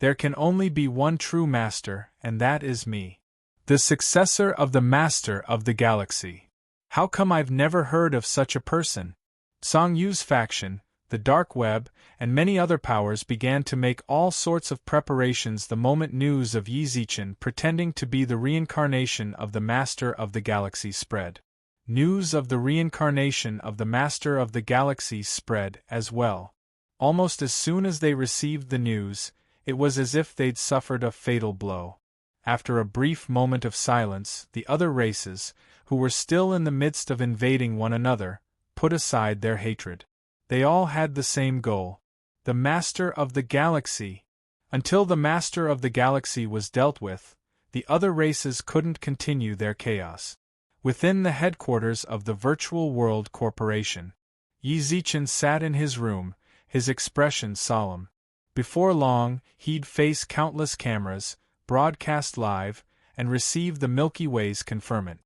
There can only be one true master, and that is me. The successor of the master of the galaxy. How come I've never heard of such a person? Song Yu's faction, the dark web, and many other powers began to make all sorts of preparations the moment news of Yizichin pretending to be the reincarnation of the master of the galaxy spread. News of the reincarnation of the master of the galaxy spread as well. Almost as soon as they received the news, it was as if they'd suffered a fatal blow. After a brief moment of silence, the other races, who were still in the midst of invading one another, put aside their hatred. They all had the same goal: the Master of the Galaxy. Until the Master of the Galaxy was dealt with, the other races couldn't continue their chaos. Within the headquarters of the Virtual World Corporation, Yi Zichen sat in his room, his expression solemn. Before long, he'd face countless cameras, broadcast live, and receive the Milky Way's conferment.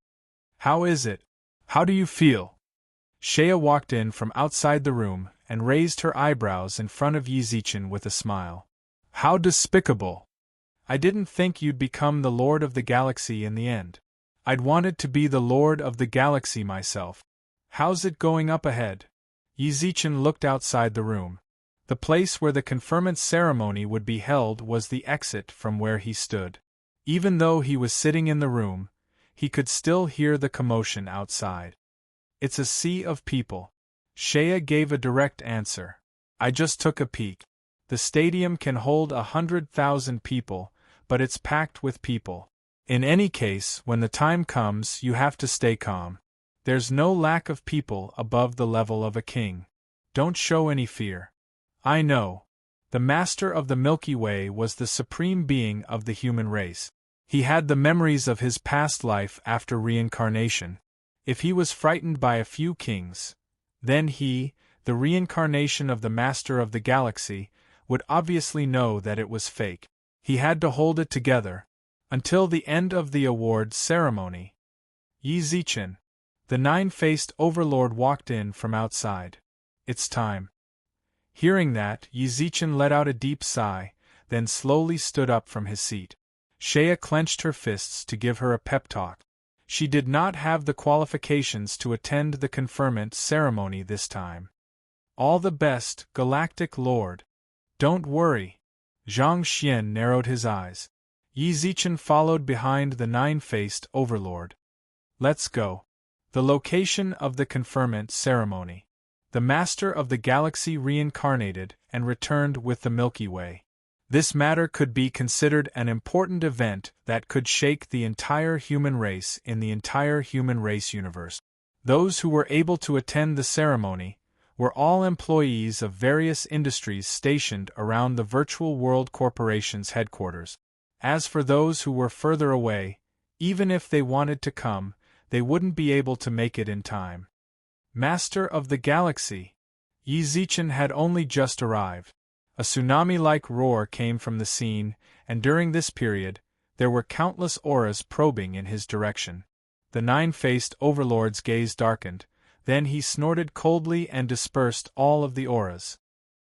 "How is it? How do you feel?" Shea walked in from outside the room and raised her eyebrows in front of Yi Zichen with a smile. "How despicable! I didn't think you'd become the Lord of the Galaxy in the end. I'd wanted to be the Lord of the Galaxy myself. How's it going up ahead?" Yi Zichen looked outside the room. The place where the conferment ceremony would be held was the exit from where he stood. Even though he was sitting in the room, he could still hear the commotion outside. "It's a sea of people." Shea gave a direct answer. "I just took a peek. The stadium can hold 100,000 people, but it's packed with people. In any case, when the time comes, you have to stay calm. There's no lack of people above the level of a king. Don't show any fear. I know. The Master of the Milky Way was the supreme being of the human race. He had the memories of his past life after reincarnation. If he was frightened by a few kings, then he, the reincarnation of the Master of the Galaxy, would obviously know that it was fake. He had to hold it together until the end of the award ceremony." Yi Zichen, the nine-faced overlord, walked in from outside. "It's time." Hearing that, Yi Zichen let out a deep sigh, then slowly stood up from his seat. Shea clenched her fists to give her a pep talk. She did not have the qualifications to attend the conferment ceremony this time. "All the best, Galactic Lord." "Don't worry." Zhang Xian narrowed his eyes. Yi Zichen followed behind the nine-faced overlord. "Let's go." The location of the conferment ceremony. The Master of the Galaxy reincarnated and returned with the Milky Way. This matter could be considered an important event that could shake the entire human race in the entire human race universe. Those who were able to attend the ceremony were all employees of various industries stationed around the Virtual World Corporation's headquarters. As for those who were further away, even if they wanted to come, they wouldn't be able to make it in time. Master of the Galaxy. Yi Zichen had only just arrived. A tsunami-like roar came from the scene, and during this period, there were countless auras probing in his direction. The nine-faced overlord's gaze darkened, then he snorted coldly and dispersed all of the auras.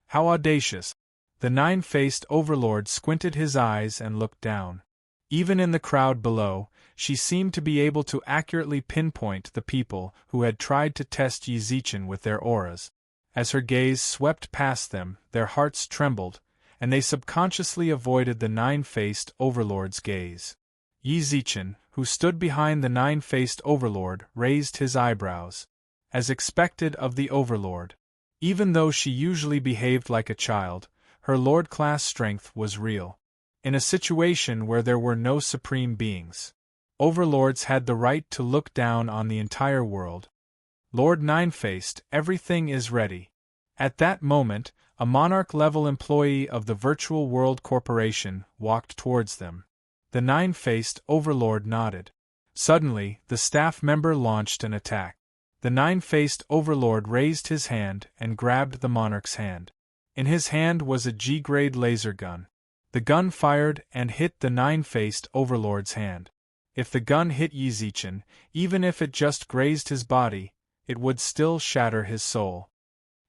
"How audacious!" The nine-faced overlord squinted his eyes and looked down. Even in the crowd below, she seemed to be able to accurately pinpoint the people who had tried to test Yi Zichen with their auras. As her gaze swept past them, their hearts trembled, and they subconsciously avoided the nine-faced overlord's gaze. Yi Zichen, who stood behind the nine-faced overlord, raised his eyebrows. As expected of the overlord. Even though she usually behaved like a child, her lord-class strength was real. In a situation where there were no supreme beings, overlords had the right to look down on the entire world. "Lord Nine-Faced, everything is ready." At that moment, a monarch-level employee of the Virtual World Corporation walked towards them. The nine-faced overlord nodded. Suddenly, the staff member launched an attack. The nine-faced overlord raised his hand and grabbed the monarch's hand. In his hand was a G-grade laser gun. The gun fired and hit the nine-faced overlord's hand. If the gun hit Yi Zichen, even if it just grazed his body, it would still shatter his soul.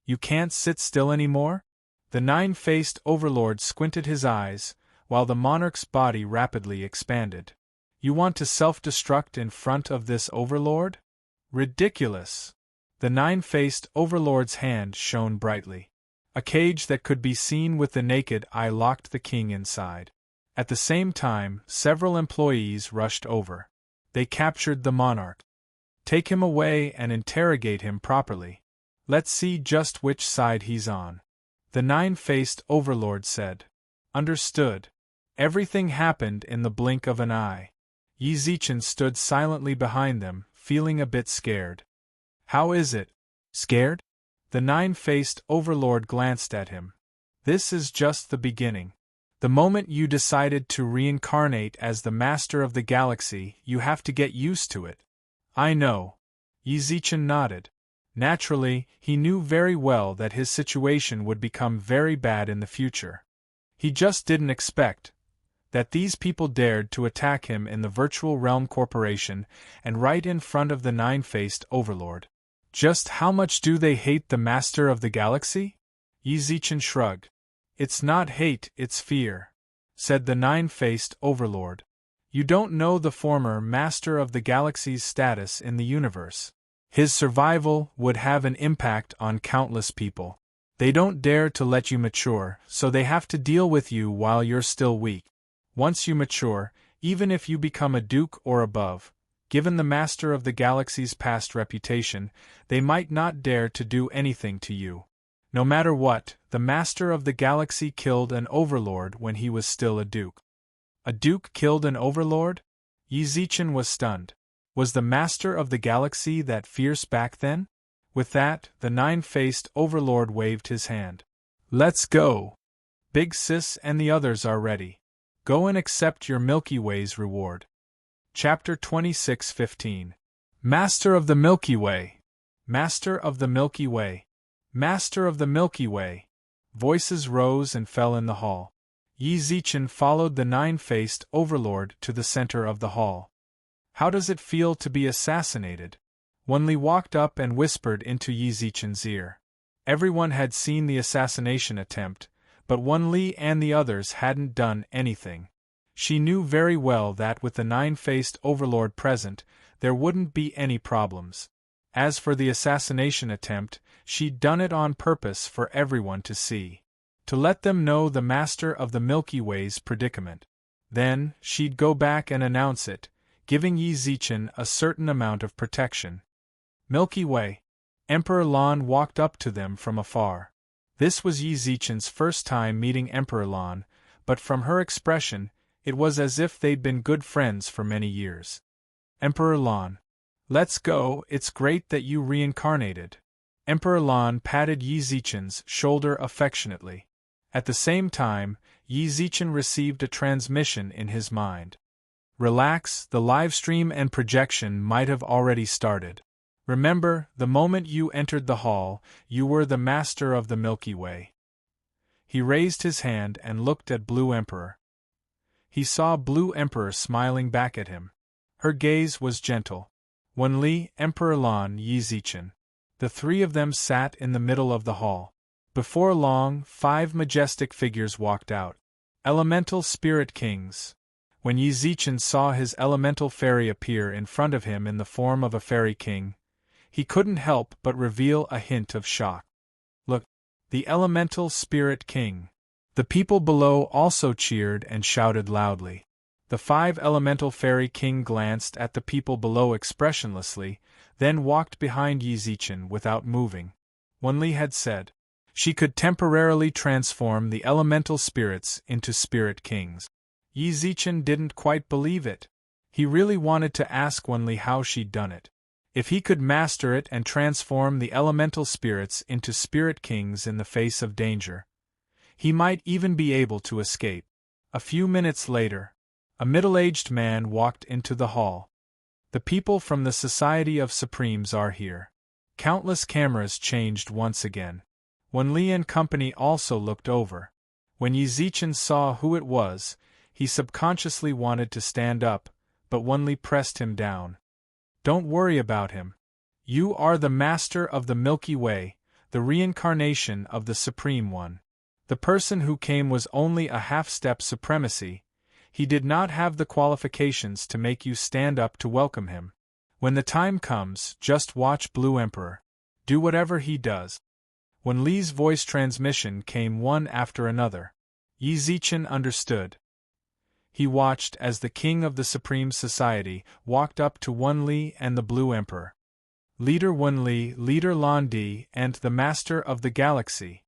"You can't sit still anymore?" The nine-faced overlord squinted his eyes, while the monarch's body rapidly expanded. "You want to self-destruct in front of this overlord? Ridiculous!" The nine-faced overlord's hand shone brightly. A cage that could be seen with the naked eye locked the king inside. At the same time, several employees rushed over. They captured the monarch. "Take him away and interrogate him properly. Let's see just which side he's on." the nine-faced overlord said. Understood. Everything happened in the blink of an eye. Yi Zichen stood silently behind them, feeling a bit scared. How is it? Scared? The nine-faced overlord glanced at him. This is just the beginning. The moment you decided to reincarnate as the master of the galaxy, you have to get used to it. I know. Yi Zichen nodded. Naturally, he knew very well that his situation would become very bad in the future. He just didn't expect that these people dared to attack him in the Virtual Realm Corporation and right in front of the nine-faced overlord. Just how much do they hate the master of the galaxy? Yi Zichen shrugged. It's not hate, it's fear, said the nine-faced overlord. You don't know the former master of the galaxy's status in the universe. His survival would have an impact on countless people. They don't dare to let you mature, so they have to deal with you while you're still weak. Once you mature, even if you become a duke or above, given the master of the galaxy's past reputation, they might not dare to do anything to you. No matter what, the master of the galaxy killed an overlord when he was still a duke. A duke killed an overlord? Yi Zichen was stunned. Was the master of the galaxy that fierce back then? With that, the nine-faced overlord waved his hand. Let's go! Big Sis and the others are ready. Go and accept your Milky Way's reward. Chapter 26:15. Master of the Milky Way! Master of the Milky Way! Master of the Milky Way! Voices rose and fell in the hall. Yi Zichen followed the nine-faced overlord to the center of the hall. How does it feel to be assassinated? Wenli walked up and whispered into Yi Zichen's ear. Everyone had seen the assassination attempt, but Wenli and the others hadn't done anything. She knew very well that with the nine-faced overlord present, there wouldn't be any problems. As for the assassination attempt, she'd done it on purpose for everyone to see. To let them know the master of the Milky Way's predicament. Then, she'd go back and announce it, giving Yi Zichen a certain amount of protection. Milky Way. Emperor Lan walked up to them from afar. This was Yi Zichen's first time meeting Emperor Lan, but from her expression, it was as if they'd been good friends for many years. Emperor Lan. Let's go, it's great that you reincarnated. Emperor Lan patted Yi Zichen's shoulder affectionately. At the same time, Yi Zichen received a transmission in his mind. Relax, the live stream and projection might have already started. Remember, the moment you entered the hall, you were the master of the Milky Way. He raised his hand and looked at Blue Emperor. He saw Blue Emperor smiling back at him. Her gaze was gentle. Wenli, Emperor Lan, Yi Zichen. The three of them sat in the middle of the hall. Before long, 5 majestic figures walked out. Elemental Spirit Kings. When Yi Zichen saw his elemental fairy appear in front of him in the form of a fairy king, he couldn't help but reveal a hint of shock. Look, the elemental spirit king. The people below also cheered and shouted loudly. The 5 elemental fairy king glanced at the people below expressionlessly, then walked behind Yi Zichen without moving. Wenli had said she could temporarily transform the elemental spirits into spirit kings. Yi Zichen didn't quite believe it. He really wanted to ask Wenli how she'd done it. If he could master it and transform the elemental spirits into spirit kings in the face of danger, he might even be able to escape. A few minutes later, a middle-aged man walked into the hall. The people from the Society of Supremes are here. Countless cameras changed once again. Wenli and company also looked over. When Yi Zichen saw who it was, he subconsciously wanted to stand up, but Wenli pressed him down. Don't worry about him. You are the master of the Milky Way, the reincarnation of the Supreme One. The person who came was only a half-step supremacy. He did not have the qualifications to make you stand up to welcome him. When the time comes, just watch Blue Emperor. Do whatever he does. When Li's voice transmission came one after another, Yi Zichen understood. He watched as the king of the Supreme Society walked up to Wenli and the Blue Emperor. Leader Wenli, Leader Lan Di, and the Master of the Galaxy.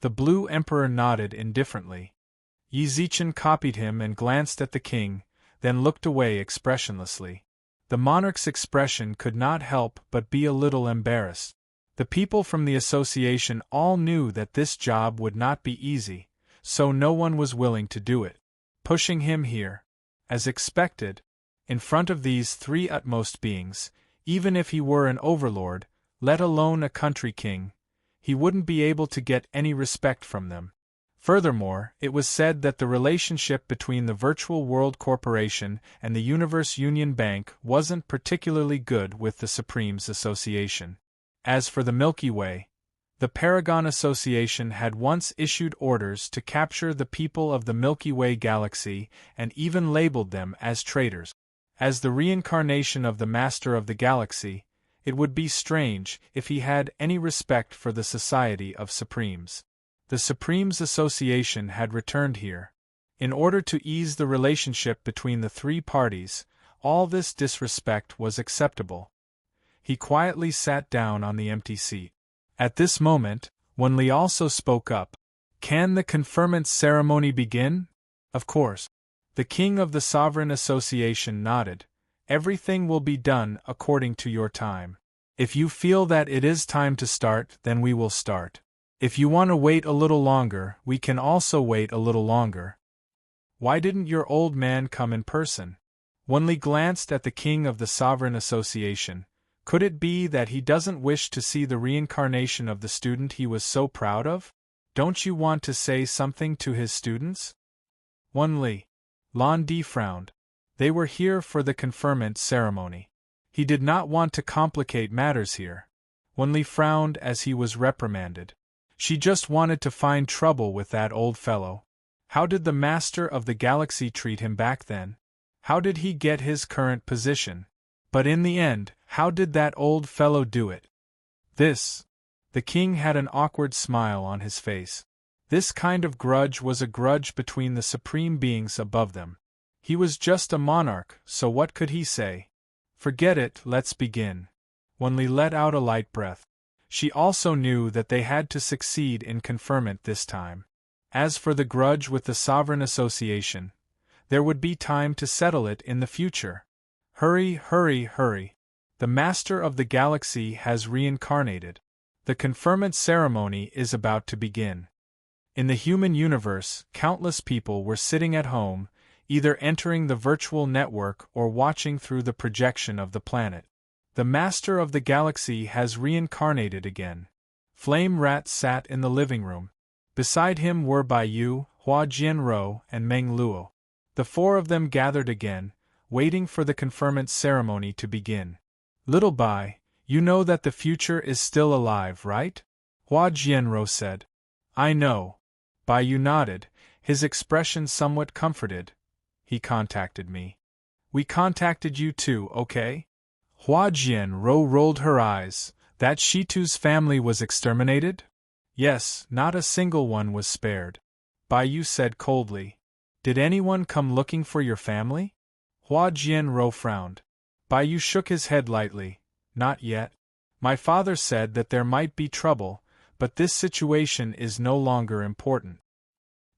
The Blue Emperor nodded indifferently. Yi Zichen copied him and glanced at the king, then looked away expressionlessly. The monarch's expression could not help but be a little embarrassed. The people from the association all knew that this job would not be easy, so no one was willing to do it. Pushing him here, as expected, in front of these three utmost beings, even if he were an overlord, let alone a country king, he wouldn't be able to get any respect from them. Furthermore, it was said that the relationship between the Virtual World Corporation and the Universe Union Bank wasn't particularly good with the Supremes Association. As for the Milky Way, the Paragon Association had once issued orders to capture the people of the Milky Way galaxy and even labeled them as traitors. As the reincarnation of the Master of the Galaxy, it would be strange if he had any respect for the Society of Supremes. The Supremes Association had returned here. In order to ease the relationship between the three parties, all this disrespect was acceptable. He quietly sat down on the empty seat. At this moment, Wenli also spoke up. "Can the conferment ceremony begin?" "Of course." The king of the Sovereign Association nodded. "Everything will be done according to your time. If you feel that it is time to start, then we will start. If you want to wait a little longer, we can also wait a little longer." "Why didn't your old man come in person?" Wenli glanced at the king of the Sovereign Association. Could it be that he doesn't wish to see the reincarnation of the student he was so proud of? "Don't you want to say something to his students?" Wenli. Lan Di frowned. They were here for the conferment ceremony. He did not want to complicate matters here. Wenli frowned as he was reprimanded. She just wanted to find trouble with that old fellow. How did the Master of the Galaxy treat him back then? How did he get his current position? But in the end, how did that old fellow do it? The king had an awkward smile on his face. This kind of grudge was a grudge between the supreme beings above them. He was just a monarch, so what could he say? "Forget it, let's begin." Wenli let out a light breath. She also knew that they had to succeed in conferment this time. As for the grudge with the Sovereign Association, there would be time to settle it in the future. Hurry, hurry, hurry. The Master of the Galaxy has reincarnated. The conferment ceremony is about to begin. In the human universe, countless people were sitting at home, either entering the virtual network or watching through the projection of the planet. The Master of the Galaxy has reincarnated again. Flame Rat sat in the living room. Beside him were Bai Yu, Hua Jianro, and Meng Luo. The four of them gathered again, waiting for the conferment ceremony to begin. "Little Bai, you know that the future is still alive, right?" Hua Jianro said. "I know." Bai Yu nodded, his expression somewhat comforted. "He contacted me." "We contacted you too, okay?" Hua Jianro rolled her eyes. "That Shitu's family was exterminated?" "Yes, not a single one was spared." Bai Yu said coldly. "Did anyone come looking for your family?" Hua Jianro frowned. Bai Yu shook his head lightly. "Not yet. My father said that there might be trouble, but this situation is no longer important."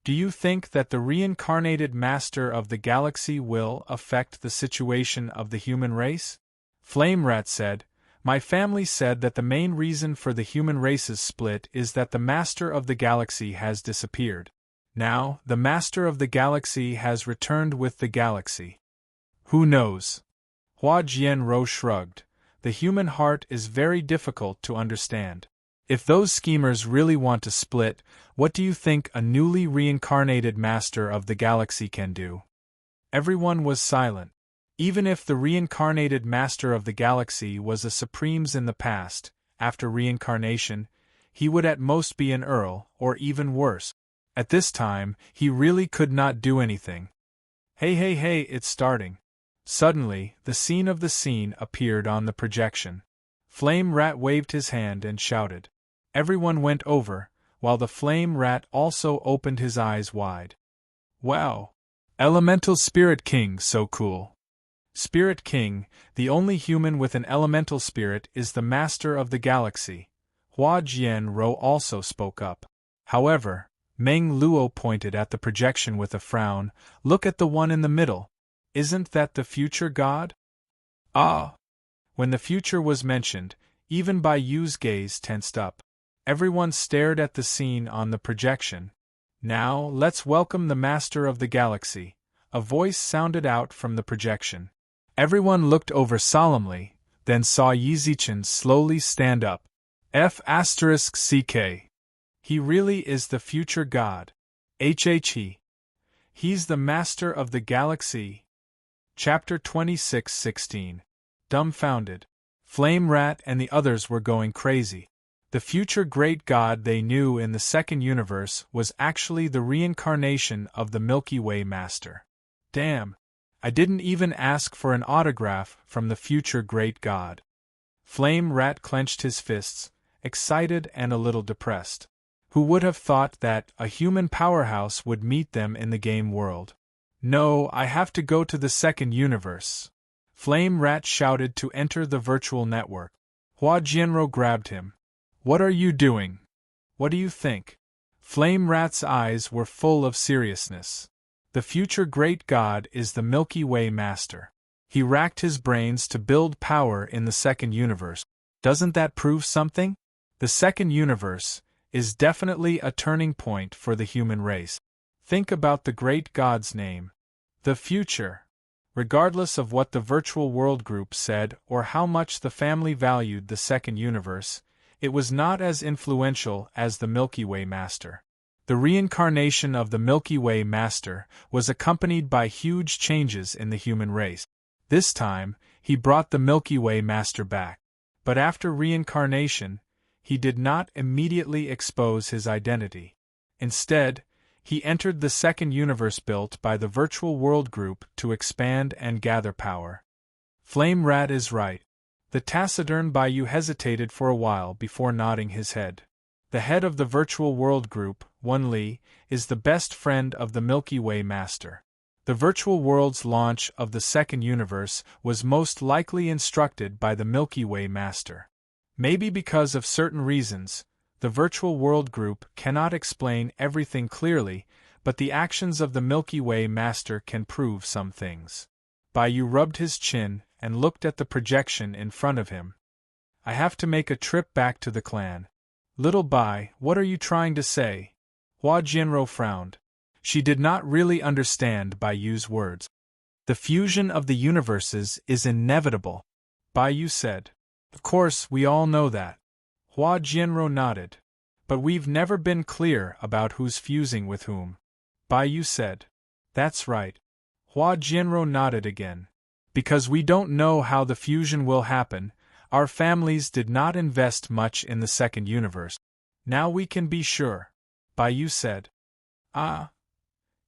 "Do you think that the reincarnated Master of the Galaxy will affect the situation of the human race?" Flame Rat said, "My family said that the main reason for the human race's split is that the Master of the Galaxy has disappeared. Now, the Master of the Galaxy has returned with the galaxy. Who knows?" Hua Jianro shrugged. "The human heart is very difficult to understand. If those schemers really want to split, what do you think a newly reincarnated Master of the Galaxy can do?" Everyone was silent. Even if the reincarnated Master of the Galaxy was a Supremes in the past, after reincarnation, he would at most be an Earl, or even worse. At this time, he really could not do anything. Hey, it's starting." Suddenly, the scene of the scene appeared on the projection. Flame Rat waved his hand and shouted. Everyone went over, while the Flame Rat also opened his eyes wide. "Wow! Elemental Spirit King, so cool." Spirit King, the only human with an elemental spirit, is the Master of the Galaxy. Hua Jianro also spoke up. However, Meng Luo pointed at the projection with a frown. Look at the one in the middle. Isn't that the future god? Ah! When the future was mentioned, even Bai Yu's gaze tensed up. Everyone stared at the scene on the projection. Now, let's welcome the Master of the Galaxy, a voice sounded out from the projection. Everyone looked over solemnly, then saw Yi Zichen slowly stand up. F***CK. He really is the future god. HHE. He's the Master of the Galaxy. Chapter 26:16. Dumbfounded. Flame Rat and the others were going crazy. The future great god they knew in the second universe was actually the reincarnation of the Milky Way Master. Damn! I didn't even ask for an autograph from the future great god. Flame Rat clenched his fists, excited and a little depressed. Who would have thought that a human powerhouse would meet them in the game world? No, I have to go to the second universe. Flame Rat shouted to enter the virtual network. Hua Jianro grabbed him. What are you doing? What do you think? Flame Rat's eyes were full of seriousness. The future great god is the Milky Way Master. He racked his brains to build power in the second universe. Doesn't that prove something? The second universe is definitely a turning point for the human race. Think about the great god's name. The future. Regardless of what the virtual world group said or how much the family valued the second universe, it was not as influential as the Milky Way Master. The reincarnation of the Milky Way Master was accompanied by huge changes in the human race. This time, he brought the Milky Way Master back. But after reincarnation, he did not immediately expose his identity. Instead, he entered the second universe built by the virtual world group to expand and gather power. Flame Rat is right. The taciturn Baiyu hesitated for a while before nodding his head. The head of the virtual world group, Wen Li, is the best friend of the Milky Way Master. The virtual world's launch of the second universe was most likely instructed by the Milky Way Master. Maybe because of certain reasons, the virtual world group cannot explain everything clearly, but the actions of the Milky Way Master can prove some things. Baiyu rubbed his chin and looked at the projection in front of him. I have to make a trip back to the clan. Little Bai, what are you trying to say? Hua Jianro frowned. She did not really understand Baiyu's words. The fusion of the universes is inevitable, Baiyu said. Of course, we all know that. Hua Jianro nodded. But we've never been clear about who's fusing with whom. Baiyu said. That's right. Hua Jianro nodded again. Because we don't know how the fusion will happen, our families did not invest much in the second universe. Now we can be sure, Baiyu said. Ah.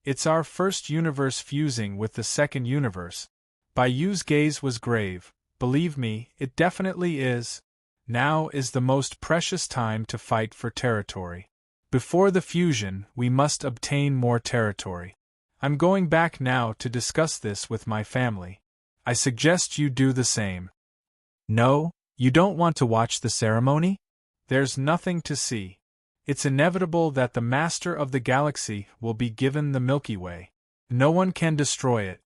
It's our first universe fusing with the second universe. Baiyu's gaze was grave. Believe me, it definitely is. Now is the most precious time to fight for territory. Before the fusion, we must obtain more territory. I'm going back now to discuss this with my family. I suggest you do the same. No, you don't want to watch the ceremony? There's nothing to see. It's inevitable that the Master of the Galaxy will be given the Milky Way. No one can destroy it.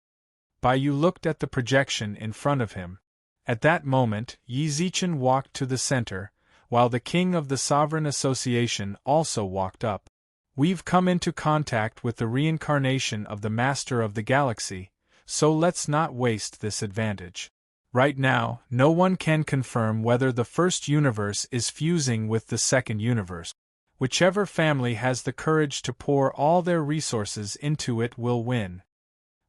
Baiyu looked at the projection in front of him. At that moment, Yi Zichen walked to the center, while the king of the Sovereign Association also walked up. We've come into contact with the reincarnation of the Master of the Galaxy, so let's not waste this advantage. Right now, no one can confirm whether the first universe is fusing with the second universe. Whichever family has the courage to pour all their resources into it will win.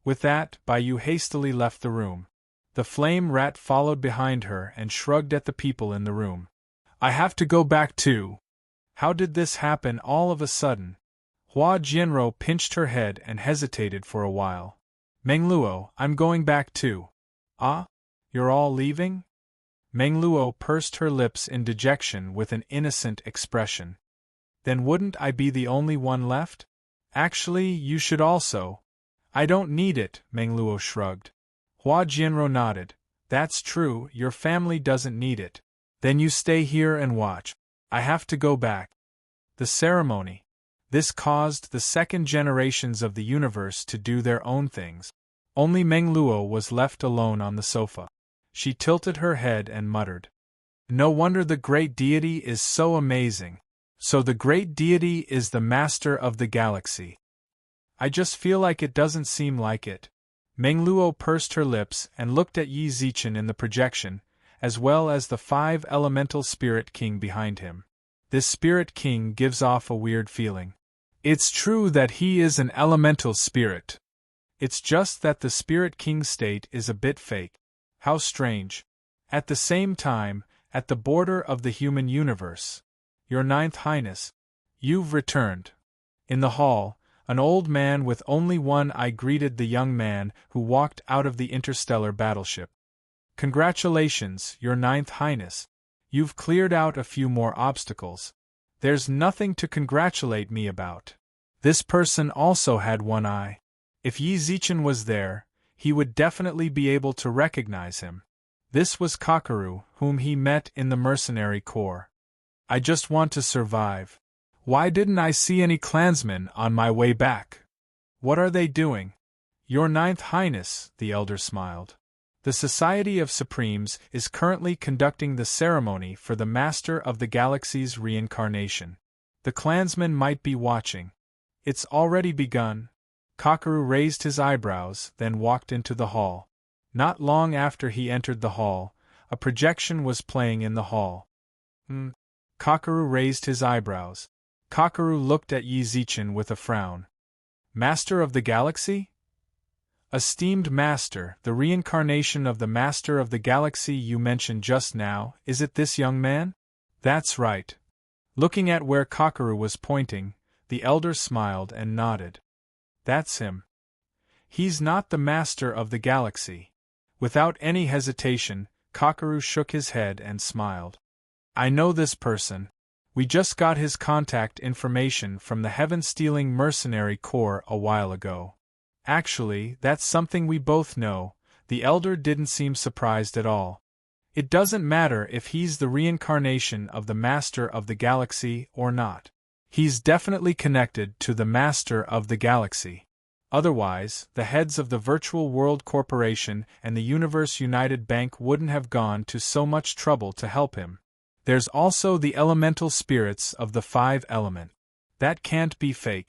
With that, Baiyu hastily left the room. The Flame Rat followed behind her and shrugged at the people in the room. I have to go back too. How did this happen all of a sudden? Hua Jianro pinched her head and hesitated for a while. Meng Luo, I'm going back too. Ah? You're all leaving? Meng Luo pursed her lips in dejection with an innocent expression. Then wouldn't I be the only one left? Actually, you should also. I don't need it, Meng Luo shrugged. Hua Jianro nodded. That's true, your family doesn't need it. Then you stay here and watch. I have to go back. The ceremony. This caused the second generations of the universe to do their own things. Only Meng Luo was left alone on the sofa. She tilted her head and muttered, "No wonder the great deity is so amazing. So the great deity is the master of the galaxy. I just feel like it doesn't seem like it." Meng Luo pursed her lips and looked at Yi Zichen in the projection, as well as the 5 elemental spirit king behind him. This spirit king gives off a weird feeling. It's true that he is an elemental spirit. It's just that the spirit king state is a bit fake. How strange. At the same time, at the border of the human universe. Your Ninth Highness, you've returned. In the hall, an old man with only one eye greeted the young man who walked out of the interstellar battleship. Congratulations, Your Ninth Highness. You've cleared out a few more obstacles. There's nothing to congratulate me about. This person also had one eye. If Yi Zichen was there, he would definitely be able to recognize him. This was Kakaru, whom he met in the mercenary corps. I just want to survive. Why didn't I see any clansmen on my way back? What are they doing? Your Ninth Highness, the elder smiled. The Society of Supremes is currently conducting the ceremony for the Master of the Galaxy's reincarnation. The clansmen might be watching. It's already begun. Kakaru raised his eyebrows, then walked into the hall. Not long after he entered the hall, a projection was playing in the hall. Kakaru raised his eyebrows. Kakaru looked at Yi Zichen with a frown. Master of the Galaxy? Esteemed Master, the reincarnation of the Master of the Galaxy you mentioned just now, is it this young man? That's right. Looking at where Kakaru was pointing, the elder smiled and nodded. That's him. He's not the Master of the Galaxy. Without any hesitation, Kakaru shook his head and smiled. I know this person. We just got his contact information from the Heaven-Stealing Mercenary Corps a while ago. Actually, that's something we both know. The elder didn't seem surprised at all. It doesn't matter if he's the reincarnation of the Master of the Galaxy or not. He's definitely connected to the Master of the Galaxy. Otherwise, the heads of the Virtual World Corporation and the Universe United Bank wouldn't have gone to so much trouble to help him. There's also the elemental spirits of the 5 element. That can't be fake.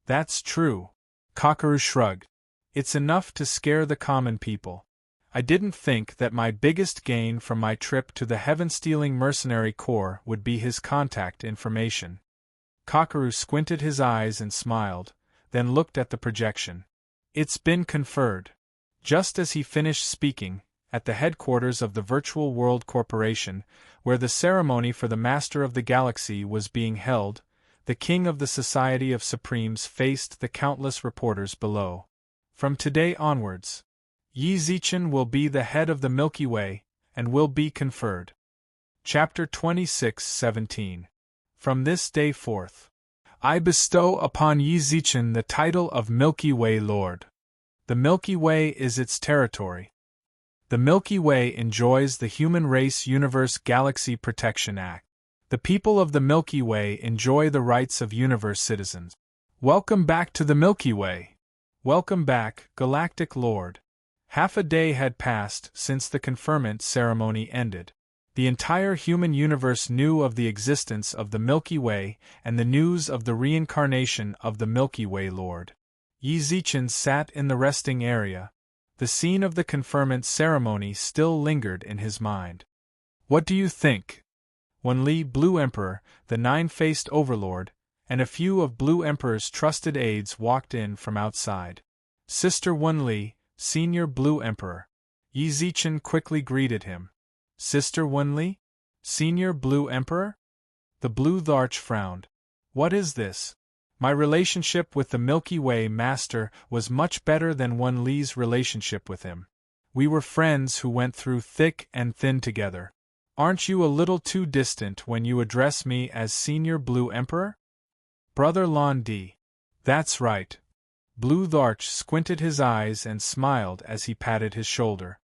That's true. Kakaru shrugged. It's enough to scare the common people. I didn't think that my biggest gain from my trip to the Heaven-Stealing Mercenary Corps would be his contact information. Kakaru squinted his eyes and smiled, then looked at the projection. It's been conferred. Just as he finished speaking, at the headquarters of the Virtual World Corporation, where the ceremony for the Master of the Galaxy was being held, the King of the Society of Supremes faced the countless reporters below. From today onwards, Yi Zichen will be the head of the Milky Way, and will be conferred. Chapter 26:17. From this day forth, I bestow upon Yi Zichen the title of Milky Way Lord. The Milky Way is its territory. The Milky Way enjoys the Human Race Universe Galaxy Protection Act. The people of the Milky Way enjoy the rights of universe citizens. Welcome back to the Milky Way. Welcome back, Galactic Lord. Half a day had passed since the conferment ceremony ended. The entire human universe knew of the existence of the Milky Way and the news of the reincarnation of the Milky Way Lord. Yi Zichen sat in the resting area. The scene of the conferment ceremony still lingered in his mind. What do you think? Wenli, Blue Emperor, the Nine-Faced Overlord, and a few of Blue Emperor's trusted aides walked in from outside. Sister Wenli, Senior Blue Emperor. Yi Zichen quickly greeted him. Sister Wenli? Senior Blue Emperor? The Blue Dharch frowned. What is this? My relationship with the Milky Way Master was much better than Wenli's relationship with him. We were friends who went through thick and thin together. Aren't you a little too distant when you address me as Senior Blue Emperor? Brother Lon D. That's right. Blue Dharch squinted his eyes and smiled as he patted his shoulder.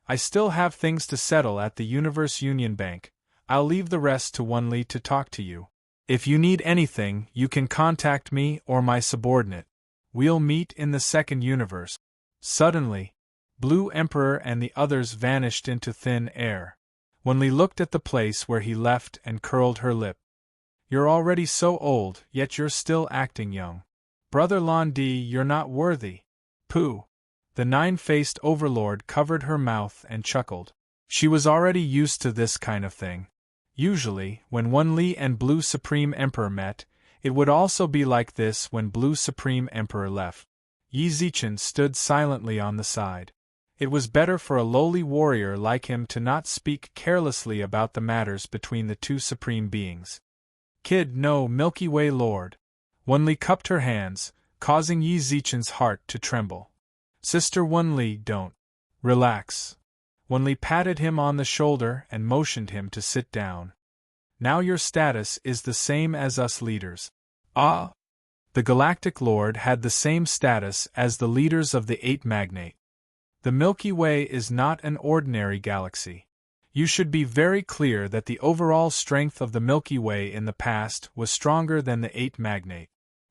I still have things to settle at the Universe Union Bank. I'll leave the rest to Wenli to talk to you. If you need anything, you can contact me or my subordinate. We'll meet in the second universe. Suddenly, Blue Emperor and the others vanished into thin air. Wenli looked at the place where he left and curled her lip. You're already so old, yet you're still acting young. Brother Lan Di, you're not worthy. Pooh. The nine-faced overlord covered her mouth and chuckled. She was already used to this kind of thing. Usually, when Wenli and Blue Supreme Emperor met, it would also be like this when Blue Supreme Emperor left. Yi Zichen stood silently on the side. It was better for a lowly warrior like him to not speak carelessly about the matters between the two supreme beings. Kid, no, Milky Way Lord. Wenli cupped her hands, causing Yi Zichen's heart to tremble. Sister Wenli, don't. Relax. Wenli patted him on the shoulder and motioned him to sit down. Now your status is the same as us leaders. Ah! The Galactic Lord had the same status as the leaders of the Eight Magnate. The Milky Way is not an ordinary galaxy. You should be very clear that the overall strength of the Milky Way in the past was stronger than the Eight Magnate.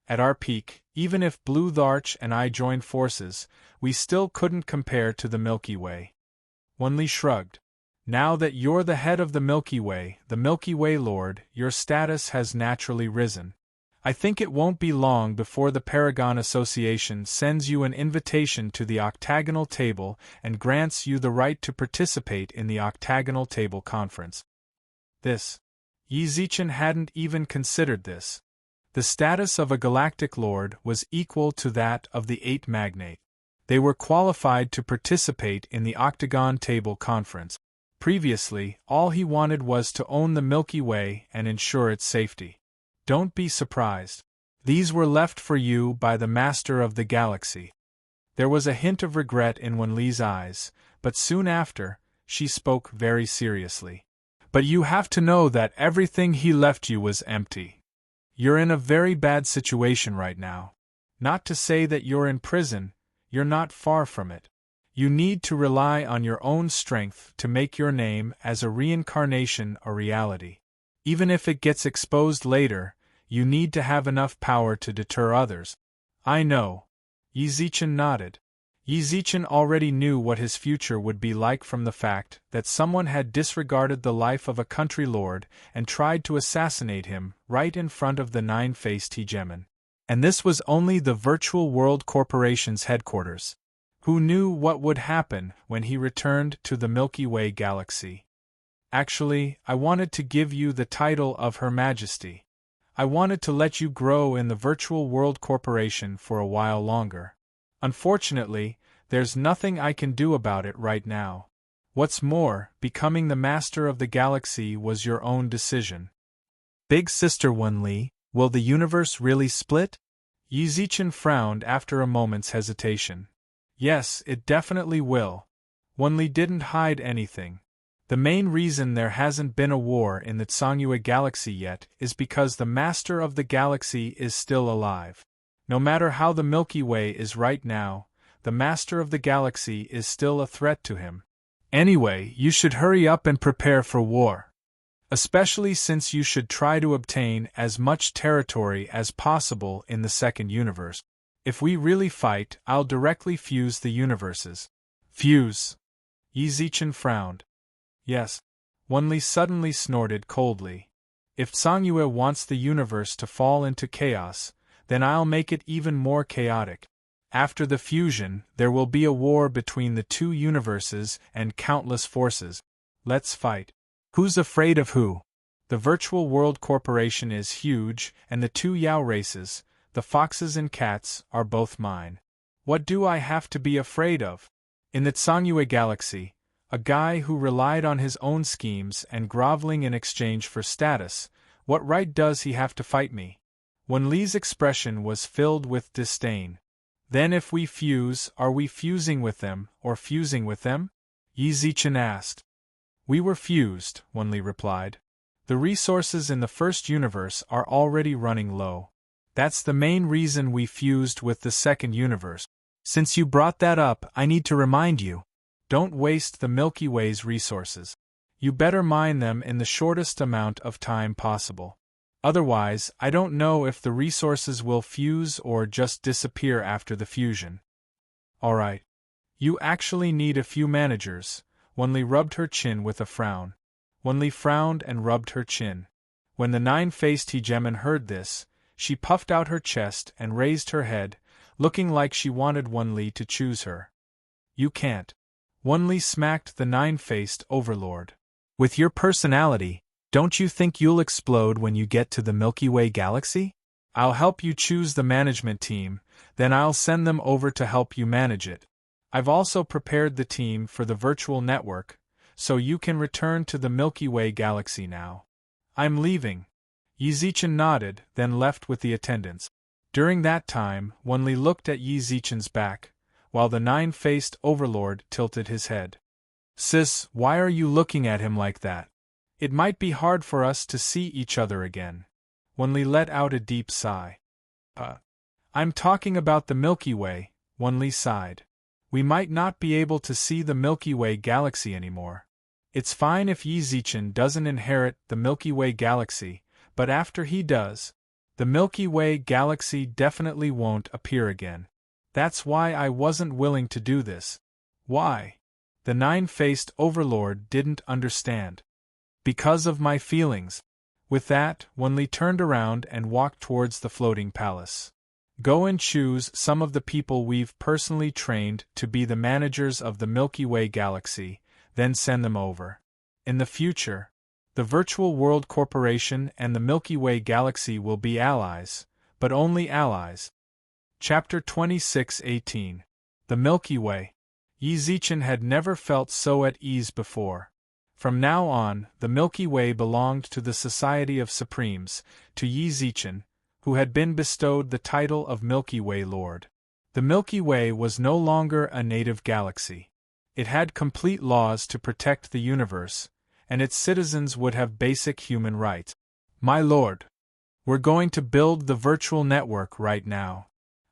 At our peak, even if Blue Dharch and I joined forces, we still couldn't compare to the Milky Way. Wenli shrugged. Now that you're the head of the Milky Way Lord, your status has naturally risen. I think it won't be long before the Paragon Association sends you an invitation to the Octagonal Table and grants you the right to participate in the Octagonal Table Conference. This. Yi Zichen hadn't even considered this. The status of a Galactic Lord was equal to that of the Eight Magnate. They were qualified to participate in the Octagon Table Conference. Previously, all he wanted was to own the Milky Way and ensure its safety. Don't be surprised. These were left for you by the Master of the Galaxy. There was a hint of regret in Wenli's eyes, but soon after, she spoke very seriously. But you have to know that everything he left you was empty. You're in a very bad situation right now. Not to say that you're in prison, you're not far from it. You need to rely on your own strength to make your name as a reincarnation a reality. Even if it gets exposed later, you need to have enough power to deter others. I know. Yi Zichen nodded. Yi Zichen already knew what his future would be like from the fact that someone had disregarded the life of a country lord and tried to assassinate him right in front of the nine-faced hegemon. And this was only the Virtual World Corporation's headquarters. Who knew what would happen when he returned to the Milky Way galaxy? Actually, I wanted to give you the title of Her Majesty. I wanted to let you grow in the Virtual World Corporation for a while longer. Unfortunately, there's nothing I can do about it right now. What's more, becoming the Master of the Galaxy was your own decision. Big Sister Wenli, will the universe really split? Yi Zichen frowned after a moment's hesitation. Yes, it definitely will. Wenli didn't hide anything. The main reason there hasn't been a war in the Tsangyue galaxy yet is because the Master of the Galaxy is still alive. No matter how the Milky Way is right now, the Master of the Galaxy is still a threat to him. Anyway, you should hurry up and prepare for war. Especially since you should try to obtain as much territory as possible in the second universe. If we really fight, I'll directly fuse the universes. Fuse? Yi Zichen frowned. Yes. Wenli suddenly snorted coldly. If Tsangyue wants the universe to fall into chaos, then I'll make it even more chaotic. After the fusion, there will be a war between the two universes and countless forces. Let's fight. Who's afraid of who? The Virtual World Corporation is huge, and the two Yao races, the foxes and cats, are both mine. What do I have to be afraid of? In the Tsangyue galaxy, a guy who relied on his own schemes and groveling in exchange for status, what right does he have to fight me? Wenli's expression was filled with disdain. Then if we fuse, are we fusing with them, or fusing with them? Yi Zichen asked. We were fused, Wenli replied. The resources in the first universe are already running low. That's the main reason we fused with the second universe. Since you brought that up, I need to remind you. Don't waste the Milky Way's resources. You better mine them in the shortest amount of time possible. Otherwise, I don't know if the resources will fuse or just disappear after the fusion. Alright. You actually need a few managers. Wenli rubbed her chin with a frown. Wenli frowned and rubbed her chin. When the nine-faced hegemon heard this, she puffed out her chest and raised her head, looking like she wanted Wenli to choose her. You can't. Wenli smacked the nine-faced overlord. With your personality, don't you think you'll explode when you get to the Milky Way galaxy? I'll help you choose the management team, then I'll send them over to help you manage it. I've also prepared the team for the virtual network, so you can return to the Milky Way galaxy now. I'm leaving. Yi nodded, then left with the attendants. During that time, Wenli looked at Yi back, while the nine-faced overlord tilted his head. Sis, why are you looking at him like that? It might be hard for us to see each other again. Wenli let out a deep sigh. I'm talking about the Milky Way, Wenli sighed. We might not be able to see the Milky Way galaxy anymore. It's fine if Yi doesn't inherit the Milky Way galaxy, but after he does, the Milky Way galaxy definitely won't appear again. That's why I wasn't willing to do this. Why? The nine-faced overlord didn't understand. Because of my feelings. With that, Wenli turned around and walked towards the floating palace. Go and choose some of the people we've personally trained to be the managers of the Milky Way galaxy, then send them over. In the future, the Virtual World Corporation and the Milky Way galaxy will be allies, but only allies. Chapter 26:18. The Milky Way. Yi had never felt so at ease before. From now on, the Milky Way belonged to the Society of Supremes, to Yi, who had been bestowed the title of Milky Way Lord. The Milky Way was no longer a native galaxy. It had complete laws to protect the universe, and its citizens would have basic human rights. My lord, we're going to build the virtual network right now.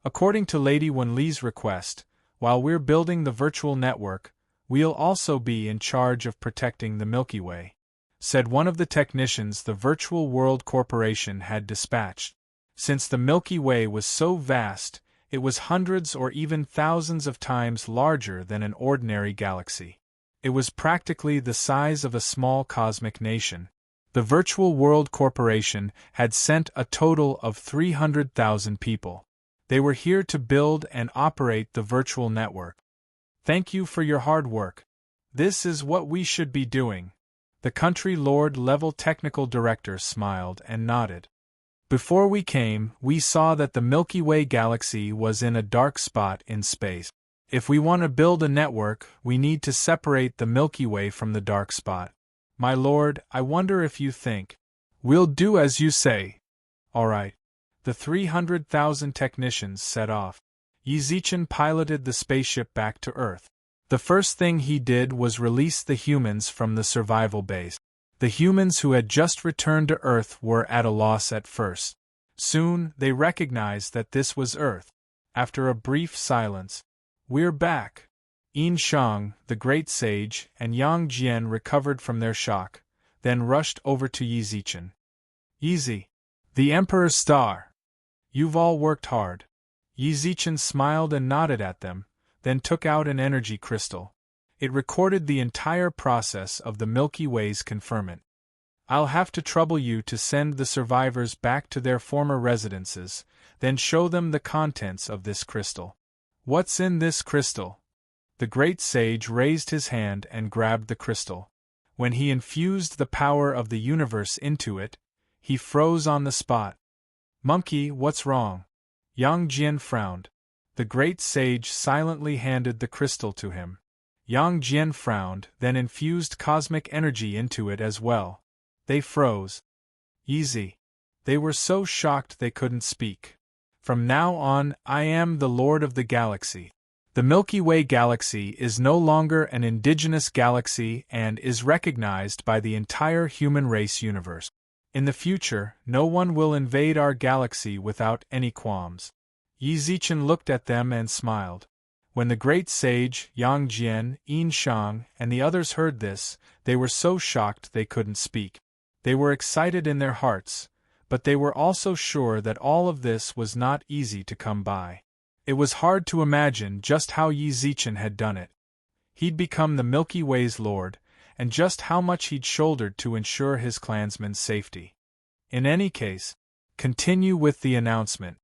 According to Lady Wenli's request, while we're building the virtual network, we'll also be in charge of protecting the Milky Way, said one of the technicians the Virtual World Corporation had dispatched. Since the Milky Way was so vast, it was hundreds or even thousands of times larger than an ordinary galaxy. It was practically the size of a small cosmic nation. The Virtual World Corporation had sent a total of 300,000 people. They were here to build and operate the virtual network. Thank you for your hard work. This is what we should be doing. The country lord-level technical director smiled and nodded. Before we came, we saw that the Milky Way galaxy was in a dark spot in space. If we want to build a network, we need to separate the Milky Way from the dark spot. My lord, I wonder if you think. We'll do as you say. All right. The 300,000 technicians set off. Yi piloted the spaceship back to Earth. The first thing he did was release the humans from the survival base. The humans who had just returned to Earth were at a loss at first. Soon, they recognized that this was Earth. After a brief silence, "We're back." Yin Shang, the great sage, and Yang Jian recovered from their shock, then rushed over to Yi. Yi, the Emperor's star. You've all worked hard. Yi smiled and nodded at them, then took out an energy crystal. It recorded the entire process of the Milky Way's conferment. I'll have to trouble you to send the survivors back to their former residences, then show them the contents of this crystal. What's in this crystal? The great sage raised his hand and grabbed the crystal. When he infused the power of the universe into it, he froze on the spot. Monkey, what's wrong? Yang Jian frowned. The great sage silently handed the crystal to him. Yang Jian frowned, then infused cosmic energy into it as well. They froze. Easy. They were so shocked they couldn't speak. From now on, I am the Lord of the Galaxy. The Milky Way galaxy is no longer an indigenous galaxy and is recognized by the entire human race universe. In the future, no one will invade our galaxy without any qualms. Yi looked at them and smiled. When the great sage, Yang Jian, Yin Shang, and the others heard this, they were so shocked they couldn't speak. They were excited in their hearts, but they were also sure that all of this was not easy to come by. It was hard to imagine just how Yi Zichen had done it. He'd become the Milky Way's lord, and just how much he'd shouldered to ensure his clansmen's safety. In any case, continue with the announcement.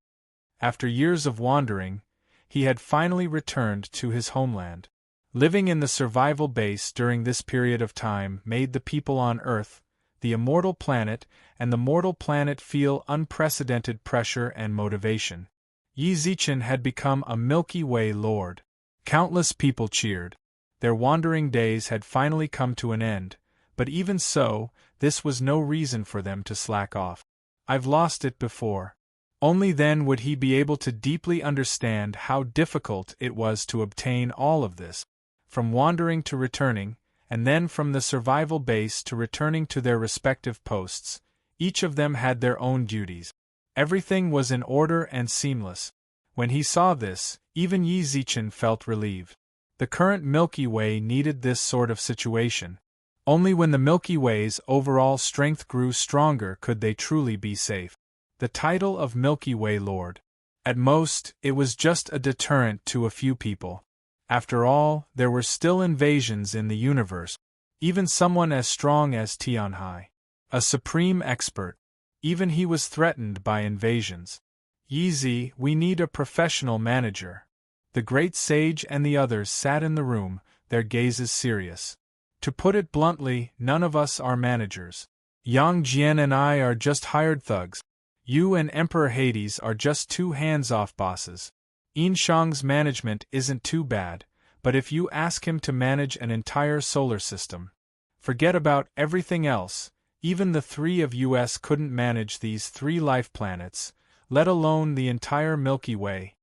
After years of wandering, he had finally returned to his homeland. Living in the survival base during this period of time made the people on Earth, the immortal planet, and the mortal planet feel unprecedented pressure and motivation. Yi Zichen had become a Milky Way lord. Countless people cheered. Their wandering days had finally come to an end, but even so, this was no reason for them to slack off. I've lost it before. Only then would he be able to deeply understand how difficult it was to obtain all of this. From wandering to returning, and then from the survival base to returning to their respective posts, each of them had their own duties. Everything was in order and seamless. When he saw this, even Yi Zichen felt relieved. The current Milky Way needed this sort of situation. Only when the Milky Way's overall strength grew stronger could they truly be safe. The title of Milky Way Lord. At most, it was just a deterrent to a few people. After all, there were still invasions in the universe. Even someone as strong as Tianhai, a supreme expert, even he was threatened by invasions. Yi, we need a professional manager. The great sage and the others sat in the room, their gazes serious. To put it bluntly, none of us are managers. Yang Jian and I are just hired thugs. You and Emperor Hades are just two hands-off bosses. Yin Shang's management isn't too bad, but if you ask him to manage an entire solar system, forget about everything else. Even the three of us couldn't manage these 3 life planets, let alone the entire Milky Way.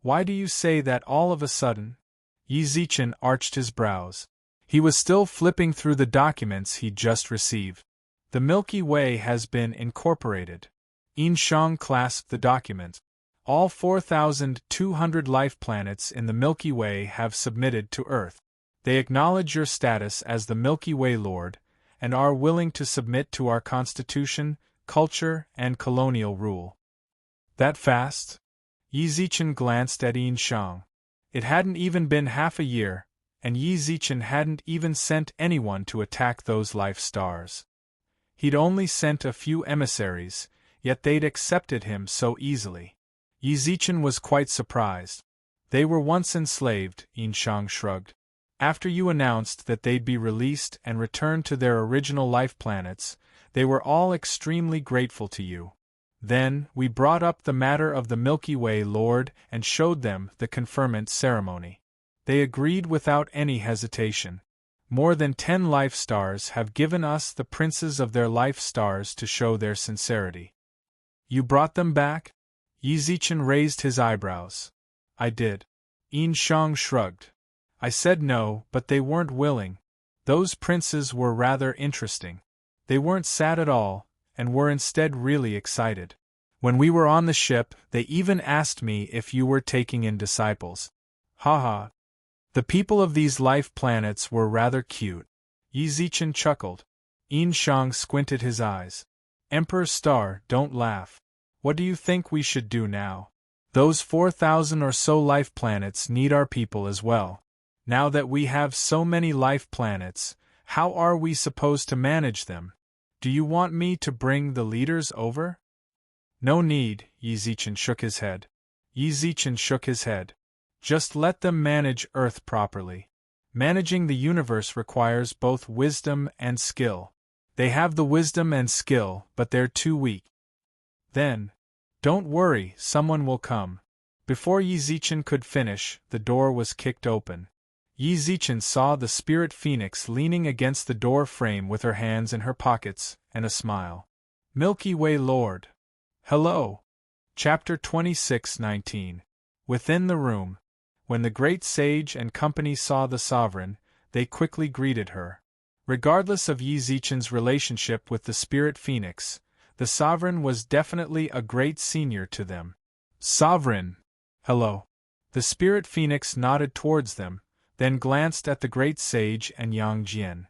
Why do you say that all of a sudden? Yi Zichen arched his brows. He was still flipping through the documents he'd just received. The Milky Way has been incorporated. Yin Shang clasped the document. All 4,200 life planets in the Milky Way have submitted to Earth. They acknowledge your status as the Milky Way Lord, and are willing to submit to our constitution, culture, and colonial rule. That fast? Yi Zichen glanced at Yin Shang. It hadn't even been half a year, and Yi Zichen hadn't even sent anyone to attack those life stars. He'd only sent a few emissaries, yet they'd accepted him so easily. Yi Zichen was quite surprised. They were once enslaved, Yin Shang shrugged. After you announced that they'd be released and returned to their original life planets, they were all extremely grateful to you. Then, we brought up the matter of the Milky Way Lord and showed them the conferment ceremony. They agreed without any hesitation. More than 10 life stars have given us the princes of their life stars to show their sincerity. You brought them back? Yi Zichen raised his eyebrows. I did. Yin Shang shrugged. I said no, but they weren't willing. Those princes were rather interesting. They weren't sad at all, and were instead really excited. When we were on the ship, they even asked me if you were taking in disciples. Haha. The people of these life planets were rather cute. Yi Zichen chuckled. Yin Shang squinted his eyes. Emperor Star, don't laugh. What do you think we should do now? Those 4,000 or so life planets need our people as well. Now that we have so many life planets, how are we supposed to manage them? Do you want me to bring the leaders over? No need, Yi Zichen shook his head. Yi Zichen shook his head. Just let them manage Earth properly. Managing the universe requires both wisdom and skill. They have the wisdom and skill, but they're too weak. Then, don't worry, someone will come. Before Yi Zichen could finish, the door was kicked open. Yi Zichen saw the spirit phoenix leaning against the door frame with her hands in her pockets, and a smile. Milky Way Lord. Hello. Chapter 26:19. Within the room. When the great sage and company saw the sovereign, they quickly greeted her. Regardless of Yi Zichen's relationship with the spirit phoenix, the sovereign was definitely a great senior to them. Sovereign. Hello. The spirit phoenix nodded towards them, then glanced at the great sage and Yang Jian.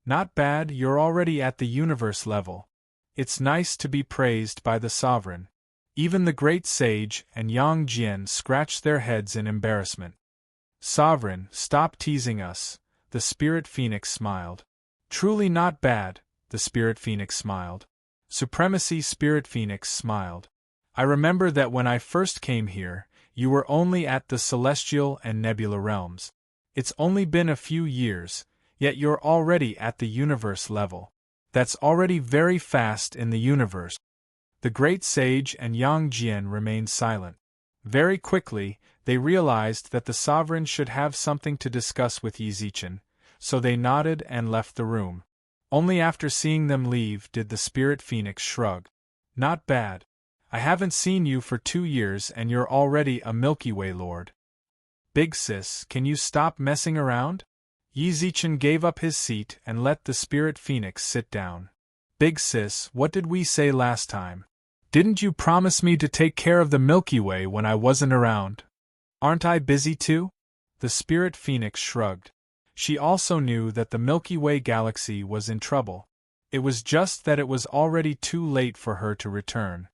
Not bad, you're already at the universe level. It's nice to be praised by the sovereign. Even the great sage and Yang Jian scratched their heads in embarrassment. Sovereign, stop teasing us, the Spirit Phoenix smiled. Truly not bad, the Spirit Phoenix smiled. Supremacy Spirit Phoenix smiled. I remember that when I first came here, you were only at the celestial and nebula realms. It's only been a few years, yet you're already at the universe level. That's already very fast in the universe. The great sage and Yang Jian remained silent. Very quickly, they realized that the sovereign should have something to discuss with Yi Zichen, so they nodded and left the room. Only after seeing them leave did the Spirit Phoenix shrug. Not bad. I haven't seen you for 2 years and you're already a Milky Way lord. Big sis, can you stop messing around? Yi Zichen gave up his seat and let the Spirit Phoenix sit down. Big sis, what did we say last time? Didn't you promise me to take care of the Milky Way when I wasn't around? Aren't I busy too? The Spirit Phoenix shrugged. She also knew that the Milky Way galaxy was in trouble. It was just that it was already too late for her to return.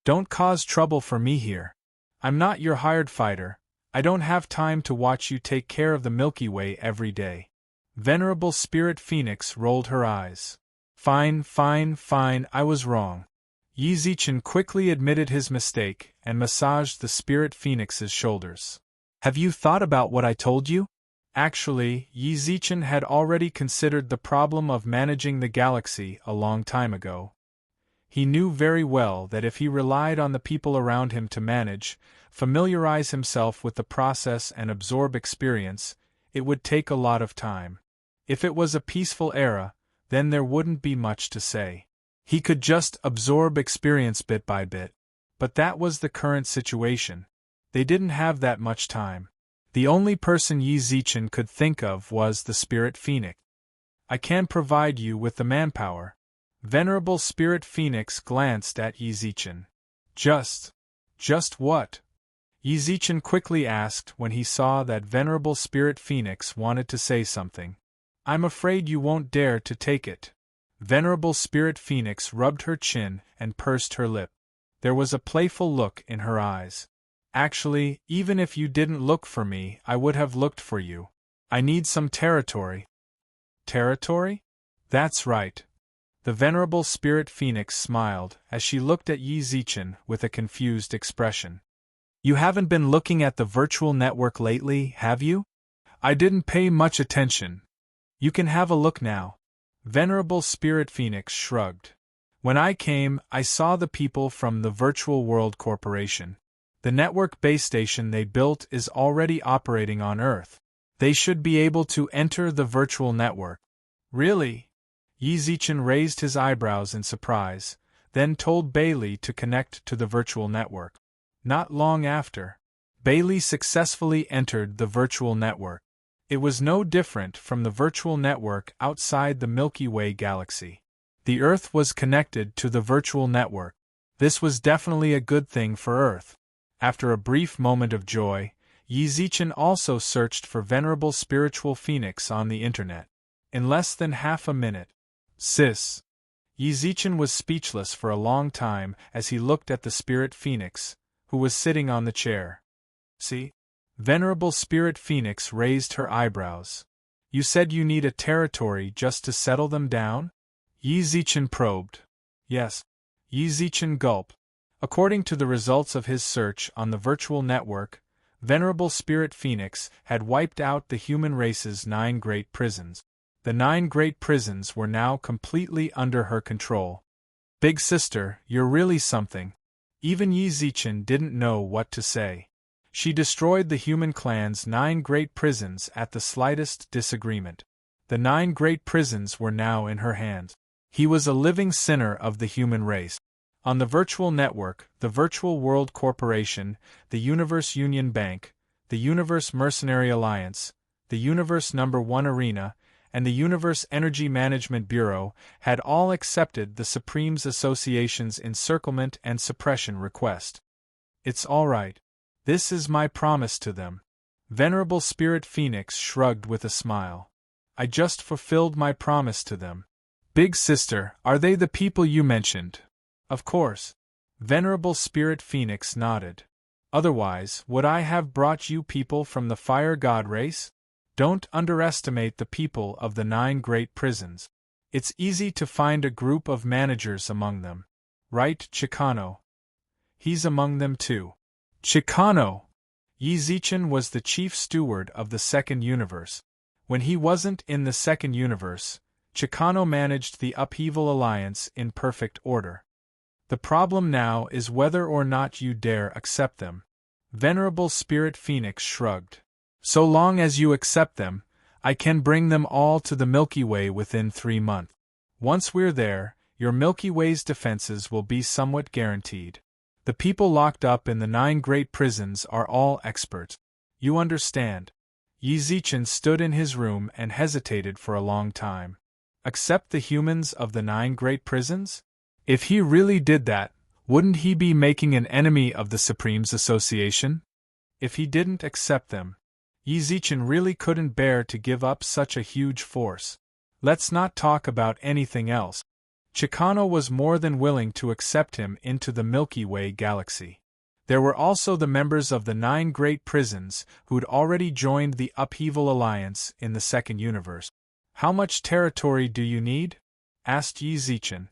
Don't cause trouble for me here. I'm not your hired fighter. I don't have time to watch you take care of the Milky Way every day. Venerable Spirit Phoenix rolled her eyes. Fine, I was wrong. Yi Zichen quickly admitted his mistake and massaged the Spirit Phoenix's shoulders. Have you thought about what I told you? Actually, Yi Zichen had already considered the problem of managing the galaxy a long time ago. He knew very well that if he relied on the people around him to manage, familiarize himself with the process and absorb experience, it would take a lot of time. If it was a peaceful era, then there wouldn't be much to say. He could just absorb experience bit by bit. But that was the current situation. They didn't have that much time. The only person Yi Zichen could think of was the Spirit Phoenix. I can provide you with the manpower. Venerable Spirit Phoenix glanced at Yi Zichen. Just what? Yi Zichen quickly asked when he saw that Venerable Spirit Phoenix wanted to say something. I'm afraid you won't dare to take it. Venerable Spirit Phoenix rubbed her chin and pursed her lip. There was a playful look in her eyes. Actually, even if you didn't look for me, I would have looked for you. I need some territory. Territory? That's right. The Venerable Spirit Phoenix smiled as she looked at Yi Zichen with a confused expression. You haven't been looking at the virtual network lately, have you? I didn't pay much attention. You can have a look now. Venerable Spirit Phoenix shrugged. When I came, I saw the people from the Virtual World Corporation. The network base station they built is already operating on Earth. They should be able to enter the virtual network. Really? Yi Zichen raised his eyebrows in surprise, then told Bailey to connect to the virtual network. Not long after, Bailey successfully entered the virtual network. It was no different from the virtual network outside the Milky Way galaxy. The Earth was connected to the virtual network. This was definitely a good thing for Earth. After a brief moment of joy, Yi Zichen also searched for Venerable Spiritual Phoenix on the internet. In less than half a minute. Sis. Yi Zichen was speechless for a long time as he looked at the Spirit Phoenix, who was sitting on the chair. See? Venerable Spirit Phoenix raised her eyebrows. You said you need a territory just to settle them down? Yi Zichen probed. Yes. Yi Zichen gulped. According to the results of his search on the virtual network, Venerable Spirit Phoenix had wiped out the human race's 9 great prisons. The 9 great prisons were now completely under her control. Big sister, you're really something. Even Yi Zichen didn't know what to say. She destroyed the human clan's 9 great prisons at the slightest disagreement. The 9 great prisons were now in her hands. He was a living sinner of the human race. On the virtual network, the Virtual World Corporation, the Universe Union Bank, the Universe Mercenary Alliance, the Universe No. 1 Arena, and the Universe Energy Management Bureau had all accepted the Supremes Association's encirclement and suppression request. It's all right. This is my promise to them. Venerable Spirit Phoenix shrugged with a smile. I just fulfilled my promise to them. Big Sister, are they the people you mentioned? Of course. Venerable Spirit Phoenix nodded. Otherwise, would I have brought you people from the fire god race? Don't underestimate the people of the 9 great prisons. It's easy to find a group of managers among them. Right, Chicano? He's among them too. Chicano! Yi Zichen was the chief steward of the second universe. When he wasn't in the second universe, Chicano managed the Upheaval Alliance in perfect order. The problem now is whether or not you dare accept them. Venerable Spirit Phoenix shrugged. So long as you accept them, I can bring them all to the Milky Way within 3 months. Once we're there, your Milky Way's defenses will be somewhat guaranteed. The people locked up in the 9 great prisons are all experts. You understand. Yi Zichen stood in his room and hesitated for a long time. Accept the humans of the 9 great prisons? If he really did that, wouldn't he be making an enemy of the Supremes Association? If he didn't accept them, Yi Zichen really couldn't bear to give up such a huge force. Let's not talk about anything else. Chicano was more than willing to accept him into the Milky Way galaxy. There were also the members of the 9 great prisons who'd already joined the Upheaval Alliance in the second universe. How much territory do you need? Asked Yi Zichen.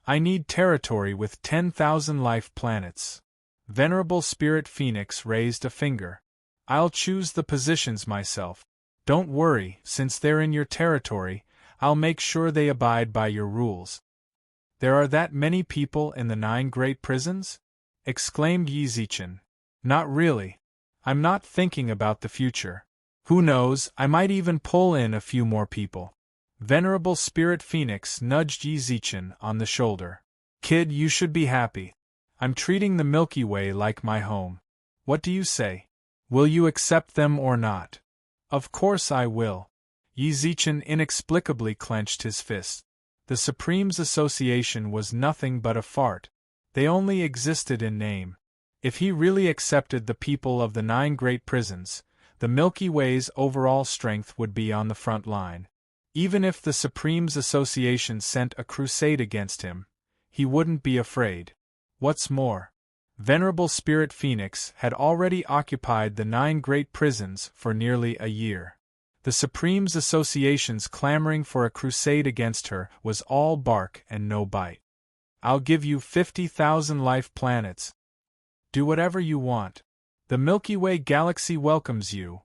I need territory with 10,000 life planets. Venerable Spirit Phoenix raised a finger. I'll choose the positions myself. Don't worry, since they're in your territory, I'll make sure they abide by your rules. There are that many people in the 9 great prisons? Exclaimed Yi Zichen. Not really. I'm not thinking about the future. Who knows, I might even pull in a few more people. Venerable Spirit Phoenix nudged Yi Zichen on the shoulder. Kid, you should be happy. I'm treating the Milky Way like my home. What do you say? Will you accept them or not? Of course I will. Yi Zichen inexplicably clenched his fist. The Supremes Association was nothing but a fart. They only existed in name. If he really accepted the people of the 9 great prisons, the Milky Way's overall strength would be on the front line. Even if the Supremes Association sent a crusade against him, he wouldn't be afraid. What's more, Venerable Spirit Phoenix had already occupied the 9 great prisons for nearly a year. The Supremes Association's clamoring for a crusade against her was all bark and no bite. I'll give you 50,000 life planets. Do whatever you want. The Milky Way galaxy welcomes you,